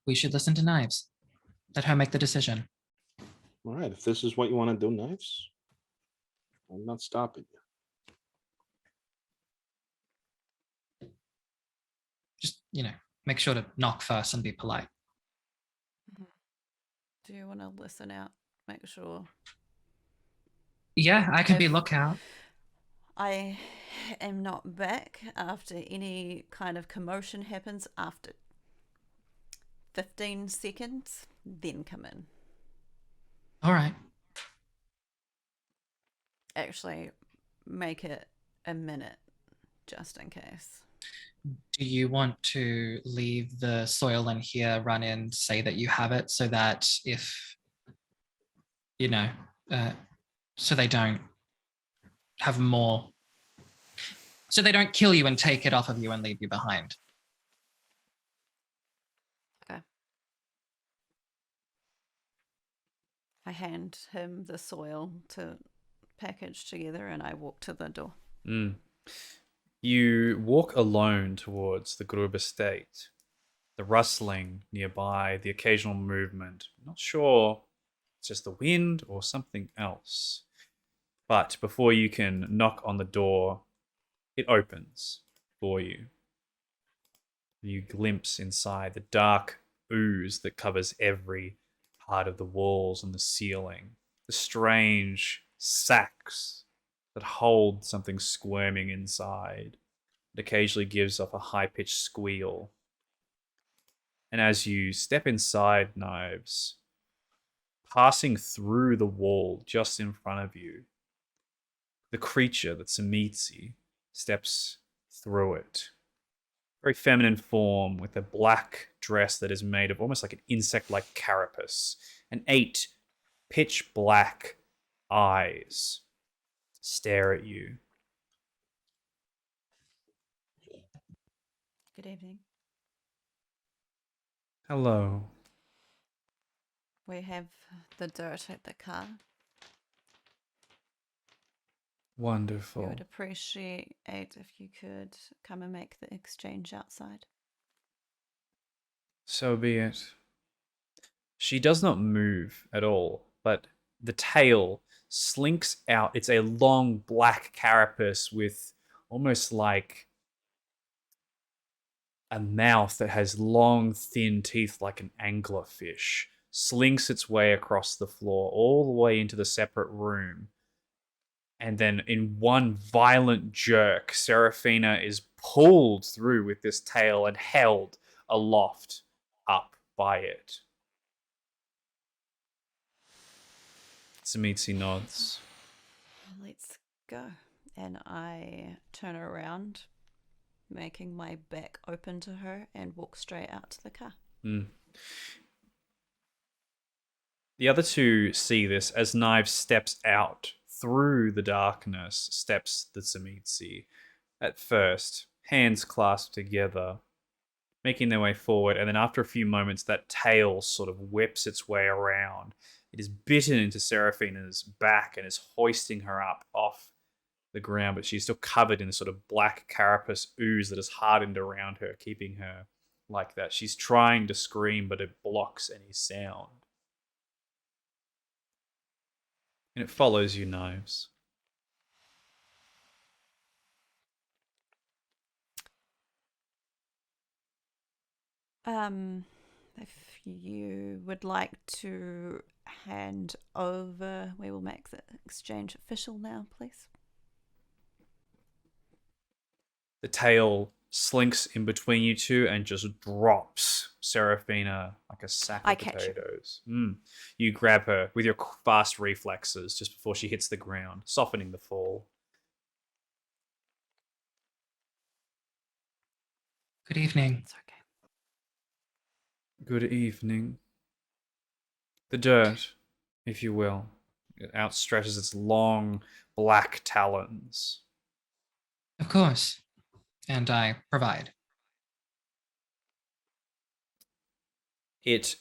we should listen to Knives. Let her make the decision.
All right, if this is what you want to do, Knives, I'm not stopping you.
Just, make sure to knock first and be polite.
Do you want to listen out? Make sure.
Yeah, I can be
If-
lookout.
I am not back after any kind of commotion happens after 15 seconds, then come in.
All right.
Actually, make it a minute just in case.
Do you want to leave the soil in here, run in, say that you have it so that if, so they don't have more, so they don't kill you and take it off of you and leave you behind?
Okay. I hand him the soil to package together and I walk to the door.
Mm. You walk alone towards the Grub estate. The rustling nearby, the occasional movement. Not sure it's just the wind or something else. But before you can knock on the door, it opens for you. You glimpse inside the dark ooze that covers every part of the walls and the ceiling. The strange sacks that hold something squirming inside. It occasionally gives off a high-pitched squeal. And as you step inside, Knives, passing through the wall just in front of you, the creature that's Amitsi steps through it. Very feminine form with a black dress that is made of almost like an insect-like carapace, and 8 pitch black eyes stare at you.
Good evening.
Hello.
We have the dirt at the car. We
Wonderful.
would appreciate if you could come and make the exchange outside.
So be it. She does not move at all, but the tail slinks out. It's a long black carapace with almost like a mouth that has long, thin teeth like an anglerfish. Slinks its way across the floor, all the way into the separate room. And then in one violent jerk, Seraphina is pulled through with this tail and held aloft up by it. Samitsi nods.
Let's go. And I turn around, making my back open to her, and walk straight out to the car.
The other two see this as Knives steps out through the darkness, steps the Samitsi. At first, hands clasped together, making their way forward, and then after a few moments, that tail sort of whips its way around. It is bitten into Seraphina's back and is hoisting her up off the ground, but she's still covered in a sort of black carapace ooze that is hardened around her, keeping her like that. She's trying to scream, but it blocks any sound. And it follows you, Knives.
If you would like to hand over, we will make the exchange official now, please.
The tail slinks in between you two and just drops Seraphina like a sack
I
of
catch her.
potatoes. You grab her with your fast reflexes just before she hits the ground, softening the fall.
Good evening.
It's okay.
Good evening. The dirt, if you will, it outstretches its long black talons.
Of course. And I provide.
It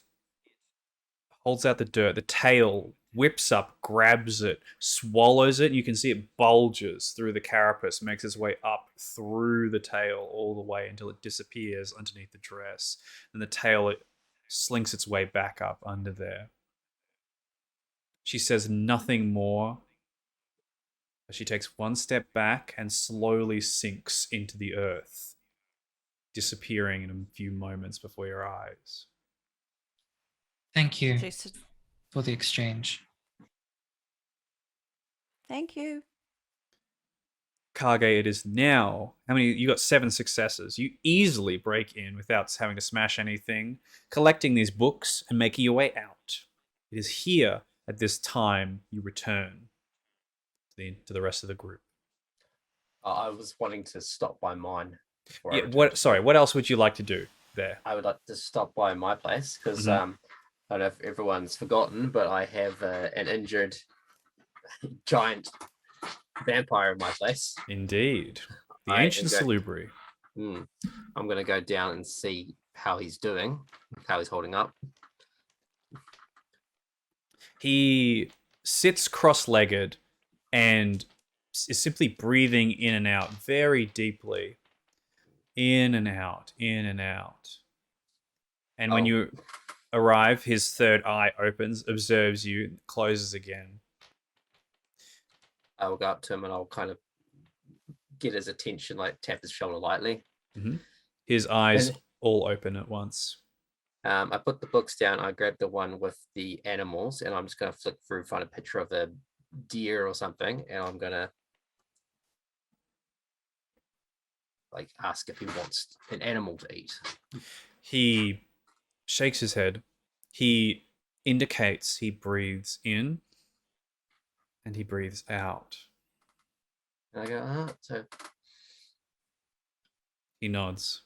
holds out the dirt. The tail whips up, grabs it, swallows it. And you can see it bulges through the carapace, makes its way up through the tail all the way until it disappears underneath the dress. And the tail, it slinks its way back up under there. She says nothing more. She takes one step back and slowly sinks into the earth, disappearing in a few moments before your eyes.
Thank you
Jason,
for the exchange.
thank you.
Kage, it is now. How many? You got 7 successes. You easily break in without having to smash anything, collecting these books and making your way out. It is here at this time you return to the rest of the group.
I was wanting to stop by mine. before I
Yeah.
returned
What?
to
Sorry.
the-
What else would you like to do there?
I would like to stop by my place because
Mhm.
I don't know if everyone's forgotten, but I have an injured giant vampire in my place.
Indeed, the
I
ancient
exact-
salubri.
I'm going to go down and see how he's doing, how he's holding up.
He sits cross-legged and is simply breathing in and out very deeply. In and out, in and out. And when
Oh.
you arrive, his third eye opens, observes you, closes again.
I will go up to him and I'll kind of get his attention, like tap his shoulder lightly.
His eyes
And-
all open at once.
I put the books down. I grab the one with the animals, and I'm just going to flick through, find a picture of a deer or something, and I'm going to like ask if he wants an animal to eat.
He shakes his head. He indicates he breathes in and he breathes out.
And I go, so
He nods.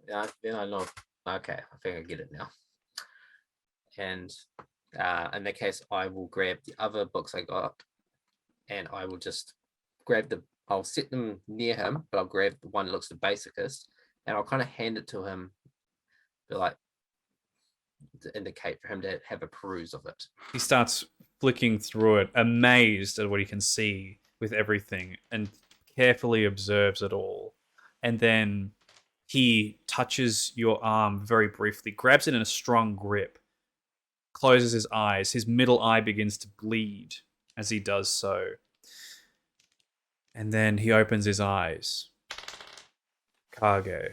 yeah, then I know. Okay, I think I get it now. And in that case, I will grab the other books I got, and I will just grab I'll set them near him, but I'll grab the one that looks the basicest, and I'll kind of hand it to him, like to indicate for him to have a peruse of it.
He starts flicking through it, amazed at what he can see with everything, and carefully observes it all. And then he touches your arm very briefly, grabs it in a strong grip, closes his eyes. His middle eye begins to bleed as he does so. And then he opens his eyes. Kage.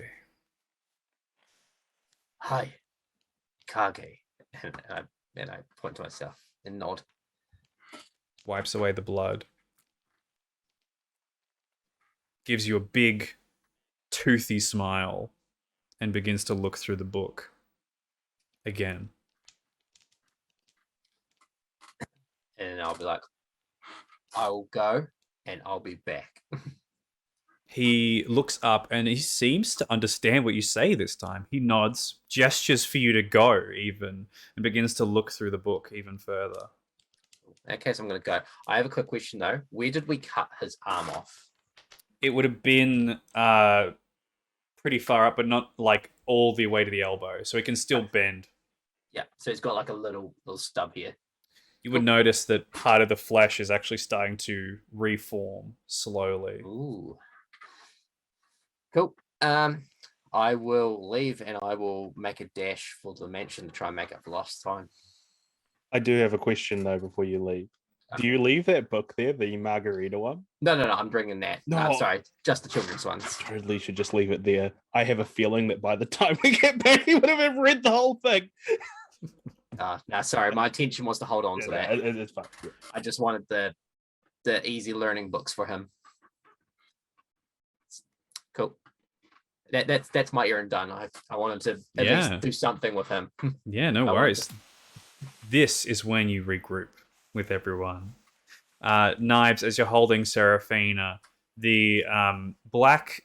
Hi, Kage. And I point to myself and nod.
Wipes away the blood. Gives you a big, toothy smile and begins to look through the book again.
And I'll be like, I will go and I'll be back.
He looks up and he seems to understand what you say this time. He nods, gestures for you to go even, and begins to look through the book even further.
In that case, I'm going to go. I have a quick question though. Where did we cut his arm off?
It would have been pretty far up, but not like all the way to the elbow, so he can still bend.
Yeah, so he's got like a little stub here.
You would notice that part of the flesh is actually starting to reform slowly.
Ooh. Cool. I will leave and I will make a dash for the mansion to try and make up for lost time.
I do have a question though before you leave. Do you leave that book there, the Margarita one?
No, I'm bringing that.
No.
Sorry, just the children's ones.
Totally should just leave it there. I have a feeling that by the time we get back, he would have read the whole thing.
No, sorry. My intention was to hold on to that.
It's fine. Yeah.
I just wanted the easy learning books for him. Cool. That's my errand done. I wanted to at least do something with him.
Yeah, no worries. This is when you regroup with everyone. Knives, as you're holding Seraphina, the black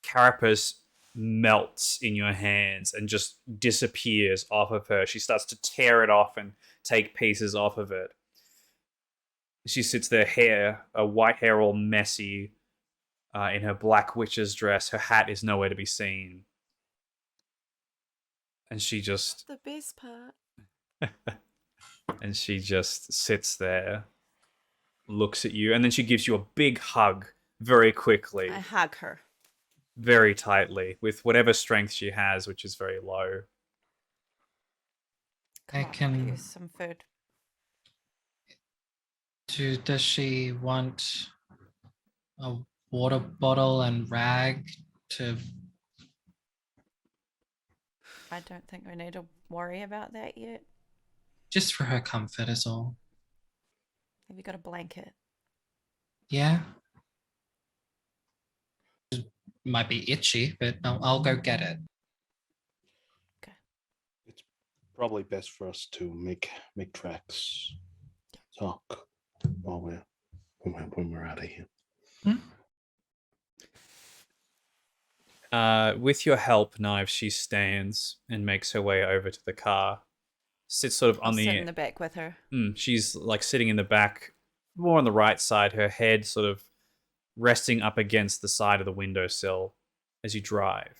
carapace melts in your hands and just disappears off of her. She starts to tear it off and take pieces off of it. She sits there, white hair all messy, in her black witch's dress. Her hat is nowhere to be seen. And she just...
The best part.
And she just sits there, looks at you, and then she gives you a big hug very quickly.
I hug her.
Very tightly, with whatever strength she has, which is very low.
I can
use some food.
Does she want a water bottle and rag to...
I don't think we need to worry about that yet.
Just for her comfort is all.
Have you got a blanket?
Yeah. It might be itchy, but I'll go get it.
Okay.
It's probably best for us to make tracks, talk while when we're out of here.
With your help, Knives, she stands and makes her way over to the car. Sits sort of on
sit in the back with her.
She's like sitting in the back, more on the right side, her head sort of resting up against the side of the windowsill as you drive.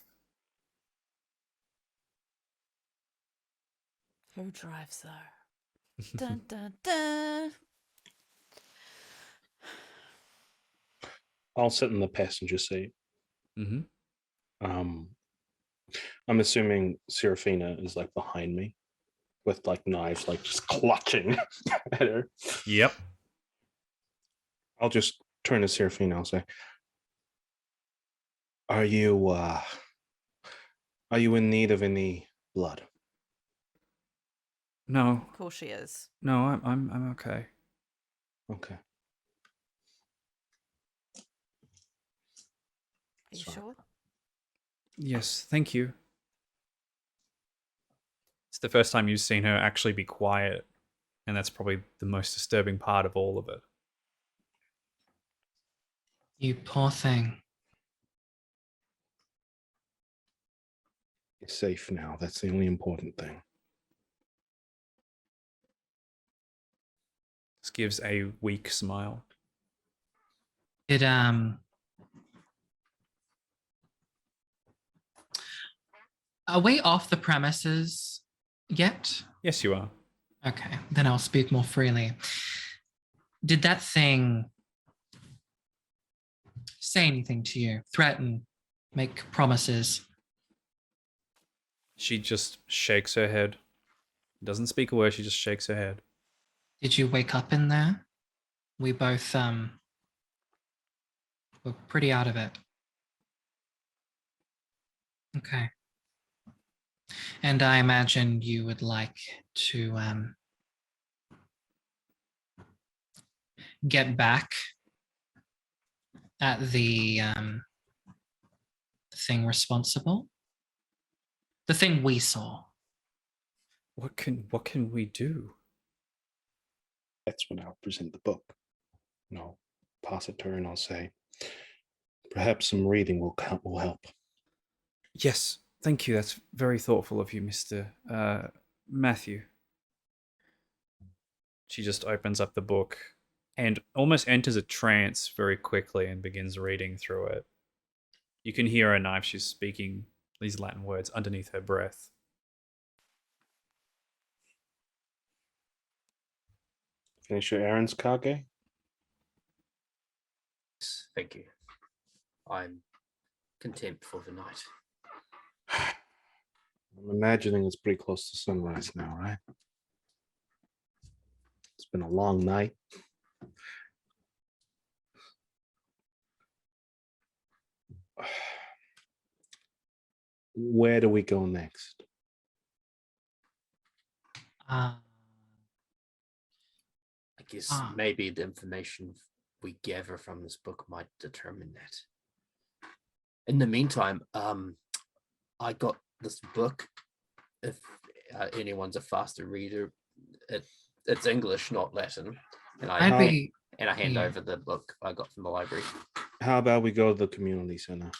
Who drives her? Dun dun dun.
I'll sit in the passenger seat.
Mm-hmm.
I'm assuming Seraphina is like behind me, with like knives, like just clutching at her.
Yep.
I'll just turn to Seraphina. I'll say, "Are you in need of any blood?"
No.
Of course she is.
No, I'm okay.
Okay.
you
Sorry.
sure?
Yes, thank you. It's the first time you've seen her actually be quiet, and that's probably the most disturbing part of all of it.
You poor thing.
You're safe now. That's the only important thing.
Just gives a weak smile.
Did are we off the premises yet?
Yes, you are.
Okay, then I'll speak more freely. Did that thing say anything to you? Threaten? Make promises?
She just shakes her head. Doesn't speak a word, she just shakes her head.
Did you wake up in there? We both were pretty out of it. Okay. And I imagine you would like to get back at the thing responsible, the thing we saw.
What can we do?
That's when I'll present the book. And I'll pass it to her and I'll say, perhaps some reading will help.
Yes, thank you. That's very thoughtful of you, Mr. Matthew. She just opens up the book and almost enters a trance very quickly and begins reading through it. You can hear her knife. She's speaking these Latin words underneath her breath.
Finish your errands, Kage?
Thank you. I'm content for the night.
I'm imagining it's pretty close to sunrise now, right? It's been a long night. Where do we go next?
I guess maybe the information we gather from this book might determine that. In the meantime, I got this book. If anyone's a faster reader, it's English, not Latin, and I hand over the book I got from the library.
How about we go to the community center?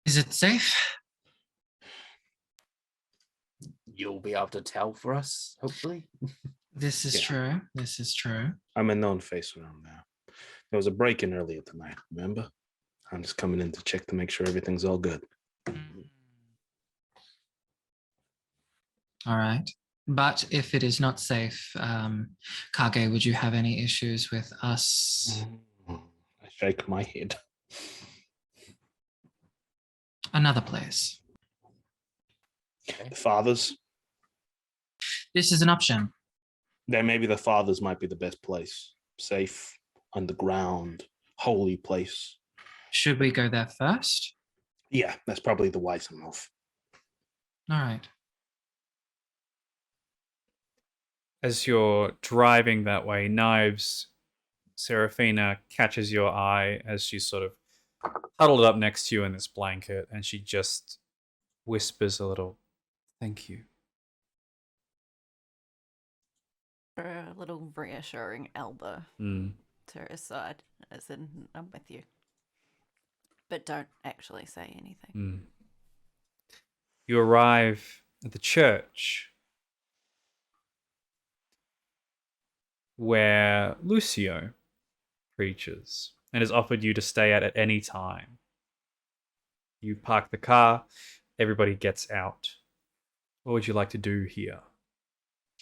Is it safe?
You'll be able to tell for us, hopefully.
This is true. This is true.
I'm a known face around now. There was a break-in earlier tonight, remember? I'm just coming in to check to make sure everything's all good.
All right. But if it is not safe, Kage, would you have any issues with us?
I shake my head.
Another place.
The fathers?
This is an option.
Then maybe the fathers might be the best place. Safe, underground, holy place.
Should we go there first?
Yeah, that's probably the wiser move.
All right.
As you're driving that way, Knives, Serafina catches your eye as she's sort of huddled up next to you in this blanket, and she just whispers a little, "Thank you."
A little reassuring elbow to her side, as in, I'm with you. But don't actually say anything.
You arrive at the church where Lucio preaches and has offered you to stay at any time. You park the car, everybody gets out. What would you like to do here?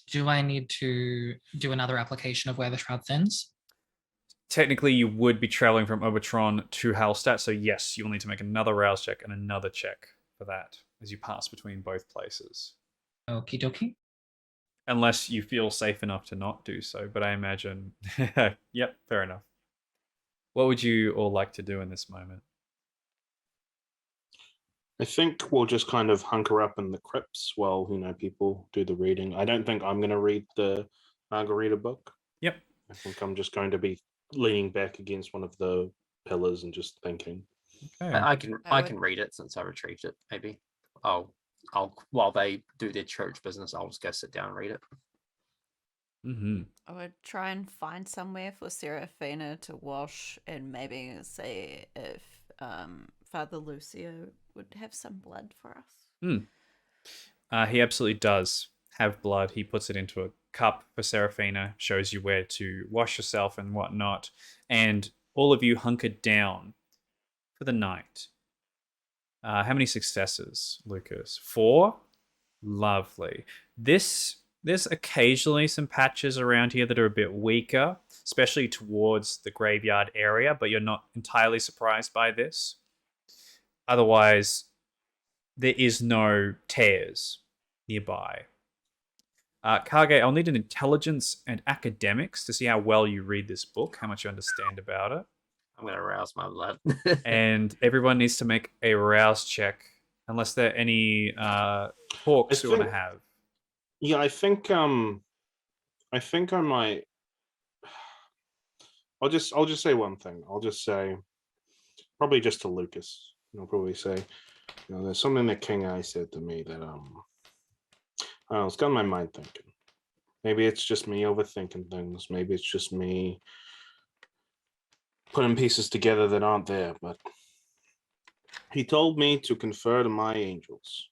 Do I need to do another application of where the shroud thins?
Technically, you would be traveling from Obertron to Hallstatt, so yes, you will need to make another rouse check and another check for that as you pass between both places.
Okie dokie.
Unless you feel safe enough to not do so, but I imagine... Yep, fair enough. What would you all like to do in this moment?
I think we'll just kind of hunker up in the crypts while, people do the reading. I don't think I'm going to read the Margarita book.
Yep.
I think I'm just going to be leaning back against one of the pillars and just thinking.
Okay.
I can
I
I
would-
can read it since I retrieved it. Maybe I'll while they do their church business, I'll just go sit down and read it.
Mm-hmm.
I would try and find somewhere for Serafina to wash and maybe see if Father Lucio would have some blood for us.
He absolutely does have blood. He puts it into a cup for Serafina, shows you where to wash yourself and whatnot, and all of you hunkered down for the night. How many successes, Lucas? 4? Lovely. There's occasionally some patches around here that are a bit weaker, especially towards the graveyard area, but you're not entirely surprised by this. Otherwise, there is no tears nearby. Kage, I'll need an intelligence and academics to see how well you read this book, how much you understand about it.
I'm gonna rouse my blood.
And everyone needs to make a rouse check, unless there are any talks you want to
think-
have.
Yeah, I think I might. I'll just say one thing. I'll just say, probably just to Lucas. I'll probably say, there's something that King Eye said to me that I don't know, it's got my mind thinking. Maybe it's just me overthinking things. Maybe it's just me putting pieces together that aren't there. But he told me to confer to my angels.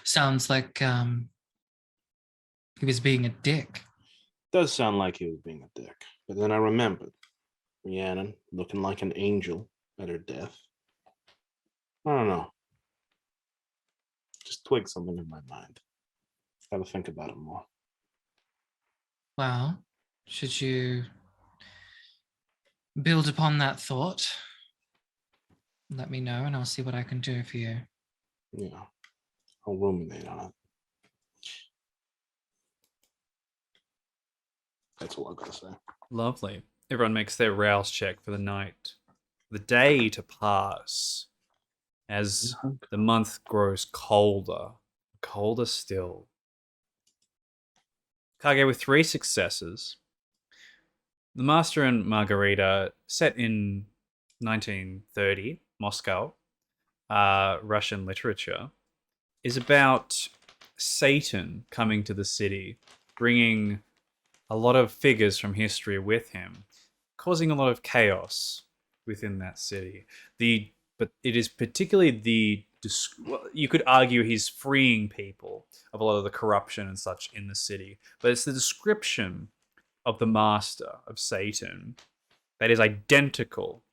Sounds like he was being a dick.
Does sound like he was being a dick. But then I remembered Rhiannon looking like an angel at her death. I don't know. Just twigged something in my mind. Gotta think about it more.
Well, should you build upon that thought? Let me know and I'll see what I can do for you.
Yeah. I'll ruminate on it. That's all I've got to say.
Lovely. Everyone makes their rouse check for the night. The day to pass as the month grows colder still. Kage with 3 successes. The Master and Margarita, set in 1930, Moscow, Russian literature, is about Satan coming to the city, bringing a lot of figures from history with him, causing a lot of chaos within that city. But it is particularly you could argue he's freeing people of a lot of the corruption and such in the city, but it's the description of the master of Satan that is identical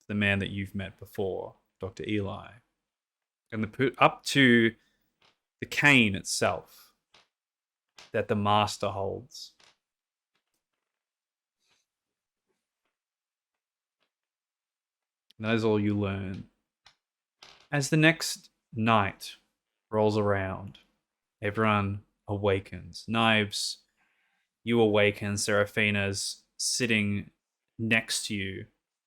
to the man that you've met before, Dr. Eli, and up to the cane itself that the master holds. And that is all you learn. As the next night rolls around, everyone awakens. Knives, you awaken. Seraphina's sitting next to you.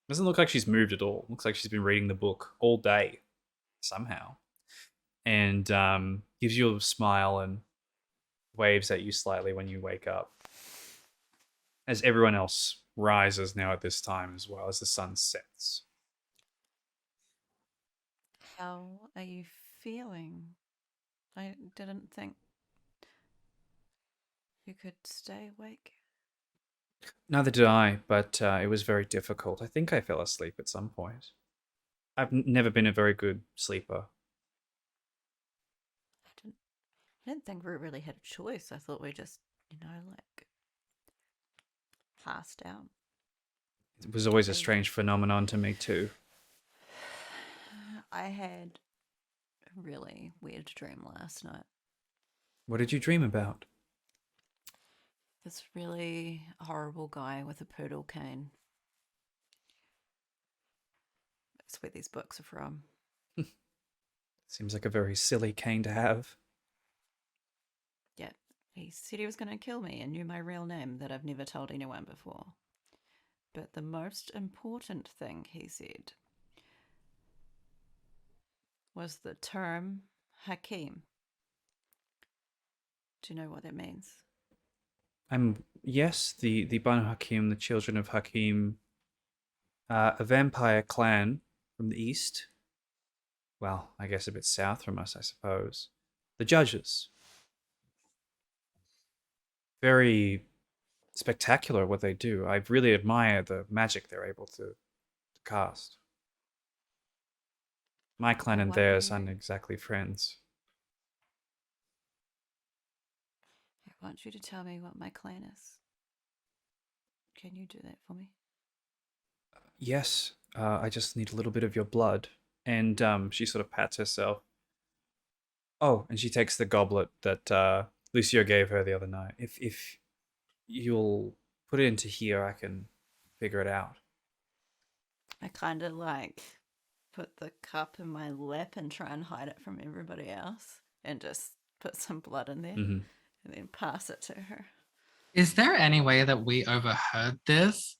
Doesn't look like she's moved at all. Looks like she's been reading the book all day, somehow. And gives you a smile and waves at you slightly when you wake up. As everyone else rises now at this time as well, as the sun sets.
How are you feeling? I didn't think you could stay awake.
Neither did I, but it was very difficult. I think I fell asleep at some point. I've never been a very good sleeper.
I didn't think we really had a choice. I thought we just, passed out.
It was always a strange phenomenon to me too.
I had a really weird dream last night.
What did you dream about?
This really horrible guy with a poodle cane. That's where these books are from.
Seems like a very silly cane to have.
Yeah, he said he was going to kill me and knew my real name that I've never told anyone before. But the most important thing he said was the term Hakim. Do you know what that means?
Yes, the Banu Hakim, the children of Hakim, a vampire clan from the east. Well, I guess a bit south from us, I suppose. The judges. Very spectacular what they do. I really admire the magic they're able to cast. My clan and
What
theirs
you-
aren't exactly friends.
I want you to tell me what my clan is. Can you do that for me?
Yes, I just need a little bit of your blood. And she sort of pats herself. Oh, and she takes the goblet that Lucio gave her the other night. If you'll put it into here, I can figure it out.
I kind of like put the cup in my lap and try and hide it from everybody else and just put some blood in there
Mm-hmm.
and then pass it to her.
Is there any way that we overheard this?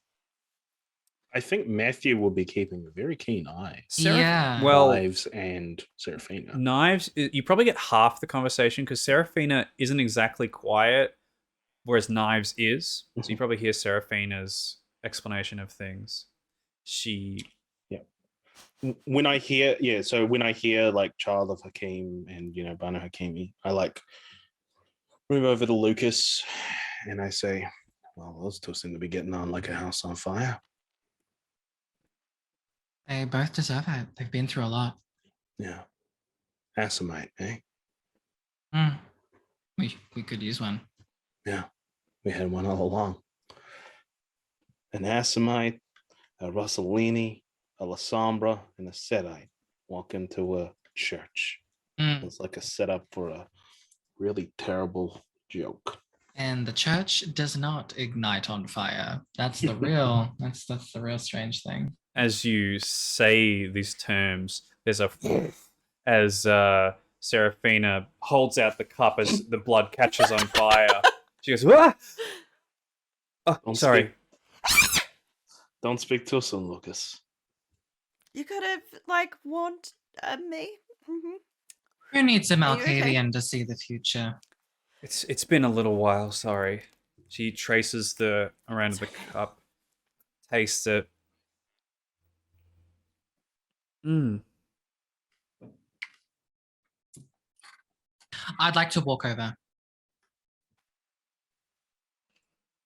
I think Matthew will be keeping a very keen eye.
Yeah.
Well,
Knives and Seraphina.
Knives, you probably get half the conversation because Seraphina isn't exactly quiet, whereas Knives is. So you probably hear Seraphina's explanation of things. She.
When I hear, when I hear like Child of Hakim and, Banu Hakimi, I like move over to Lucas and I say, well, those two seem to be getting on like a house on fire.
They both deserve it. They've been through a lot.
Yeah. Assamite, eh?
Mm. We could use one.
Yeah. We had one all along. An Assamite, a Rosselini, a Lasombra, and a Setite walk into a church.
Mm.
It's like a setup for a really terrible joke.
And the church does not ignite on fire. That's the real. that's the real strange thing.
As you say these terms, there's a as Seraphina holds out the cup as the blood catches on fire. She goes, "Ah!" Oh,
Don't
sorry.
Don't speak too soon, Lucas.
You could have like warned me. Mm-hmm.
Who needs a
Are you okay?
Malkavian to see the future?
It's been a little while. Sorry. She traces the around the cup, tastes it.
I'd like to walk over.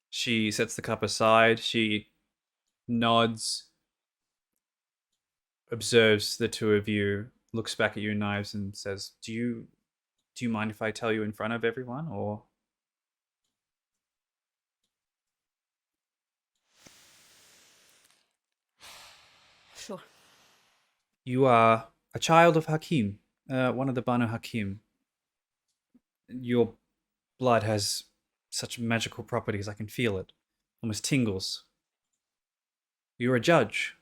She sets the cup aside. She nods, observes the two of you, looks back at you, Knives, and says, "Do you mind if I tell you in front of everyone, or?"
Sure.
You are a child of Hakim, one of the Banu Hakim. Your blood has such magical properties. I can feel it. Almost tingles. You're a judge.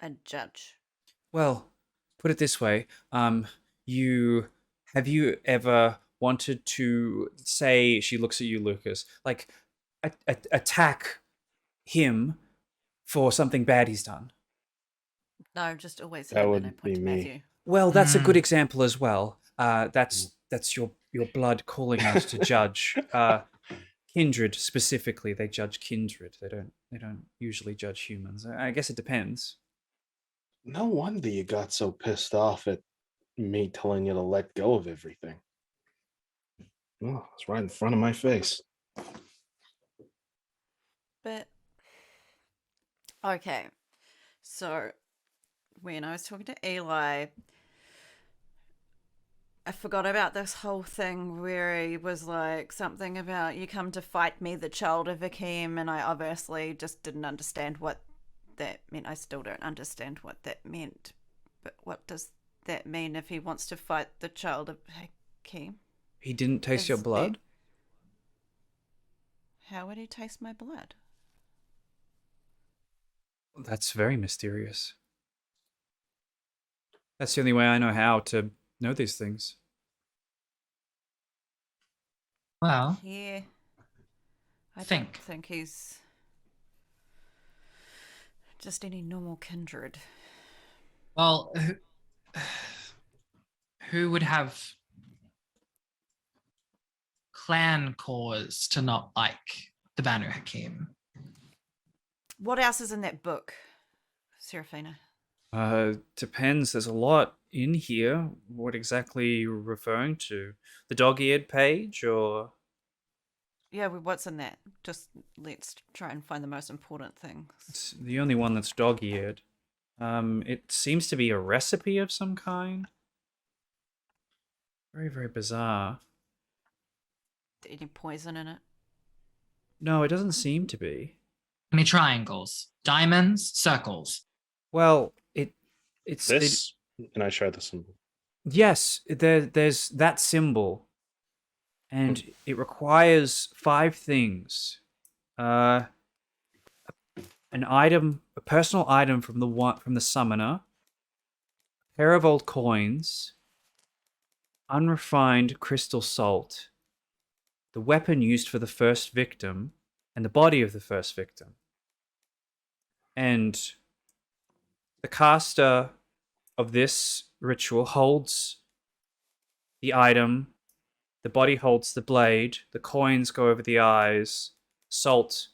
A judge.
Well, put it this way. Have you ever wanted to say, she looks at you, Lucas, like attack him for something bad he's done?
No, just always
That
him,
would
and I point
be
to
me.
Matthew.
Well, that's a good example as well. That's your blood calling us to judge. Kindred specifically, they judge kindred. They don't usually judge humans. I guess it depends.
No wonder you got so pissed off at me telling you to let go of everything. Oh, it's right in front of my face.
But okay, so when I was talking to Eli, I forgot about this whole thing where he was like something about you come to fight me, the child of Hakim, and I obviously just didn't understand what that meant. I still don't understand what that meant. But what does that mean if he wants to fight the child of Hakim?
He didn't taste your
Is
blood?
How would he taste my blood?
That's very mysterious. That's the only way I know how to know these things.
Well,
Yeah. I
Think.
don't think he's just any normal kindred.
well, who would have clan cause to not like the Banu Hakim.
What else is in that book, Serafina?
Depends. There's a lot in here. What exactly are you referring to? The dog-eared page, or
Yeah, what's in that? Just let's try and find the most important things.
it's the only one that's dog-eared? It seems to be a recipe of some kind. Very, very bizarre.
Any poison in it?
No, it doesn't seem to be.
Any triangles, diamonds, circles.
Well, it's
This, and I show the symbol.
yes, there's that symbol, and it requires 5 things. An item, a personal item from the summoner, a pair of old coins, unrefined crystal salt, the weapon used for the first victim, and the body of the first victim. And the caster of this ritual holds the item, the body holds the blade, the coins go over the eyes, salt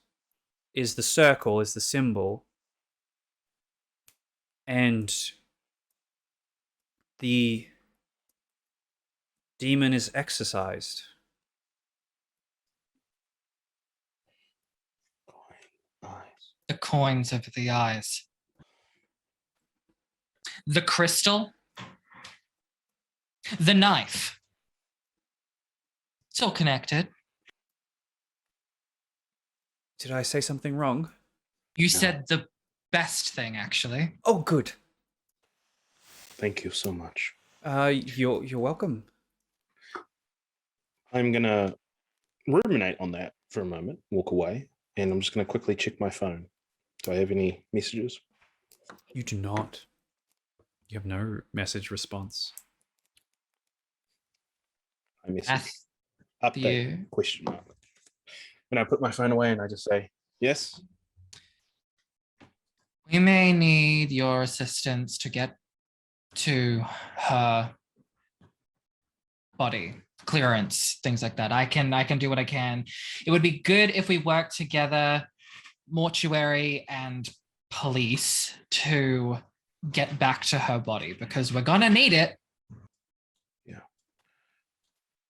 is the circle, is the symbol, and the demon is exorcised.
Eyes.
The coins over the eyes. The crystal. The knife. It's all connected.
Did I say something wrong?
You said the best thing, actually.
Oh, good.
Thank you so much.
You're welcome.
I'm gonna ruminate on that for a moment, walk away, and I'm just gonna quickly check my phone. Do I have any messages?
You do not. You have no message response.
I message
That's
update
you.
question mark. And I put my phone away and I just say, yes.
We may need your assistance to get to her body, clearance, things like that. I can do what I can. It would be good if we worked together, mortuary and police, to get back to her body, because we're gonna need it.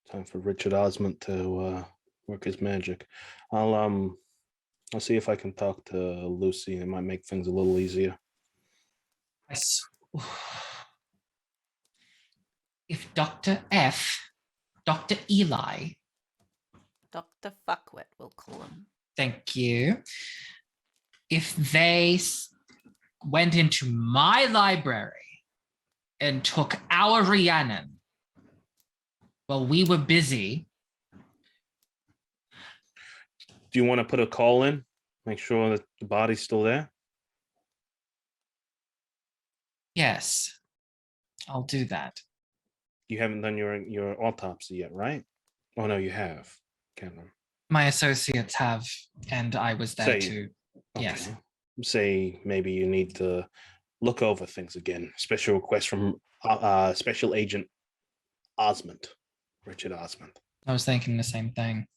Time for Richard Osmond to work his magic. I'll see if I can talk to Lucy. It might make things a little easier.
If Dr. Eli,
Dr. Fuckwit, we'll call him.
thank you, if they went into my library and took our Rhiannon while we were busy.
Do you want to put a call in? Make sure that the body's still there?
Yes, I'll do that.
You haven't done your autopsy yet, right? Oh no, you have. Can't remember.
My associates have, and I was there too. Yes.
Say maybe you need to look over things again. Special request from Special Agent Osmond, Richard Osmond.
I was thinking the same thing.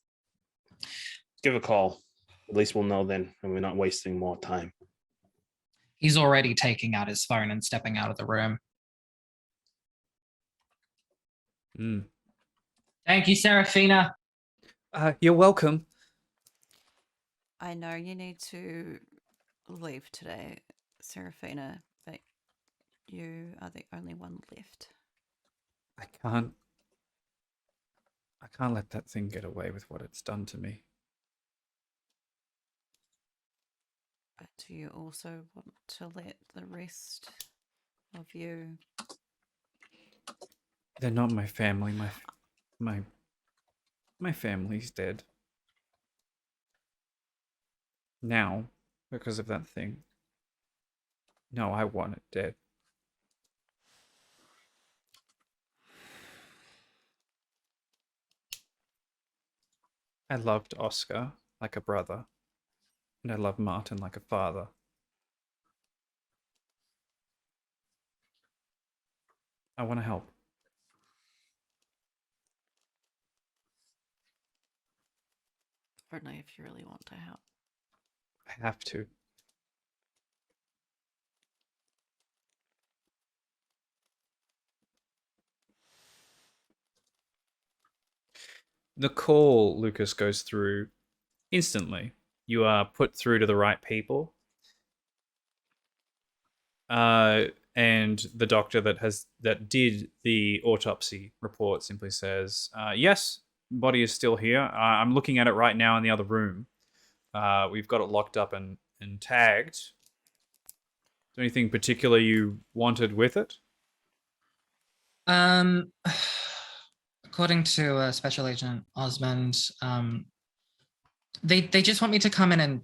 Give a call. At least we'll know then, and we're not wasting more time.
He's already taking out his phone and stepping out of the room. Thank you, Serafina.
You're welcome.
I know you need to leave today, Serafina, but you are the only one left.
I can't let that thing get away with what it's done to me.
But do you also want to let the rest of you?
They're not my family. My family's dead. Now, because of that thing. No, I want it dead. I loved Oscar like a brother, and I love Martin like a father. I want to help.
Only if you really want to help.
I have to. The call, Lucas, goes through instantly. You are put through to the right people. And the doctor that did the autopsy report simply says, yes, body is still here. I'm looking at it right now in the other room. We've got it locked up and tagged. Is there anything particular you wanted with it?
According to Special Agent Osmond, they just want me to come in and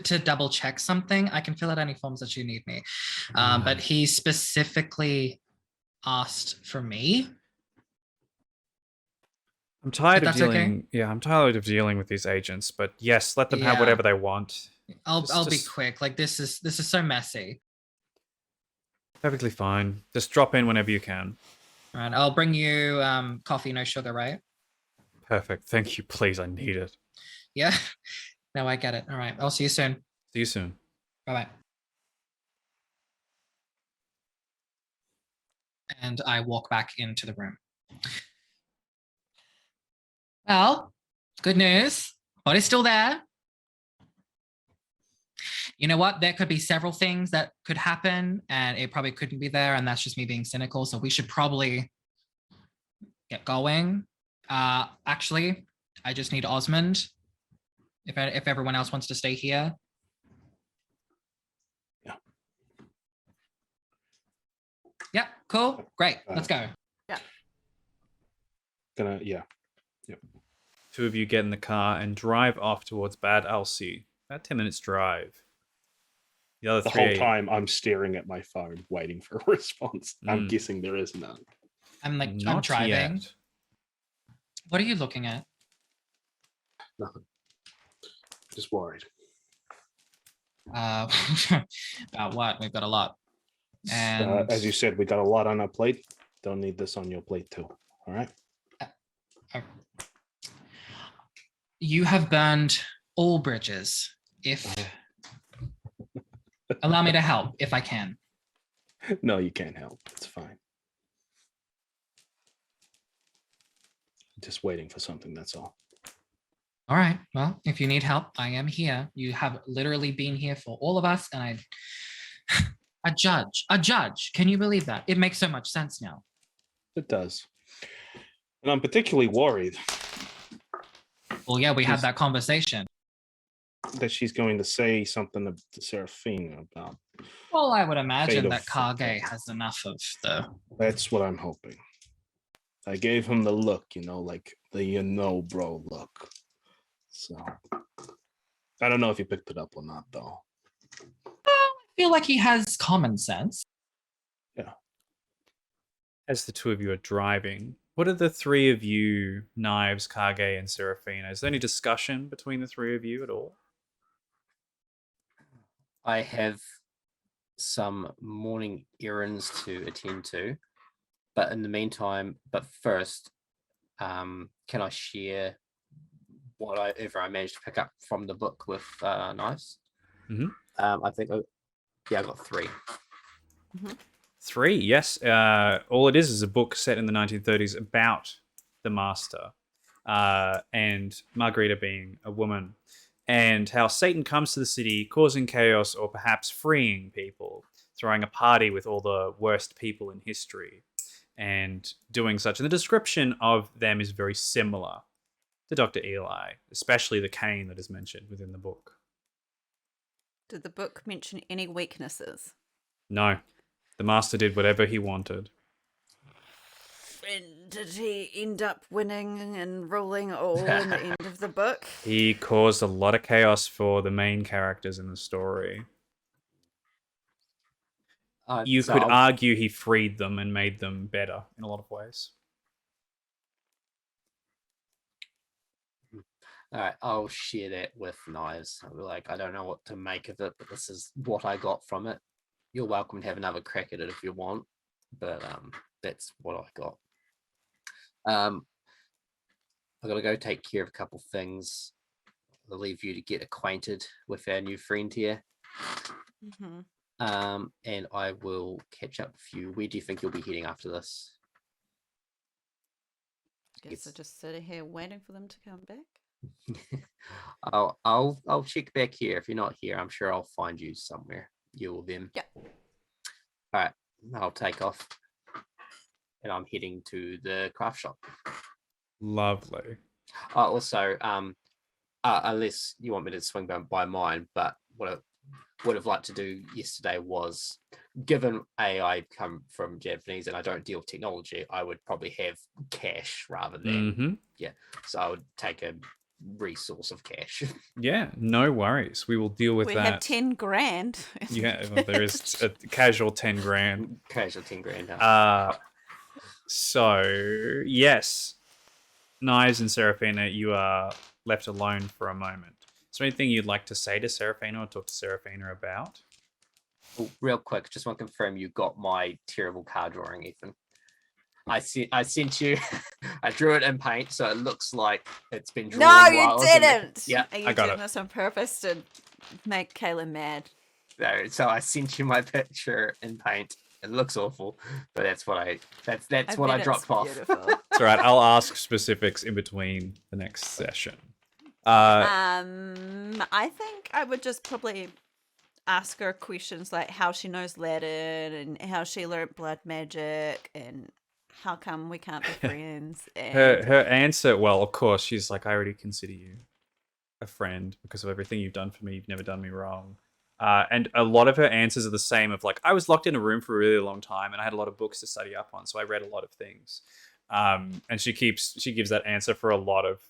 to double check something. I can fill out any forms that you need me, but he specifically asked for me.
I'm tired
If
of
that's
dealing.
okay?
Yeah, I'm tired of dealing with these agents. But yes, let them have
Yeah.
whatever they want.
I'll be
Just
quick. Like this is so messy.
perfectly fine. Just drop in whenever you can.
All right, I'll bring you coffee, no sugar, right?
Perfect. Thank you. Please, I need it.
Yeah. No, I get it. All right, I'll see you soon.
See you soon.
Bye bye. And I walk back into the room. Well, good news. Body's still there. You know what? There could be several things that could happen, and it probably couldn't be there, and that's just me being cynical. So we should probably get going. Actually, I just need Osmond. If everyone else wants to stay here.
Yeah.
Yeah, cool. Great. Let's go.
Yeah.
Two of you get in the car and drive off towards Bad Alcy. About 10 minutes drive. The other
The
three.
whole time I'm staring at my phone, waiting for a response. I'm
Mm.
guessing there is none.
I'm
Not
driving.
yet.
What are you looking at?
Nothing. Just worried.
About what? We've got a lot. And
As you said, we got a lot on our plate. Don't need this on your plate too. All right.
You have burned all bridges. If allow me to help if I can.
No, you can't help. It's fine. Just waiting for something. That's all.
All right. Well, if you need help, I am here. You have literally been here for all of us, and a judge. Can you believe that? It makes so much sense now.
It does. And I'm particularly worried
Well, yeah, we had that conversation.
that she's going to say something to Seraphine about.
Well, I would imagine
Fate
that
of-
Kage has enough of the.
That's what I'm hoping. I gave him the look, like the bro look. So I don't know if you picked it up or not, though.
I feel like he has common sense.
As the two of you are driving, what are the three of you, Knives, Kage, and Seraphina? Is there any discussion between the three of you at all?
I have some morning errands to attend to, but in the meantime, first, can I share whatever I managed to pick up from the book with Knives?
Mhm.
I think, I got 3.
Three, yes. All it is a book set in the 1930s about the Master and Margarita being a woman, and how Satan comes to the city, causing chaos or perhaps freeing people, throwing a party with all the worst people in history, and doing such. And the description of them is very similar to Dr. Eli, especially the cane that is mentioned within the book.
Did the book mention any weaknesses?
No, the Master did whatever he wanted.
And did he end up winning and ruling all in the end of the book?
He caused a lot of chaos for the main characters in the story. You
So
could
I'll-
argue he freed them and made them better in a lot of ways.
All right, I'll share that with Knives. I'll be like, I don't know what to make of it, but this is what I got from it. You're welcome to have another crack at it if you want, but that's what I got. I gotta go take care of a couple things. I'll leave you to get acquainted with our new friend here.
Mm-hmm.
And I will catch up with you. Where do you think you'll be heading after this?
Guess I just sitting here waiting for them to come back.
I'll check back here. If you're not here, I'm sure I'll find you somewhere. You or them.
Yeah.
All right, I'll take off, and I'm heading to the craft shop.
Lovely.
Also, unless you want me to swing by mine, but what I would have liked to do yesterday was, given I come from Japanese and I don't deal with technology, I would probably have cash rather than so I would take a resource of cash.
Yeah, no worries. We will deal with
We
that.
have 10 grand.
Yeah, well, there is a casual 10 grand.
Casual 10 grand.
So, yes, Knives and Seraphina, you are left alone for a moment. Is there anything you'd like to say to Seraphina or talk to Seraphina about?
Oh, real quick, just want to confirm you got my terrible card drawing, Ethan. I sent you. I drew it in paint, so it looks like it's been drawn.
No, you didn't.
Yeah,
Are you
I got
doing
it.
this on purpose to make Kayla mad?
No, so I sent you my picture in paint. It looks awful, but that's what I dropped off.
Beautiful.
It's all right. I'll ask specifics in between the next session.
I think I would just probably ask her questions like how she knows Latin and how she learnt blood magic and how come we can't be friends. And
Her answer, well, of course, she's like, I already consider you a friend because of everything you've done for me. You've never done me wrong. And a lot of her answers are the same of like, I was locked in a room for a really long time and I had a lot of books to study up on, so I read a lot of things. And she gives that answer for a lot of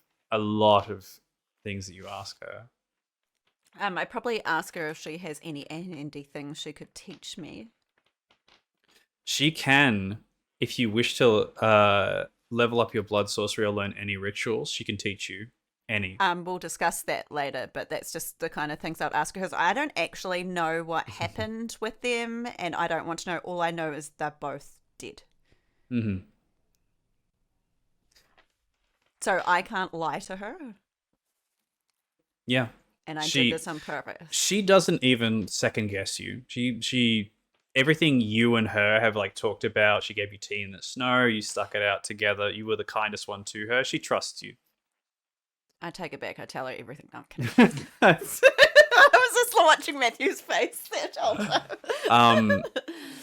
things that you ask her.
I probably ask her if she has any handy things she could teach me.
She can, if you wish to level up your blood sorcery or learn any rituals, she can teach you any.
We'll discuss that later, but that's just the kind of things I'd ask her because I don't actually know what happened with them, and I don't want to know. All I know is they're both dead.
Mm-hmm.
So I can't lie to her.
Yeah.
And I did this on purpose.
She doesn't even second guess you. She everything you and her have like talked about, she gave you tea in the snow, you stuck it out together, you were the kindest one to her. She trusts you.
I take it back. I tell her everything. No, I'm kidding. I was just watching Matthew's face that whole time.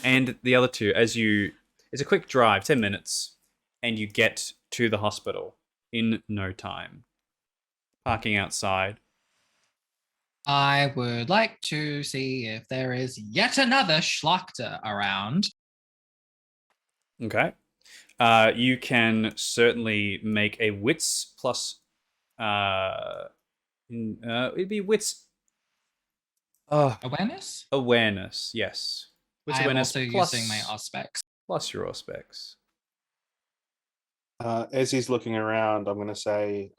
And the other two, it's a quick drive, 10 minutes, and you get to the hospital in no time. Parking outside.
I would like to see if there is yet another Schlachter around.
Okay. You can certainly make a wits plus. It'd be wits.
Awareness?
Awareness, yes. Wits
I'm
awareness
also
plus,
using my Auspex.
plus your Auspex.
As he's looking around, I'm going to say,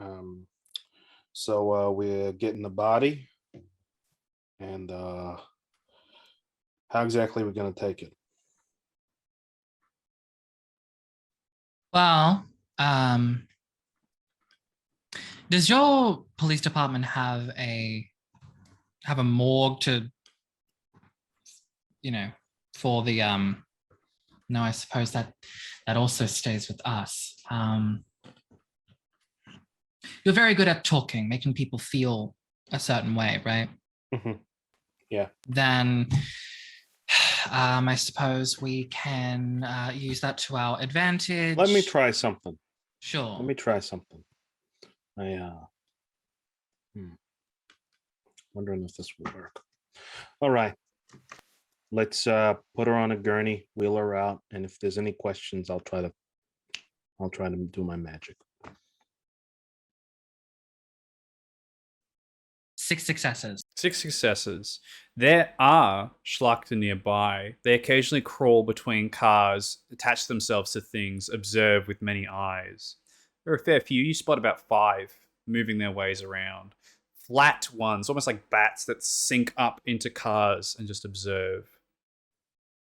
so we're getting the body, and how exactly are we going to take it?
Well, does your police department have a morgue to, for the no, I suppose that also stays with us. You're very good at talking, making people feel a certain way, right?
Mm-hmm. Yeah.
Then I suppose we can use that to our advantage.
Let me try something.
Sure.
Let me try something. Wondering if this will work. All right. Let's put her on a gurney, wheel her out, and if there's any questions, I'll try to do my magic.
6 successes.
6 successes. There are Schlachter nearby. They occasionally crawl between cars, attach themselves to things, observe with many eyes. There are a fair few. You spot about 5 moving their ways around. Flat ones, almost like bats that sink up into cars and just observe.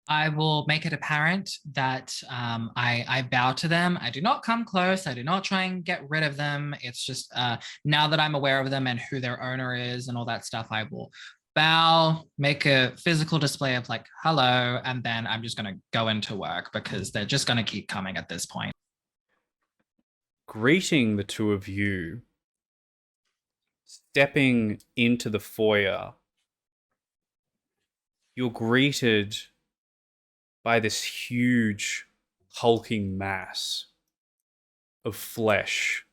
I will make it apparent that I bow to them. I do not come close. I do not try and get rid of them. It's just now that I'm aware of them and who their owner is and all that stuff, I will bow, make a physical display of like, hello, and then I'm just going to go into work because they're just going to keep coming at this point.
Greeting the two of you, stepping into the foyer, you're greeted by this huge hulking mass of flesh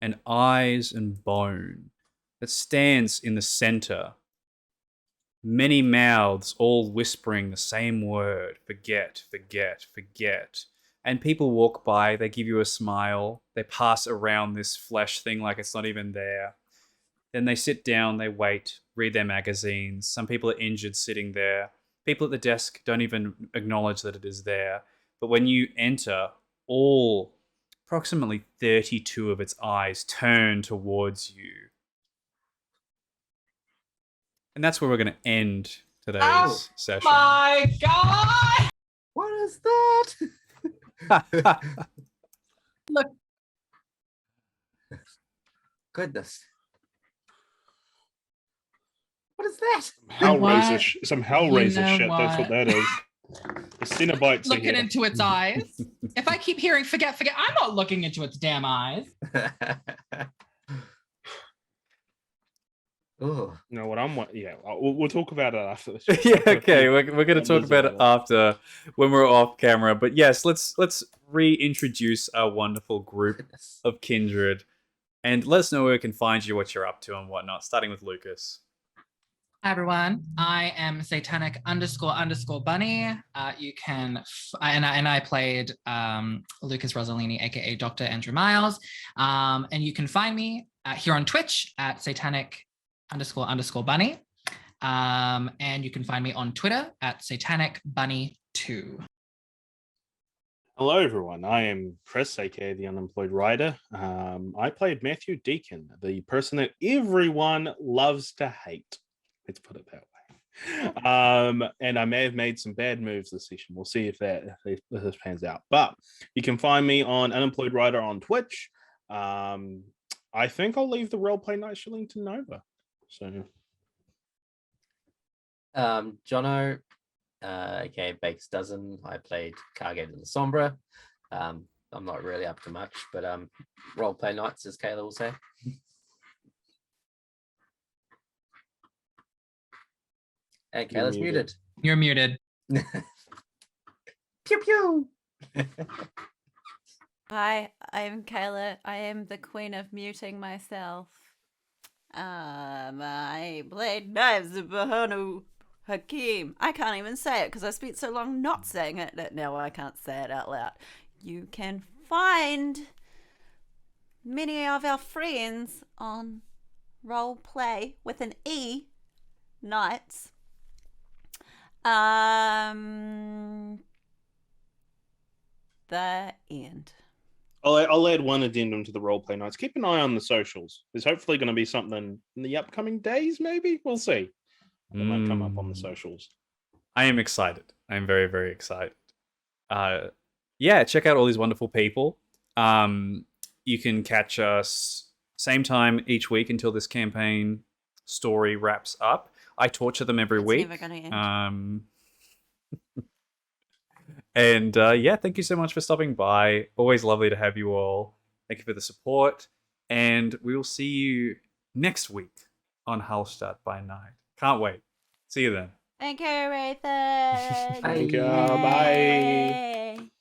and eyes and bone that stands in the center. Many mouths all whispering the same word, forget, forget, forget. And people walk by, they give you a smile, they pass around this flesh thing like it's not even there. Then they sit down, they wait, read their magazines. Some people are injured sitting there. People at the desk don't even acknowledge that it is there. But when you enter, all approximately 32 of its eyes turn towards you. And that's where we're going to end today's session.
My God!
What is that?
Look.
Goodness. What is that?
Hellraiser, some Hellraiser
know
shit. That's what
what?
that is. The Cenobites are
Looking
here.
into its eyes. If I keep hearing forget, I'm not looking into its damn eyes.
Oh,
You know what I'm? Yeah, we'll talk about it after this.
Yeah, okay, we're going to talk about it
Invisible.
after when we're off camera. But yes, let's reintroduce our wonderful group
goodness.
of kindred and let us know where we can find you, what you're up to and whatnot, starting with Lucas.
Hi everyone, I am Satanic _ Bunny. You can, and I played Lukas Rosselini, aka Dr. Andrew Miles. And you can find me here on Twitch at Satanic _ Bunny. And you can find me on Twitter at Satanic Bunny 2.
Hello, everyone. I am Chris, aka the Unemployed Writer. I played Matthew Deacon, the person that everyone loves to hate. Let's put it that way. And I may have made some bad moves this session. We'll see if this pans out. But you can find me on Unemployed Writer on Twitch. I think I'll leave the roleplay night shilling to Nova. So,
Jonno, aka Baker's Dozen. I played Kage in the Sombra. I'm not really up to much, but roleplay nights, as Kayla will say. And
You're
Kayla's muted.
You're muted.
Pew pew.
Hi, I'm Kayla. I am the queen of muting myself. I played Knives of Bahanu Hakim. I can't even say it because I spent so long not saying it that now I can't say it out loud. You can find many of our friends on Roleplay with an E Nights. The end.
I'll add one addendum to the roleplay nights. Keep an eye on the socials. There's hopefully going to be something in the upcoming days, maybe? We'll see. It might come up on the socials.
I am excited. I'm very, very excited. Yeah, check out all these wonderful people. You can catch us same time each week until this campaign story wraps up. I torture them every
It's
week.
never gonna end.
And yeah, thank you so much for stopping by. Always lovely to have you all. Thank you for the support. And we will see you next week on Hallstatt by Night. Can't wait. See you then.
Thank you, Rathan.
Thank you. Bye.
Yay.